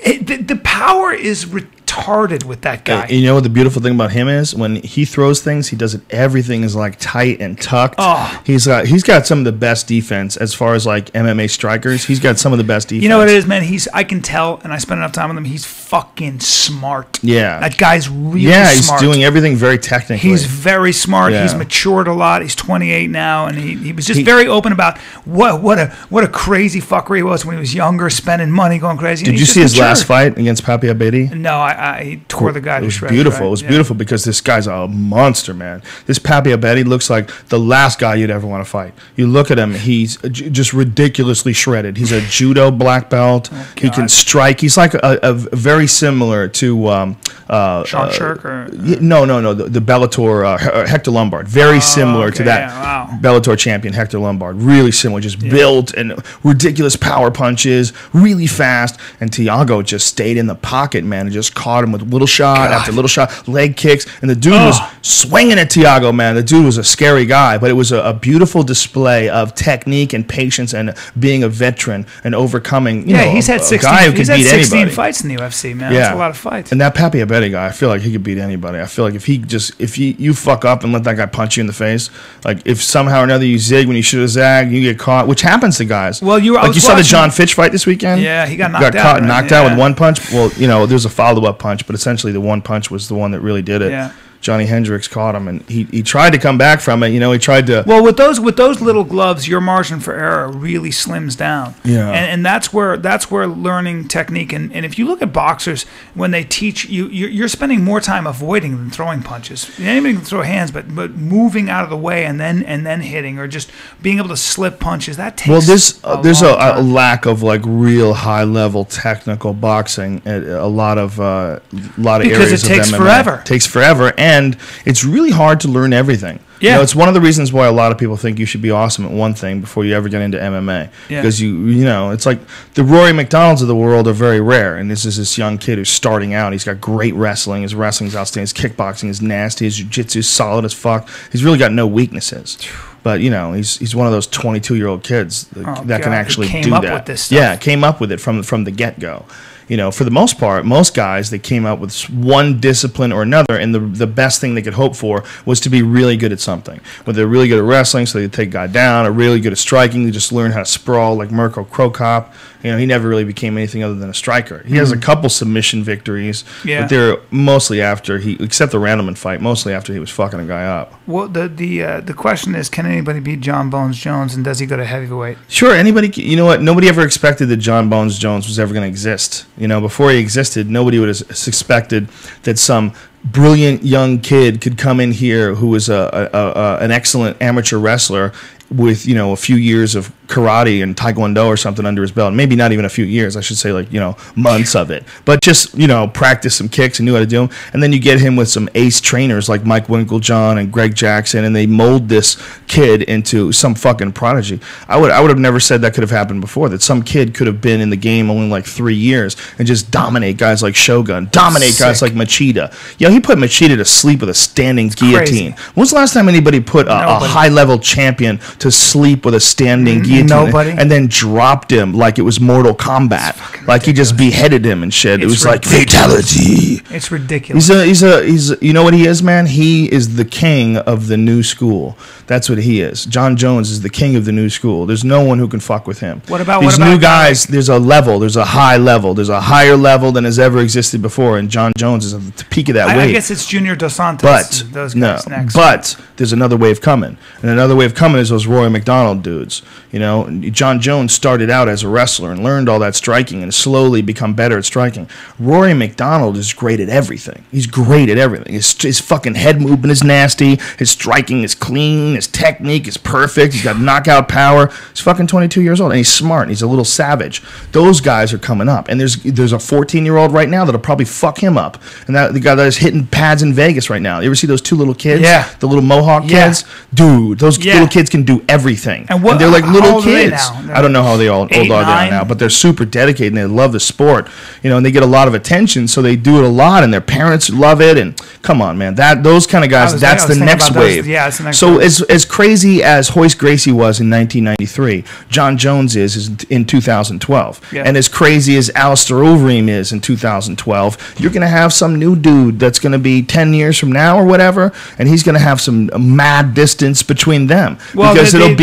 The power is retarded with that guy. You know what the beautiful thing about him is? When he throws things, he does it. Everything is like tight and tucked. Oh. He's got some of the best defense as far as like MMA strikers. He's got some of the best defense. You know what it is, man? I can tell, and I spend enough time with him. He's fucking smart. Yeah, that guy's really smart. Yeah, he's doing everything very technically. He's very smart. Yeah. He's matured a lot. He's 28 now, and he was just very open about what a crazy fucker he was when he was younger, spending money, going crazy. Did you see his last fight against Papi Abedi? No, he tore the guy to shreds. Beautiful. Right? It was beautiful because this guy's a monster, man. This Papi Abedi looks like the last guy you'd ever want to fight. You look at him; he's just ridiculously shredded. He's a judo black belt. Oh, he can strike. He's like a very similar to Sean Shirk or no, the Bellator Hector Lombard. Very similar to that Bellator champion Hector Lombard. Really similar, just built and ridiculous power punches, really fast. And Thiago just stayed in the pocket, man, and just caught him with little shot after little shot, leg kicks, and the dude was swinging at Thiago, man. The dude was a scary guy, but it was a beautiful display of technique and patience and being a veteran and overcoming. He's had 16 fights in the UFC, man. That's a lot of fights. And that Papi Abedi guy, I feel like he could beat anybody. I feel like if you fuck up and let that guy punch you in the face, like if somehow or another you zig when you should have zagged, you get caught, which happens to guys. Well, you saw the John Fitch fight this weekend. Yeah, he got knocked out with one punch. Well, there's a follow-up punch, but essentially the one punch was the one that really did it. Yeah. Johnny Hendricks caught him, and he tried to come back from it. You know, he tried to. Well, with those little gloves, your margin for error really slims down. Yeah. And that's where learning technique and if you look at boxers when they teach you, you're spending more time avoiding than throwing punches. Anybody can throw hands, but moving out of the way and then hitting or just being able to slip punches, that takes. Well, there's a lack of like real high level technical boxing at a lot of because areas it takes of MMA. forever. It takes forever, and it's really hard to learn everything. Yeah. You know, it's one of the reasons why a lot of people think you should be awesome at one thing before you ever get into MMA. Yeah. Because you know, it's like the Rory McDonalds of the world are very rare, and this is this young kid who's starting out. He's got great wrestling. His wrestling's outstanding. His kickboxing is nasty. His jiu-jitsu is solid as fuck. He's really got no weaknesses. But you know, he's one of those 22-year-old kids that can actually do that. With this stuff. Yeah, came up with it from the get-go. You know, for the most part, most guys, they came up with one discipline or another, and the best thing they could hope for was to be really good at something. Whether they're really good at wrestling, so they could take a guy down, or really good at striking, they just learn how to sprawl like Mirko Krokop. You know, he never really became anything other than a striker. He has a couple submission victories, but they're mostly after except the Randleman fight, mostly after he was fucking a guy up. Well, the question is, can anybody beat John Bones Jones, and does he go to heavyweight? Sure, anybody. You know what? Nobody ever expected that John Bones Jones was ever going to exist. You know, before he existed, nobody would have suspected that some brilliant young kid could come in here who was an excellent amateur wrestler with, you know, a few years of karate and taekwondo or something under his belt. Maybe not even a few years, I should say, like, you know, months of it. But just, you know, practice some kicks and knew how to do them. And then you get him with some ace trainers like Mike Winklejohn and Greg Jackson, and they mold this kid into some fucking prodigy. I would have never said that could have happened before, that some kid could have been in the game only like 3 years and just dominate guys like Shogun, dominate guys like Machida. You know, he put Machida to sleep with a standing guillotine. When's the last time anybody put a high-level champion to sleep with a standing guillotine? Nobody. And then dropped him like it was Mortal Kombat, like he just beheaded him and shit. It was like fatality. It's ridiculous. He's you know what he is, man? He is the king of the new school. That's what he is. John Jones is the king of the new school. There's no one who can fuck with him. What about these new guys? There's a level. There's a high level. There's a higher level than has ever existed before, and John Jones is at the peak of that wave. I guess it's Junior Dos Santos. Those guys next. But there's another wave coming, and another wave coming is those Rory McDonald dudes. You know, John Jones started out as a wrestler and learned all that striking and slowly become better at striking. Rory McDonald is great at everything. He's great at everything. His fucking head movement is nasty. His striking is clean. His technique is perfect. He's got knockout power. He's fucking 22 years old, and he's smart. And he's a little savage. Those guys are coming up, and there's a 14-year-old right now that'll probably fuck him up. And the guy that is hitting pads in Vegas right now. You ever see those two little kids? Yeah. The little Mohawk kids? Dude, those little kids can do everything. And they're like little kids. I don't know how old they are now, but they're super dedicated and they love the sport. You know, and they get a lot of attention, so they do it a lot, and their parents love it. And come on, man, those kind of guys, that's the next wave. Yeah, it's the next so wave. as crazy as Hoist Gracie was in 1993, John Jones is in 2012. Yeah. And as crazy as Alistair Overeem is in 2012, you're going to have some new dude that's going to be 10 years from now or whatever, and he's going to have some mad distance between them. Well, because it'll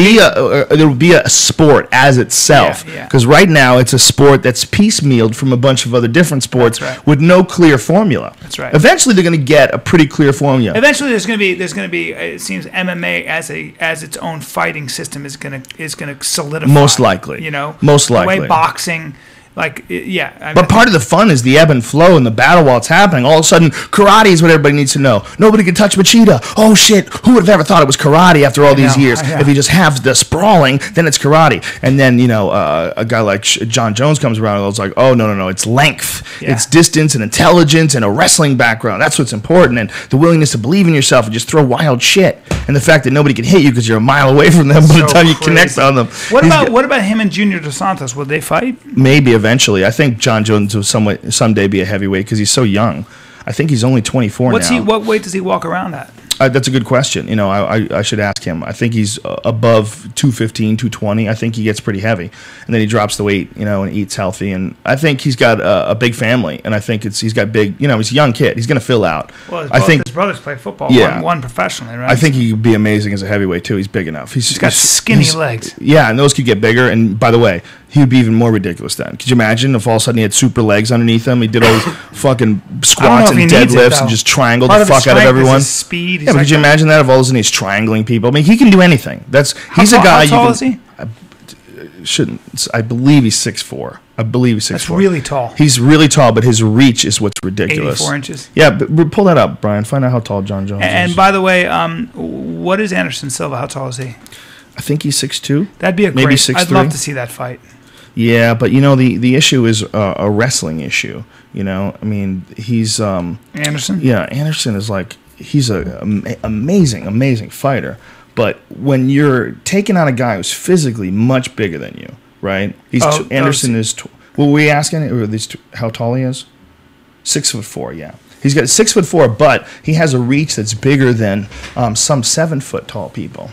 be a sport as itself. Because right now it's a sport that's piecemealed from a bunch of other different sports with no clear formula. That's right. Eventually they're going to get a pretty clear formula. Eventually there's going to be it seems MMA as its own fighting system is going to solidify. Most likely. You know, most likely. The way boxing. Like, yeah. I mean, but part of the fun is the ebb and flow and the battle while it's happening. All of a sudden, karate is what everybody needs to know. Nobody can touch Machida. Oh, shit. Who would have ever thought it was karate after all these years? If he just has the sprawling, then it's karate. And then, you know, a guy like John Jones comes around and it's like, oh, no. It's length. Yeah. It's distance and intelligence and a wrestling background. That's what's important. And the willingness to believe in yourself and just throw wild shit. And the fact that nobody can hit you because you're a mile away from them by the time you connect on them. What about him and Junior Dos Santos? Will they fight? Maybe eventually. I think John Jones will someday be a heavyweight because he's so young. I think he's only 24 now. What weight does he walk around at? That's a good question. You know, I should ask him. I think he's above 215, 220. I think he gets pretty heavy, and then he drops the weight, you know, and eats healthy. And I think he's got a big family, and I think he's got big. You know, he's a young kid. He's going to fill out. Well, his brothers play football. Yeah, one professionally, right? I think he could be amazing as a heavyweight too. He's big enough. He's got skinny legs. Yeah, and those could get bigger. And by the way, he would be even more ridiculous then. Could you imagine if all of a sudden he had super legs underneath him? He did all these fucking squats and deadlifts and just triangled the fuck out of everyone. Speed. Yeah, but could you imagine that if all of a sudden he's triangling people? I mean, he can do anything. He's a guy. How tall is he? I believe he's 6'4". I believe he's 6'4". That's really tall. He's really tall, but his reach is what's ridiculous. 84 inches. Yeah, but pull that up, Brian. Find out how tall John Jones is. And by the way, what is Anderson Silva? How tall is he? I think he's 6'2". That'd be maybe 6'3". I'd love to see that fight. Yeah, but the issue is a wrestling issue. I mean, he's Anderson. Yeah, Anderson is he's an amazing fighter. But when you're taking on a guy who's physically much bigger than you, right? Anderson is. Were we asking how tall he is? 6'4". Yeah, he's got 6'4", but he has a reach that's bigger than some 7 foot tall people.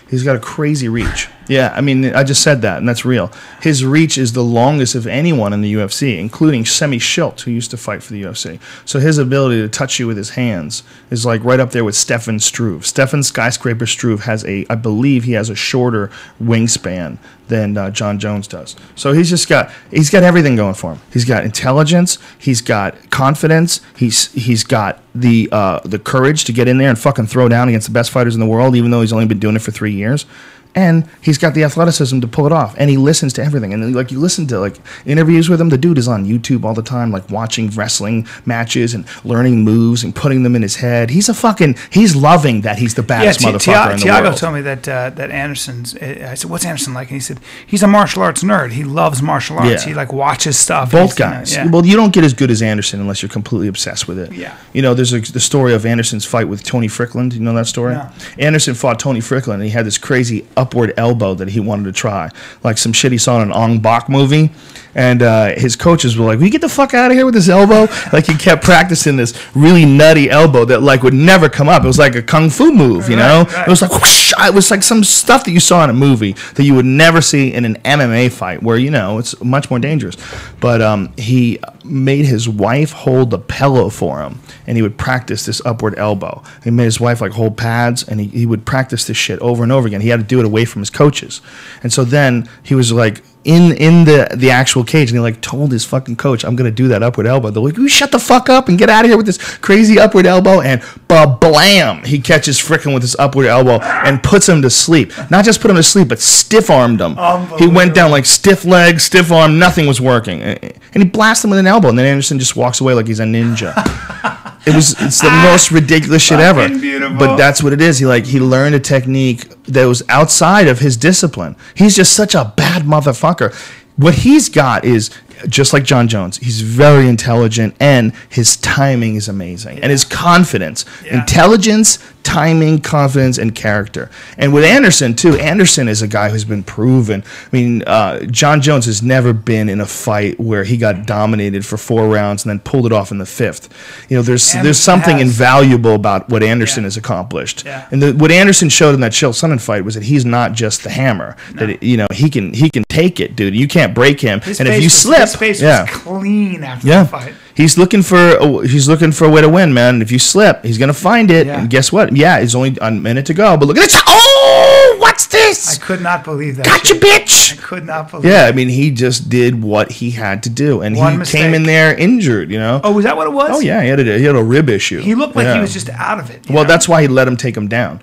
He's got a crazy reach. Yeah, I mean, I just said that, and that's real. His reach is the longest of anyone in the UFC, including Semi Schilt, who used to fight for the UFC. So his ability to touch you with his hands is right up there with Stefan Struve. Stefan Skyscraper Struve I believe he has a shorter wingspan than John Jones does. So he's got everything going for him. He's got intelligence. He's got confidence. He's got the courage to get in there and fucking throw down against the best fighters in the world, even though he's only been doing it for 3 years. And he's got the athleticism to pull it off, and he listens to everything. And you listen to interviews with him. The dude is on YouTube all the time, watching wrestling matches and learning moves and putting them in his head. He's loving that he's the baddest motherfucker in the world. Tiago told me that Anderson's. I said, "What's Anderson like?" And he said, "He's a martial arts nerd. He loves martial arts. Yeah. He watches stuff." Both guys. Well, you don't get as good as Anderson unless you're completely obsessed with it. Yeah. There's the story of Anderson's fight with Tony Strickland. You know that story? No. Anderson fought Tony Strickland, and he had this crazy upward elbow that he wanted to try, some shit he saw in an Ong Bak movie. And his coaches were like, "Will you get the fuck out of here with this elbow?" He kept practicing this really nutty elbow that would never come up. It was like a kung fu move, Right. It was whoosh, it was like some stuff that you saw in a movie that you would never see in an MMA fight, where it's much more dangerous. But he made his wife hold the pillow for him, and he would practice this upward elbow. He made his wife hold pads, and he would practice this shit over and over again. He had to do it away from his coaches, and so then he was in the actual cage, and he told his fucking coach, "I'm gonna do that upward elbow." They're like, "You shut the fuck up and get out of here with this crazy upward elbow," and blam, he catches frickin' with this upward elbow and puts him to sleep. Not just put him to sleep, but stiff armed him. He went down stiff leg, stiff arm, nothing was working, and he blasted him with an elbow, and then Anderson just walks away like he's a ninja. It's the most ridiculous shit ever. Beautiful. But that's what it is. He learned a technique that was outside of his discipline. He's just such a bad motherfucker. What he's got is just like John Jones. He's very intelligent, and his timing is amazing. Yeah. And his confidence, intelligence, timing, confidence, and character. And with Anderson, too, Anderson is a guy who's been proven. I mean, John Jones has never been in a fight where he got dominated for 4 rounds and then pulled it off in the 5th. There's something invaluable about what Anderson has accomplished. Yeah. And what Anderson showed in that Chael Sonnen fight was that he's not just the hammer. No. That he can take it, dude. You can't break him. If you slip, his face was clean after the fight. He's looking for a way to win, man. And if you slip, he's gonna find it. Yeah. And guess what? Yeah, it's only a minute to go. But look at this. Oh, what's this? I could not believe that. Gotcha, bitch. I could not believe. Yeah, I mean, he just did what he had to do, and he came in there injured. Oh, was that what it was? Oh yeah, he had a rib issue. He looked like he was just out of it. Well, that's why he let him take him down.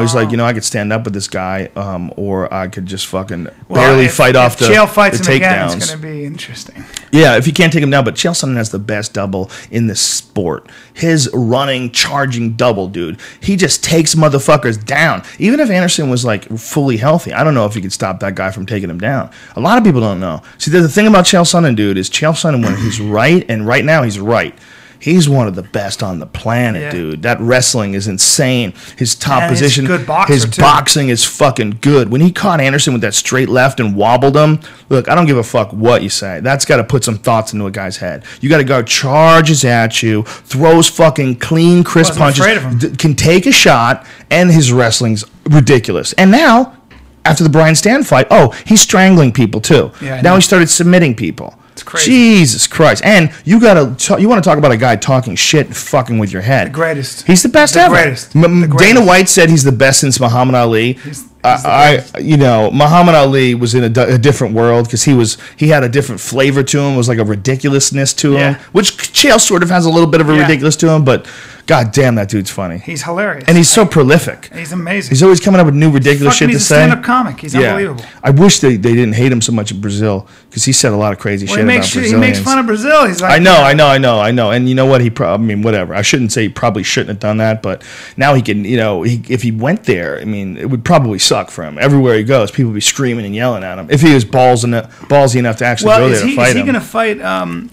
He's like, I could stand up with this guy, or I could just fucking barely fight off the Chael fights the him takedowns. Again, it's going to be interesting. Yeah, if you can't take him down, but Chael Sonnen has the best double in the sport. His running, charging double, dude. He just takes motherfuckers down. Even if Anderson was fully healthy, I don't know if he could stop that guy from taking him down. A lot of people don't know. See, the thing about Chael Sonnen, dude, is Chael Sonnen, when he's right, and right now he's right, he's one of the best on the planet, dude. That wrestling is insane. His top position, his boxing is fucking good. When he caught Anderson with that straight left and wobbled him, look, I don't give a fuck what you say. That's got to put some thoughts into a guy's head. You got a guy charges at you, throws fucking clean, crisp punches, can take a shot, and his wrestling's ridiculous. And now, after the Bryan Stan fight, he's strangling people too. Yeah, now he started submitting people. It's crazy. Jesus Christ. And you want to talk about a guy talking shit and fucking with your head. The greatest. He's the best ever. Greatest. Dana White said he's the best since Muhammad Ali. Muhammad Ali was in a different world because he had a different flavor to him. It was like a ridiculousness to him, which Chael sort of has a little bit of a ridiculous to him, but god damn, that dude's funny. He's hilarious. And he's so prolific. He's amazing. He's always coming up with new ridiculous shit to say. He's a stand-up comic. He's unbelievable. I wish they didn't hate him so much in Brazil because he said a lot of crazy shit about Brazilians. He makes fun of Brazil. He's like, I know. And you know what? Whatever. I shouldn't say he probably shouldn't have done that, but now he can, if he went there, it would probably suck for him. Everywhere he goes, people would be screaming and yelling at him. If he was ballsy enough to actually go there to fight him.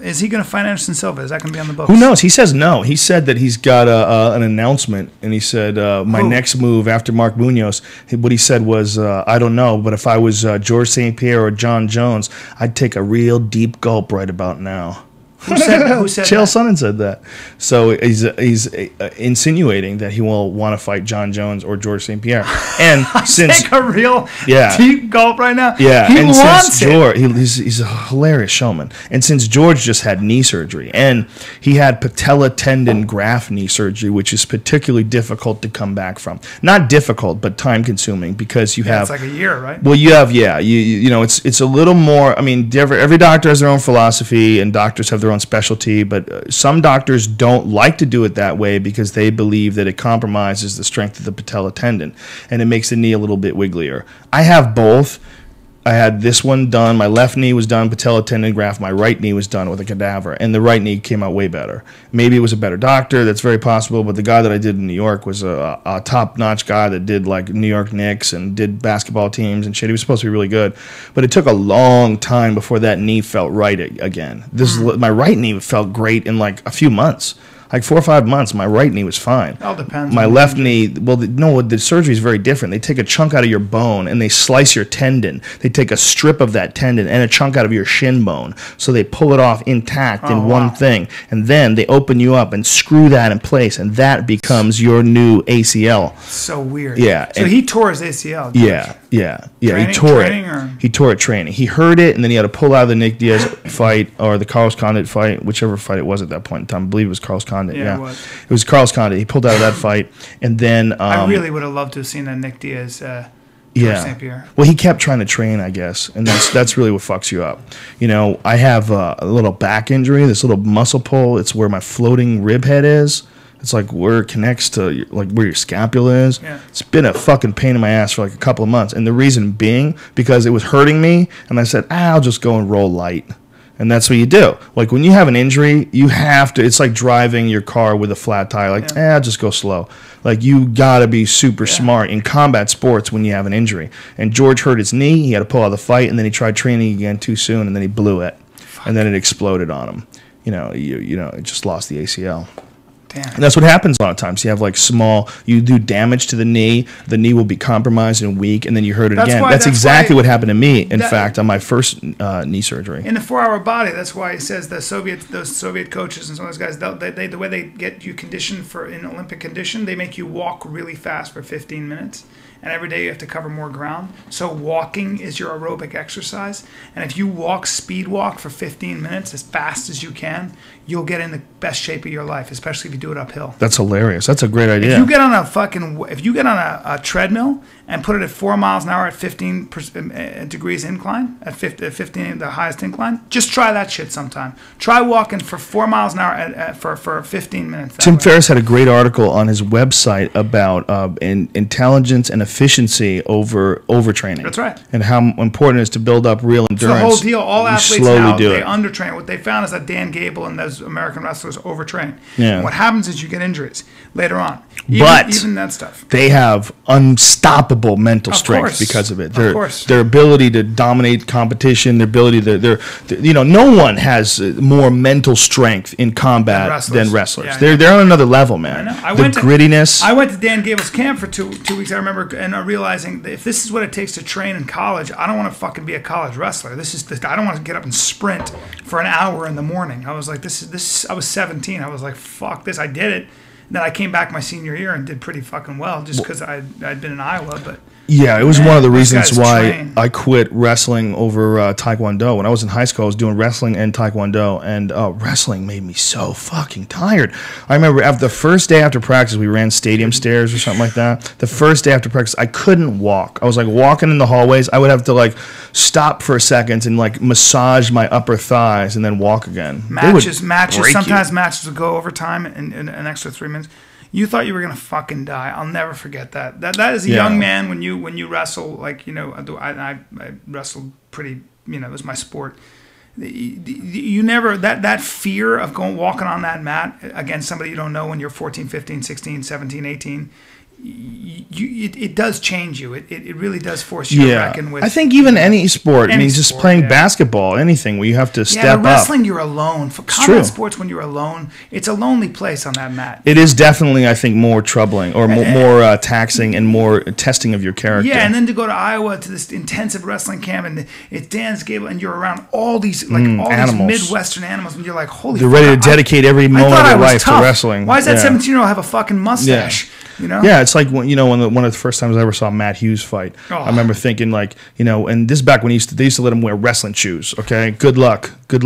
Is he going to fight Anderson Silva? Is that going to be on the books? Who knows? He says no. He said that he's got an announcement, and he said, my next move after Mark Munoz, what he said was, I don't know, but if I was George St. Pierre or John Jones, I'd take a real deep gulp right about now. Who said Chael Sonnen said that. So he's insinuating that he will want to fight John Jones or George St. Pierre. And since take a real deep gulp right now. Yeah, he and wants since George, he's a hilarious showman. And since George just had knee surgery, and he had patella tendon graft knee surgery, which is particularly difficult to come back from. Not difficult, but time consuming because you have it's like a year, right? Well, you have it's a little more. Every doctor has their own philosophy, and doctors have their own specialty, but some doctors don't like to do it that way because they believe that it compromises the strength of the patella tendon and it makes the knee a little bit wigglier. I have both. I had this one done. My left knee was done, patella tendon graft. My right knee was done with a cadaver, and the right knee came out way better. Maybe it was a better doctor. That's very possible, but the guy that I did in New York was a top-notch guy that did like New York Knicks and did basketball teams and shit. He was supposed to be really good, but it took a long time before that knee felt right again. My right knee felt great in like a few months. Like 4 or 5 months, my right knee was fine. It all depends. My left knee, the surgery is very different. They take a chunk out of your bone and they slice your tendon. They take a strip of that tendon and a chunk out of your shin bone. So they pull it off intact in one thing. And then they open you up and screw that in place. And that becomes your new ACL. So weird. Yeah. So he tore his ACL. Yeah. He tore it. He tore it training. He hurt it, and then he had to pull out of the Nick Diaz fight or the Carlos Condit fight, whichever fight it was at that point in time. I believe it was Carlos Condit. Yeah. It was Carlos Condit. He pulled out of that fight, and then I really would have loved to have seen that Nick Diaz. St. Pierre. Well, he kept trying to train, I guess, and that's really what fucks you up. I have a little back injury, this little muscle pull. It's where my floating rib head is. It's like where it connects to where your scapula is. Yeah. It's been a fucking pain in my ass for like a couple of months. And the reason being because it was hurting me. And I said, I'll just go and roll light. And that's what you do. Like when you have an injury, you have to, it's like driving your car with a flat tire. I'll just go slow. Like you got to be super smart in combat sports when you have an injury. And George hurt his knee. He had to pull out of the fight. And then he tried training again too soon. And then he blew it. And then it exploded on him. It just lost the ACL. Damn. And that's what happens a lot of times. You have you do damage to the knee will be compromised and weak, and then you hurt it again. That's exactly what happened to me, in fact, on my first knee surgery. In the 4-hour body, that's why he says those Soviet coaches and some of those guys, the way they get you conditioned in Olympic condition, they make you walk really fast for 15 minutes. And every day you have to cover more ground. So walking is your aerobic exercise. And if you speed walk for 15 minutes as fast as you can, you'll get in the best shape of your life, especially if you do it uphill. That's hilarious. That's a great idea. If you get on a treadmill and put it at 4 miles an hour at 15 degrees incline, at 15 the highest incline, just try that shit sometime. Try walking for 4 miles an hour for 15 minutes. Tim Ferriss had a great article on his website about intelligence and efficiency over overtraining. That's right. And how important it is to build up real endurance. It's the whole deal. All athletes now, they undertrain. What they found is that Dan Gable and those American wrestlers overtrain. Yeah. And what happens is you get injuries later on. Even that stuff. They have unstoppable mental strength because of it. Their ability to dominate competition, their ability no one has more mental strength in combat than wrestlers. They're on another level, man. I know. Grittiness. I went to Dan Gable's camp for two weeks. I remember and realizing that if this is what it takes to train in college, I don't want to fucking be a college wrestler. I don't want to get up and sprint for an hour in the morning. I was like, I was 17. I was like, fuck this. I did it. And then I came back my senior year and did pretty fucking well just because I'd been in Iowa. But Yeah, it was one of the those reasons guys why train. I quit wrestling over Taekwondo. When I was in high school, I was doing wrestling and Taekwondo, and wrestling made me so fucking tired. I remember after the first day after practice, we ran stadium stairs or something like that. The first day after practice, I couldn't walk. I was like walking in the hallways. I would have to like stop for a second and like massage my upper thighs and then walk again. Matches. break Sometimes you. matches would go overtime in an extra 3 minutes. You thought you were gonna fucking die. I'll never forget that. That is a young man when you wrestle. Like I wrestled pretty. It was my sport. You never that fear of walking on that mat against somebody you don't know when you're 14, 15, 16, 17, 18. It does change you. It really does force you to reckon with. I think even any sport. any just sport, playing basketball, anything where you have to step wrestling, up. you're alone. For true. combat sports, when you're alone, it's a lonely place on that mat. It is definitely, I think, more troubling or more taxing and more testing of your character. Yeah, and then to go to Iowa to this intensive wrestling camp, and it's Dan's Gable, and you're around all these animals. these Midwestern animals, and you're like, holy. They're ready to dedicate every moment of their life to wrestling. Why does that 17-year-old have a fucking mustache? Yeah, it's like when one of the first times I ever saw Matt Hughes fight. I remember thinking like, and this is back when they used to let him wear wrestling shoes. Okay, good luck stopping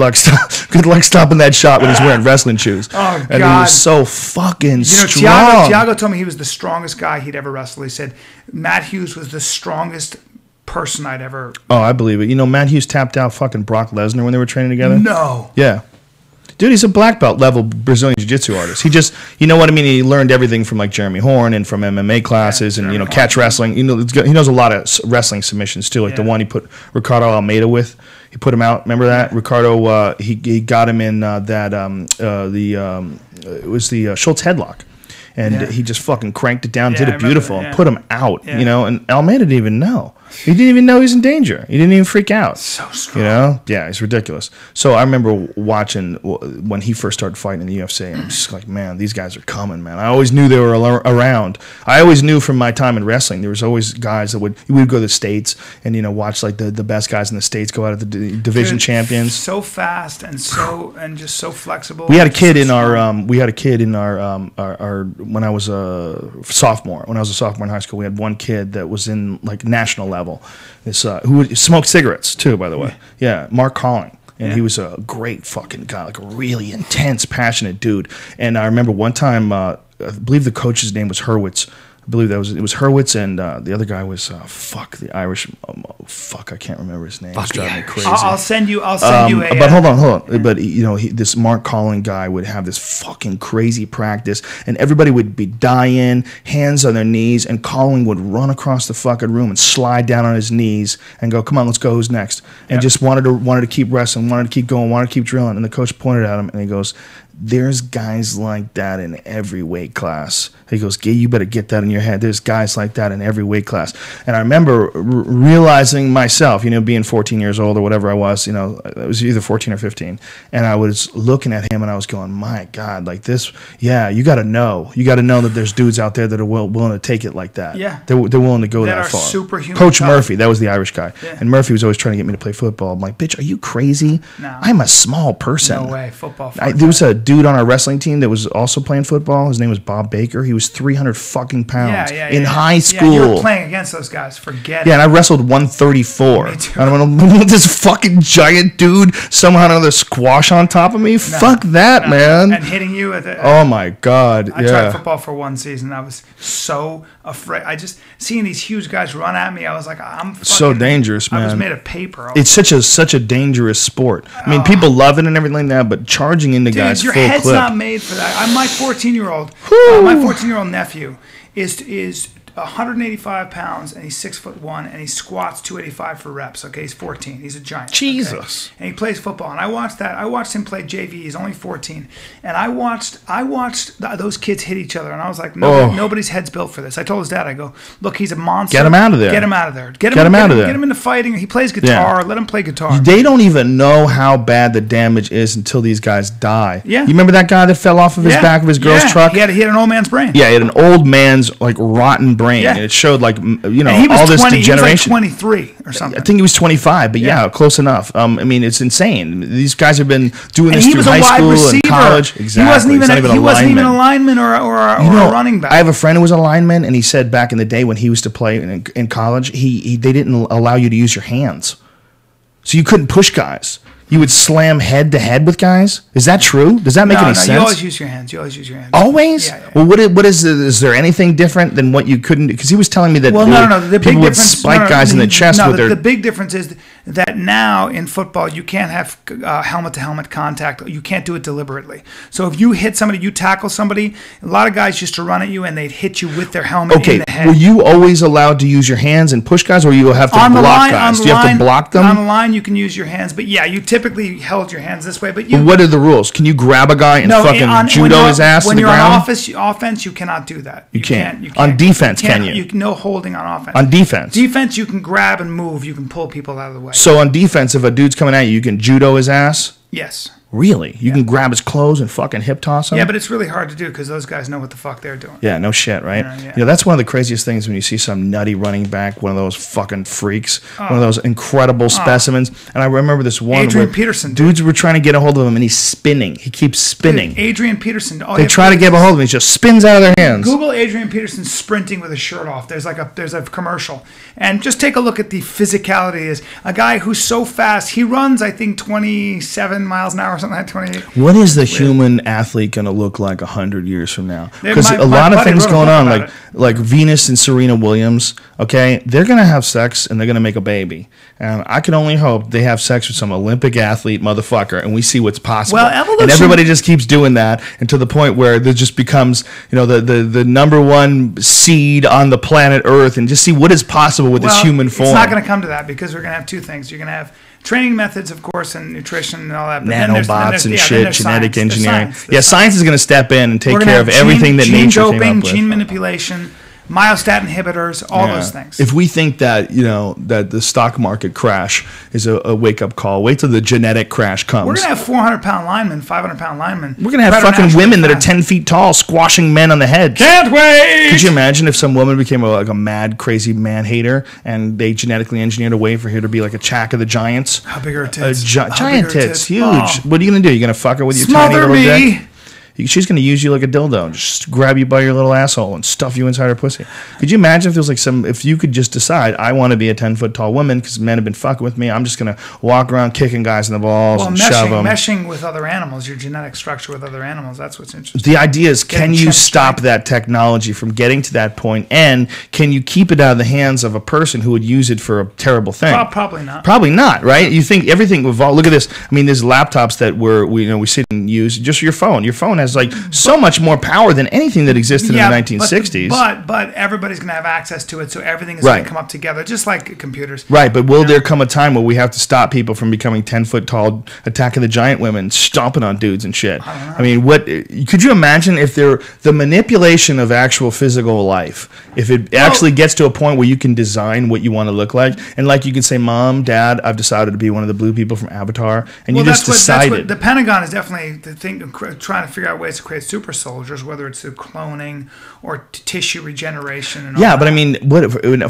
that shot when he's wearing wrestling shoes. Oh God, and he was so fucking strong. Thiago told me he was the strongest guy he'd ever wrestled. He said Matt Hughes was the strongest person I'd ever. Oh, I believe it. Matt Hughes tapped out fucking Brock Lesnar when they were training together. No. Yeah. Dude, he's a black belt level Brazilian jiu-jitsu artist. He just, you know what I mean? He learned everything from like Jeremy Horn and from MMA classes and, catch wrestling. He knows a lot of wrestling submissions too. Like the one he put Ricardo Almeida with. He put him out. Remember that? Ricardo, he got him in it was the Schultz headlock. And he just fucking cranked it down, did it beautiful, and put him out, and Almeida didn't even know. He didn't even know he was in danger. He didn't even freak out. So strong. Yeah, he's ridiculous. So I remember watching when he first started fighting in the UFC, and I'm just like, man, these guys are coming, man. I always knew they were around. I always knew from my time in wrestling, there was always guys that we would go to the States and, watch like the best guys in the States go out at the division champions. So fast and just so flexible. We had a kid in our when I was a sophomore. When I was a sophomore in high school, we had one kid that was in like national level. This who smoked cigarettes too, by the way. Yeah, Mark Callen. And he was a great fucking guy, like a really intense, passionate dude. And I remember one time, I believe the coach's name was Hurwitz. I believe it was Hurwitz, and the other guy was the Irish. I can't remember his name. It's driving me crazy. I'll send you. But hold on. But this Mark Callen guy would have this fucking crazy practice, and everybody would be dying, hands on their knees, and Callen would run across the fucking room and slide down on his knees and go, "Come on, let's go. Who's next?" And just wanted to keep wrestling, wanted to keep going, wanted to keep drilling. And the coach pointed at him, and he goes, "There's guys like that in every weight class." He goes, "You better get that in your head. There's guys like that in every weight class." And I remember realizing myself, being 14 years old or whatever I was, it was either 14 or 15. And I was looking at him and I was going, my God, like this, you got to know. You got to know that there's dudes out there that are willing to take it like that. Yeah. They're willing to go that far. Superhuman. Coach Murphy, that was the Irish guy. Yeah. And Murphy was always trying to get me to play football. I'm like, bitch, are you crazy? No. I'm a small person. No way. Football. There was a dude on our wrestling team that was also playing football. His name was Bob Baker. He was 300 fucking pounds in high school. Yeah, you were playing against those guys. Forget it. Yeah, and I wrestled 134. Me too. I don't know, this fucking giant dude somehow had another squash on top of me. Fuck that, man. And hitting you at the. Oh my God. I tried football for one season. I was so afraid. I just seeing these huge guys run at me. I was like, I'm fucking, so dangerous, man. I was made of paper. It's such a dangerous sport. I mean, people love it and everything like that, but charging into guys your full head's clip. not made for that. My 14-year-old, my 14-year-old nephew is 185 pounds and he's 6'1" and he squats 285 for reps. Okay, he's 14. He's a giant. Jesus. Okay? And he plays football. And I watched that. I watched him play JV. He's only 14. And I watched those kids hit each other. And I was like, nobody's head's built for this. I told his dad, I go, look, he's a monster. Get him out of there. Get him out of there. Get him out of there. Get him into fighting. He plays guitar. Yeah. Let him play guitar. They don't even know how bad the damage is until these guys die. Yeah. You remember that guy that fell off of his back of his girl's truck? He had an old man's brain. Yeah, he had an old man's like rotten brain. brain, Yeah. and it showed like And he was all this 20, degeneration. He was like 23 or something. I think he was 25, but yeah, close enough. I mean, it's insane. These guys have been doing And this he through was a high wide school receiver. and college. Exactly. He wasn't even, He's not he wasn't even a lineman. lineman or a running back. I have a friend who was a lineman, and he said back in the day when he used to play in college, they didn't allow you to use your hands, so you couldn't push guys. You would slam head to head with guys. Is that true? Does that make any sense? You always use your hands. Always? Yeah. Well, what is there anything different than what you couldn't do? Because he was telling me that The big people would difference, spike guys in the chest with their... The big difference is that now in football, you can't have helmet-to-helmet contact. You can't do it deliberately. So if you hit somebody, you tackle somebody, a lot of guys used to run at you and they'd hit you with their helmet in the head. Were you always allowed to use your hands and push guys, or you have to block guys? Do you have to block them? On the line, you can use your hands, but yeah, you typically held your hands this way. But what are the rules? Can you grab a guy and fucking judo his ass to the ground? When you're on offense, you cannot do that. You can't. On defense, can you? No holding on offense. On defense? Defense, you can grab and move. You can pull people out of the way. So on defense, if a dude's coming at you, you can judo his ass? Yes. Really? You can grab his clothes and fucking hip toss him? Yeah, but it's really hard to do because those guys know what the fuck they're doing. Yeah, no shit, right? Yeah. That's one of the craziest things when you see some nutty running back, one of those fucking freaks, one of those incredible specimens. And I remember this one Adrian Peterson. Dudes were trying to get a hold of him, and he's spinning. He keeps spinning. Dude, Adrian Peterson. They try to get a hold of him. He just spins out of their hands. Google Adrian Peterson sprinting with his shirt off. There's a commercial. And just take a look at the physicality. Is a guy who's so fast. He runs, I think, 27 miles an hour or something like 28. What is the human athlete going to look like 100 years from now? Because My a lot of buddy things wrote a going book on, about like Venus and Serena Williams, okay? They're going to have sex and they're going to make a baby. And I can only hope they have sex with some Olympic athlete motherfucker and we see what's possible. Well, evolution, and everybody just keeps doing that, and to the point where there just becomes, the number one seed on the planet Earth, and just see what is possible with this human form. It's not going to come to that because we're going to have two things. You're going to have training methods, of course, and nutrition and all that. But nanobots and shit, genetic engineering. Science is going to step in and take We're care of everything that nature doping, came up with. gene manipulation, myostatin inhibitors, all those things. If we think that that the stock market crash is a wake up call, wait till the genetic crash comes. We're gonna have 400-pound linemen, 500-pound linemen. We're gonna have fucking women that are 10 feet tall squashing men on the head. Can't wait. Could you imagine if some woman became a mad, crazy man hater, and they genetically engineered a way for her to be like a Chack of the Giants? How big are her tits? Giant tits, huge. Oh. What are you gonna do? You gonna fuck her with your Smother tiny little me. dick? She's going to use you like a dildo and just grab you by your little asshole and stuff you inside her pussy. Could you imagine if there was if you could just decide, I want to be a 10-foot tall woman because men have been fucking with me. I'm just going to walk around kicking guys in the balls and shove them. Meshing with other animals, your genetic structure with other animals, that's what's interesting. The idea is, can you stop that technology from getting to that point, and can you keep it out of the hands of a person who would use it for a terrible thing? Probably not. Probably not, right? You think everything evolved. Look at this. I mean, there's laptops that we sit and use. Just your phone. Your phone has so much more power than anything that existed in the 1960s. But everybody's going to have access to it, so everything is going to come up together, just like computers. Right, but will there come a time where we have to stop people from becoming 10-foot tall, Attack of the Giant women, stomping on dudes and shit? I mean, what could you imagine if the manipulation of actual physical life, if it actually gets to a point where you can design what you want to look like, and like you can say, Mom, Dad, I've decided to be one of the blue people from Avatar, and you just decided. The Pentagon is definitely trying to figure out ways to create super soldiers, whether it's through cloning or tissue regeneration. And all that. But I mean,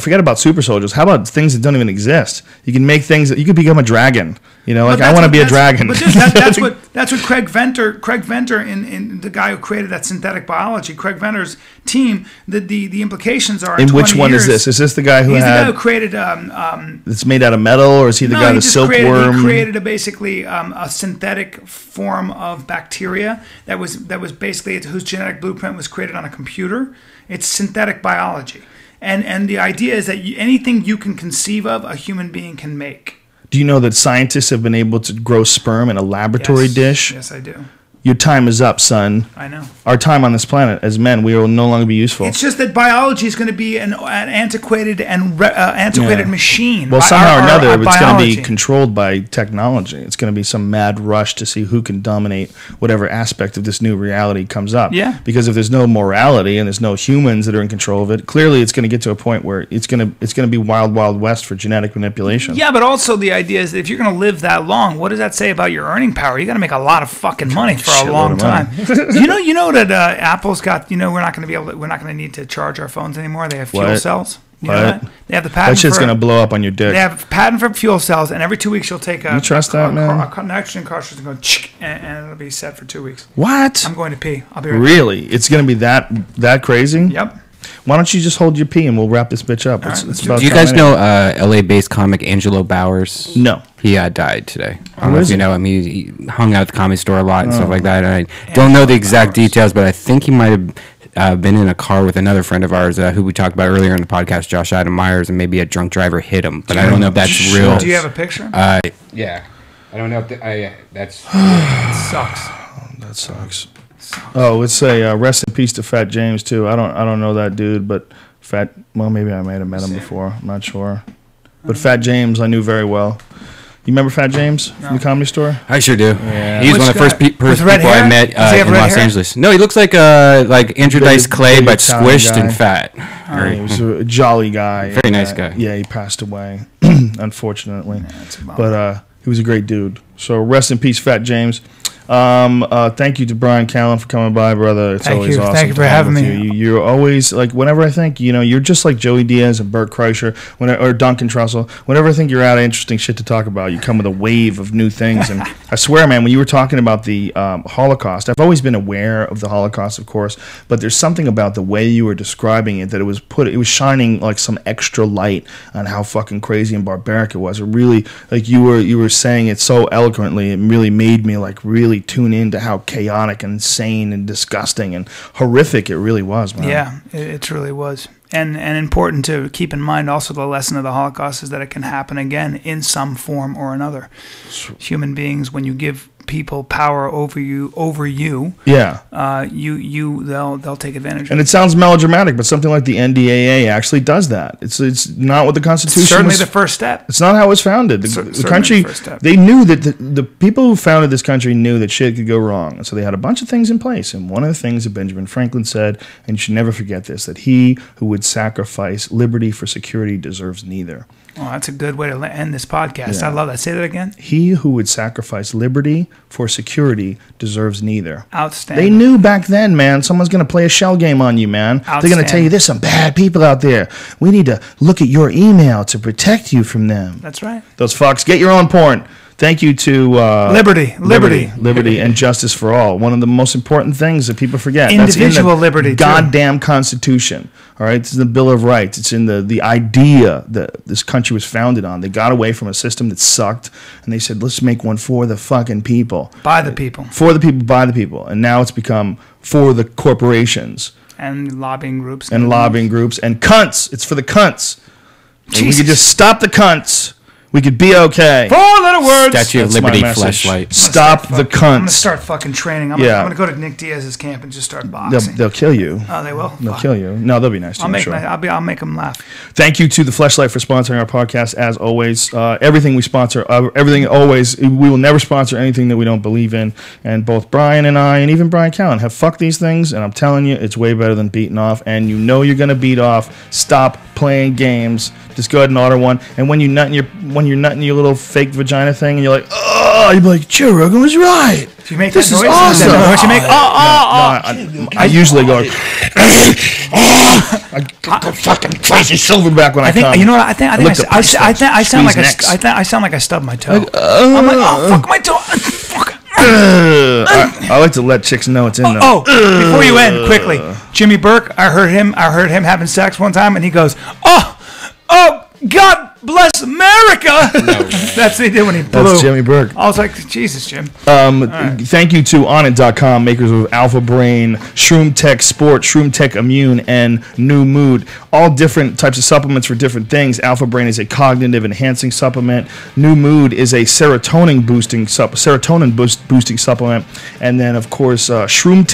forget about super soldiers. How about things that don't even exist? You can make things that you could become a dragon. I want to be a dragon. But that's what Craig Venter, in the guy who created that synthetic biology, Craig Venter's team. The implications are. In which one is this? Is this the guy who He's the guy who created? It's made out of metal, or is he the guy, the silkworm? He created a synthetic form of bacteria that was basically whose genetic blueprint was created on a computer. It's synthetic biology, and the idea is that anything you can conceive of, a human being can make. Do you know that scientists have been able to grow sperm in a laboratory dish? Yes, I do. Your time is up, son. I know. Our time on this planet as men, we will no longer be useful. It's just that biology is going to be an antiquated machine. Well, somehow or another, it's going to be controlled by technology. It's going to be some mad rush to see who can dominate whatever aspect of this new reality comes up. Yeah. Because if there's no morality and there's no humans that are in control of it, clearly it's going to get to a point where it's going to be wild, wild west for genetic manipulation. Yeah, but also the idea is that if you're going to live that long, what does that say about your earning power? You got to make a lot of fucking money first. a long time. you know that Apple's got. We're not going to need to charge our phones anymore. They have fuel cells. You know that? They have the patent. That shit's gonna blow up on your dick. They have a patent for fuel cells, and every 2 weeks you'll take a. You trust that, man? A nitrogen cartridge and go, and it'll be set for 2 weeks. What? I'm going to pee. I'll be right back. Really? It's gonna be that crazy? Yep. Why don't you just hold your pee and we'll wrap this bitch up? Do you guys know LA-based comic Angelo Bowers? No. He died today. I don't know if you know him. He hung out at the Comedy Store a lot and stuff like that. And I don't know the exact details, but I think he might have been in a car with another friend of ours who we talked about earlier in the podcast, Josh Adam Myers, and maybe a drunk driver hit him. But I don't know if that's real. Do you have a picture? Yeah. I don't know if that's... It sucks. That sucks. Oh, let's say rest in peace to Fat James too. I don't know that dude, but maybe I might have met him before. I'm not sure. But Fat James I knew very well. You remember Fat James from the Comedy Store? I sure do. Yeah. He's one of the first people I met in Los Angeles. No, he looks like Andrew Dice Clay, but squished and fat. He was a jolly guy. Very nice guy. Yeah, he passed away, unfortunately. But he was a great dude. So rest in peace, Fat James. Thank you to Bryan Callen for coming by, brother. It's always awesome. Thank you for having me. You're always like, whenever I think, you're just like Joey Diaz and Bert Kreischer, or Duncan Trussell. Whenever I think you're out of interesting shit to talk about, you come with a wave of new things. And I swear, man, when you were talking about the Holocaust, I've always been aware of the Holocaust, of course, but there's something about the way you were describing it that it was shining like some extra light on how fucking crazy and barbaric it was. It really, like you were saying it so eloquently, it really made me like really tune into how chaotic and insane and disgusting and horrific it really was, man. Yeah, it truly was. And important to keep in mind also the lesson of the Holocaust is that it can happen again in some form or another. Human beings, when you give people power over you, yeah, they'll take advantage of it. And it sounds melodramatic, but something like the NDAA actually does that. It's not what the Constitution. It's certainly the first step. It's not how it was founded. The country, they knew that the people who founded this country knew that shit could go wrong, and so they had a bunch of things in place. And one of the things that Benjamin Franklin said, and you should never forget this, that he who would sacrifice liberty for security deserves neither. Oh, that's a good way to end this podcast. Yeah. I love that. Say that again. He who would sacrifice liberty for security deserves neither. Outstanding. They knew back then, man, someone's going to play a shell game on you, man. They're going to tell you there's some bad people out there. We need to look at your email to protect you from them. That's right. Those fucks. Get your own porn. Thank you to liberty, and justice for all. One of the most important things that people forget. Individual That's in the liberty, goddamn Constitution. All right, it's in the Bill of Rights. It's in the idea that this country was founded on. They got away from a system that sucked, and they said, let's make one for the fucking people. By the people. For the people, by the people. And now it's become for the corporations. And lobbying groups. And lobbying groups. And cunts. It's for the cunts. And we could just stop the cunts. We could be okay. 4 little words. Statue of Liberty fleshlight. Stop the cunts. I'm going to start fucking training. I'm going to go to Nick Diaz's camp and just start boxing. They'll kill you. Oh, they will? They'll kill you. No, they'll be nice to you, I'll make them laugh. Thank you to the Fleshlight for sponsoring our podcast, as always. Everything we sponsor, everything always, we will never sponsor anything that we don't believe in. And both Brian and I, and even Bryan Callen, have fucked these things, and I'm telling you, it's way better than beating off. And you know you're going to beat off. Stop playing games. Just go ahead and order one. And when you're nutting your little fake vagina thing, and you're like, oh, you'd be like, Joe Rogan was right. Do you make this that is noise? awesome. Is that what you make? I usually go. I get the fucking Tracy Silverback when I come. You know what? I sound like I stubbed my toe. I'm like, oh fuck my toe. Fuck. I like to let chicks know it's in them. Before you end, quickly, Jimmy Burke. I heard him having sex one time, and he goes, oh, God bless America. No, that's what he did when he blew. That's Jimmy Burke. I was like, Jesus, Jim. Thank you to Onnit.com, makers of Alpha Brain, Shroom Tech Sport, Shroom Tech Immune, and New Mood. All different types of supplements for different things. Alpha Brain is a cognitive enhancing supplement. New Mood is a serotonin boosting supplement. And then, of course, Shroom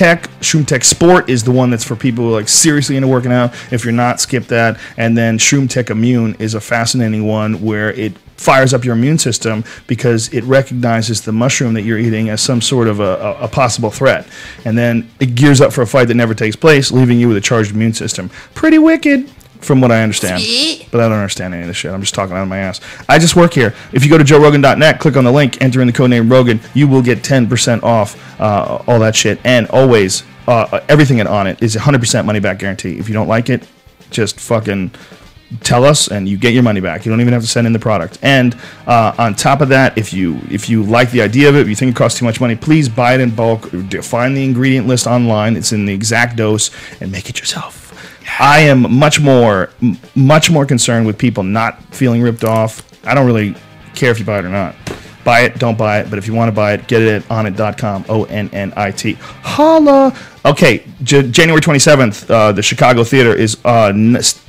Tech Sport is the one that's for people who are like seriously into working out. If you're not, skip that. And then Shroom Tech Immune is a fascinating one where it fires up your immune system because it recognizes the mushroom that you're eating as some sort of a possible threat. And then it gears up for a fight that never takes place, leaving you with a charged immune system. Pretty wicked. from what I understand. But I don't understand any of this shit. I'm just talking out of my ass. I just work here. If you go to joerogan.net, click on the link, enter in the codename Rogan, you will get 10% off all that shit. And always, everything on it is 100% money back guarantee. If you don't like it, just fucking tell us and you get your money back. You don't even have to send in the product. And on top of that, if you like the idea of it, if you think it costs too much money, please buy it in bulk. Find the ingredient list online. It's in the exact dose and make it yourself. I am much more concerned with people not feeling ripped off. I don't really care if you buy it or not. Buy it, don't buy it, but if you want to buy it, get it at onnit.com, ONNIT. Holla! Okay, January 27th, the Chicago Theater is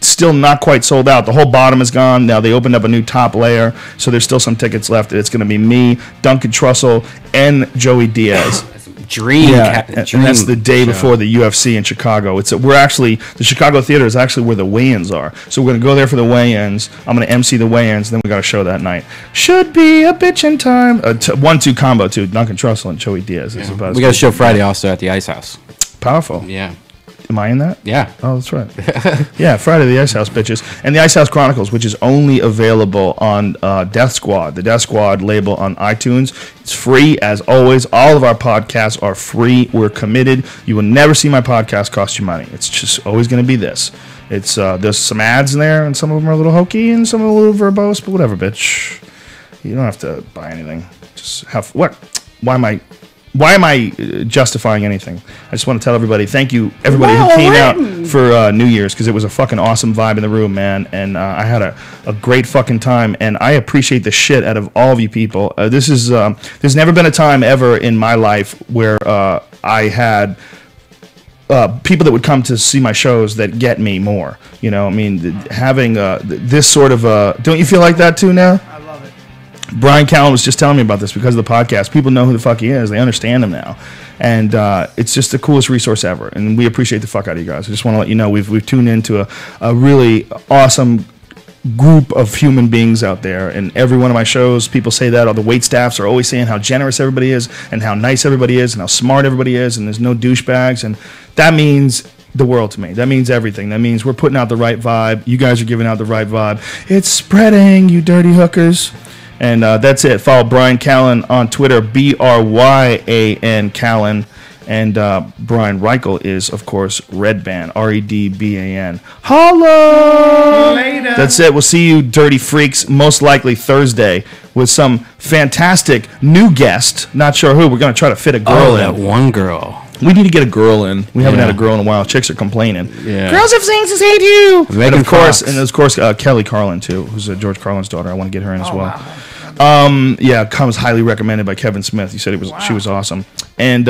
still not quite sold out. The whole bottom is gone. Now they opened up a new top layer, so there's still some tickets left. It's going to be me, Duncan Trussell, and Joey Diaz. Dream, and that's the day before the UFC in Chicago. The Chicago Theater is actually where the weigh-ins are. So we're gonna go there for the weigh-ins. I'm gonna MC the weigh-ins, then we got a show that night. Should be a bitchin' time. 1-2 combo too. Duncan Trussell and Joey Diaz. Yeah. We got a show Friday also at the Ice House. Powerful. Yeah. Am I in that? Yeah. Oh, that's right. Yeah, Friday the Ice House, bitches. And the Ice House Chronicles, which is only available on Death Squad, the Death Squad label on iTunes. It's free, as always. All of our podcasts are free. We're committed. You will never see my podcast cost you money. It's just always going to be this. It's there's some ads in there, and some of them are a little hokey, and some are a little verbose, but whatever, bitch. You don't have to buy anything. Just have... What? Why am I justifying anything? I just want to tell everybody, thank you, everybody who came out for New Year's, because it was a fucking awesome vibe in the room, man, and I had a great fucking time, and I appreciate the shit out of all of you people. There's never been a time ever in my life where I had people that would come to see my shows that get me more. You know, I mean, having this sort of... don't you feel like that too now? Bryan Callen was just telling me about this because of the podcast. People know who the fuck he is. They understand him now. And it's just the coolest resource ever. And we appreciate the fuck out of you guys. I just want to let you know we've tuned into a really awesome group of human beings out there. And every one of my shows, people say that. All the wait staffs are always saying how generous everybody is and how nice everybody is and how smart everybody is. And there's no douchebags. And that means... the world to me. That means everything. That means we're putting out the right vibe. You guys are giving out the right vibe. It's spreading, you dirty hookers. And that's it. Follow Bryan Callen on Twitter, BRYAN Callen. And Brian Reichel is, of course, Redban, REDBAN. Holla! Later. That's it. We'll see you, dirty freaks, most likely Thursday with some fantastic new guest. Not sure who. We're going to try to fit a girl in. That one girl. We need to get a girl in. We haven't had a girl in a while. Chicks are complaining. Yeah. Girls have things to hate you. And of course, Kelly Carlin too, who's George Carlin's daughter. I want to get her in as well. Wow. Comes highly recommended by Kevin Smith. He said she was awesome. And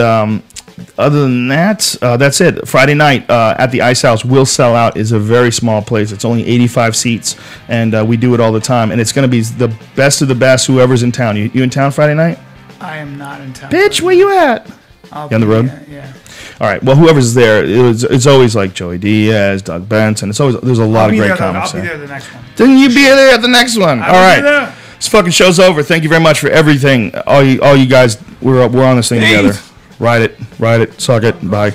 other than that, that's it. Friday night at the Ice House will sell out. Is a very small place. It's only 85 seats, and we do it all the time. And it's going to be the best of the best. Whoever's in town. You in town Friday night? I am not in town. Bitch, where you at? You on the road? Yeah. All right. Well, whoever's there, it's always like Joey Diaz, Doug Benson. There's a lot of great comics. I'll be there the next one. Then you be there at the next one. All right. There. This fucking show's over. Thank you very much for everything. All you guys, we're on this thing together. Ride it, suck it. Bye.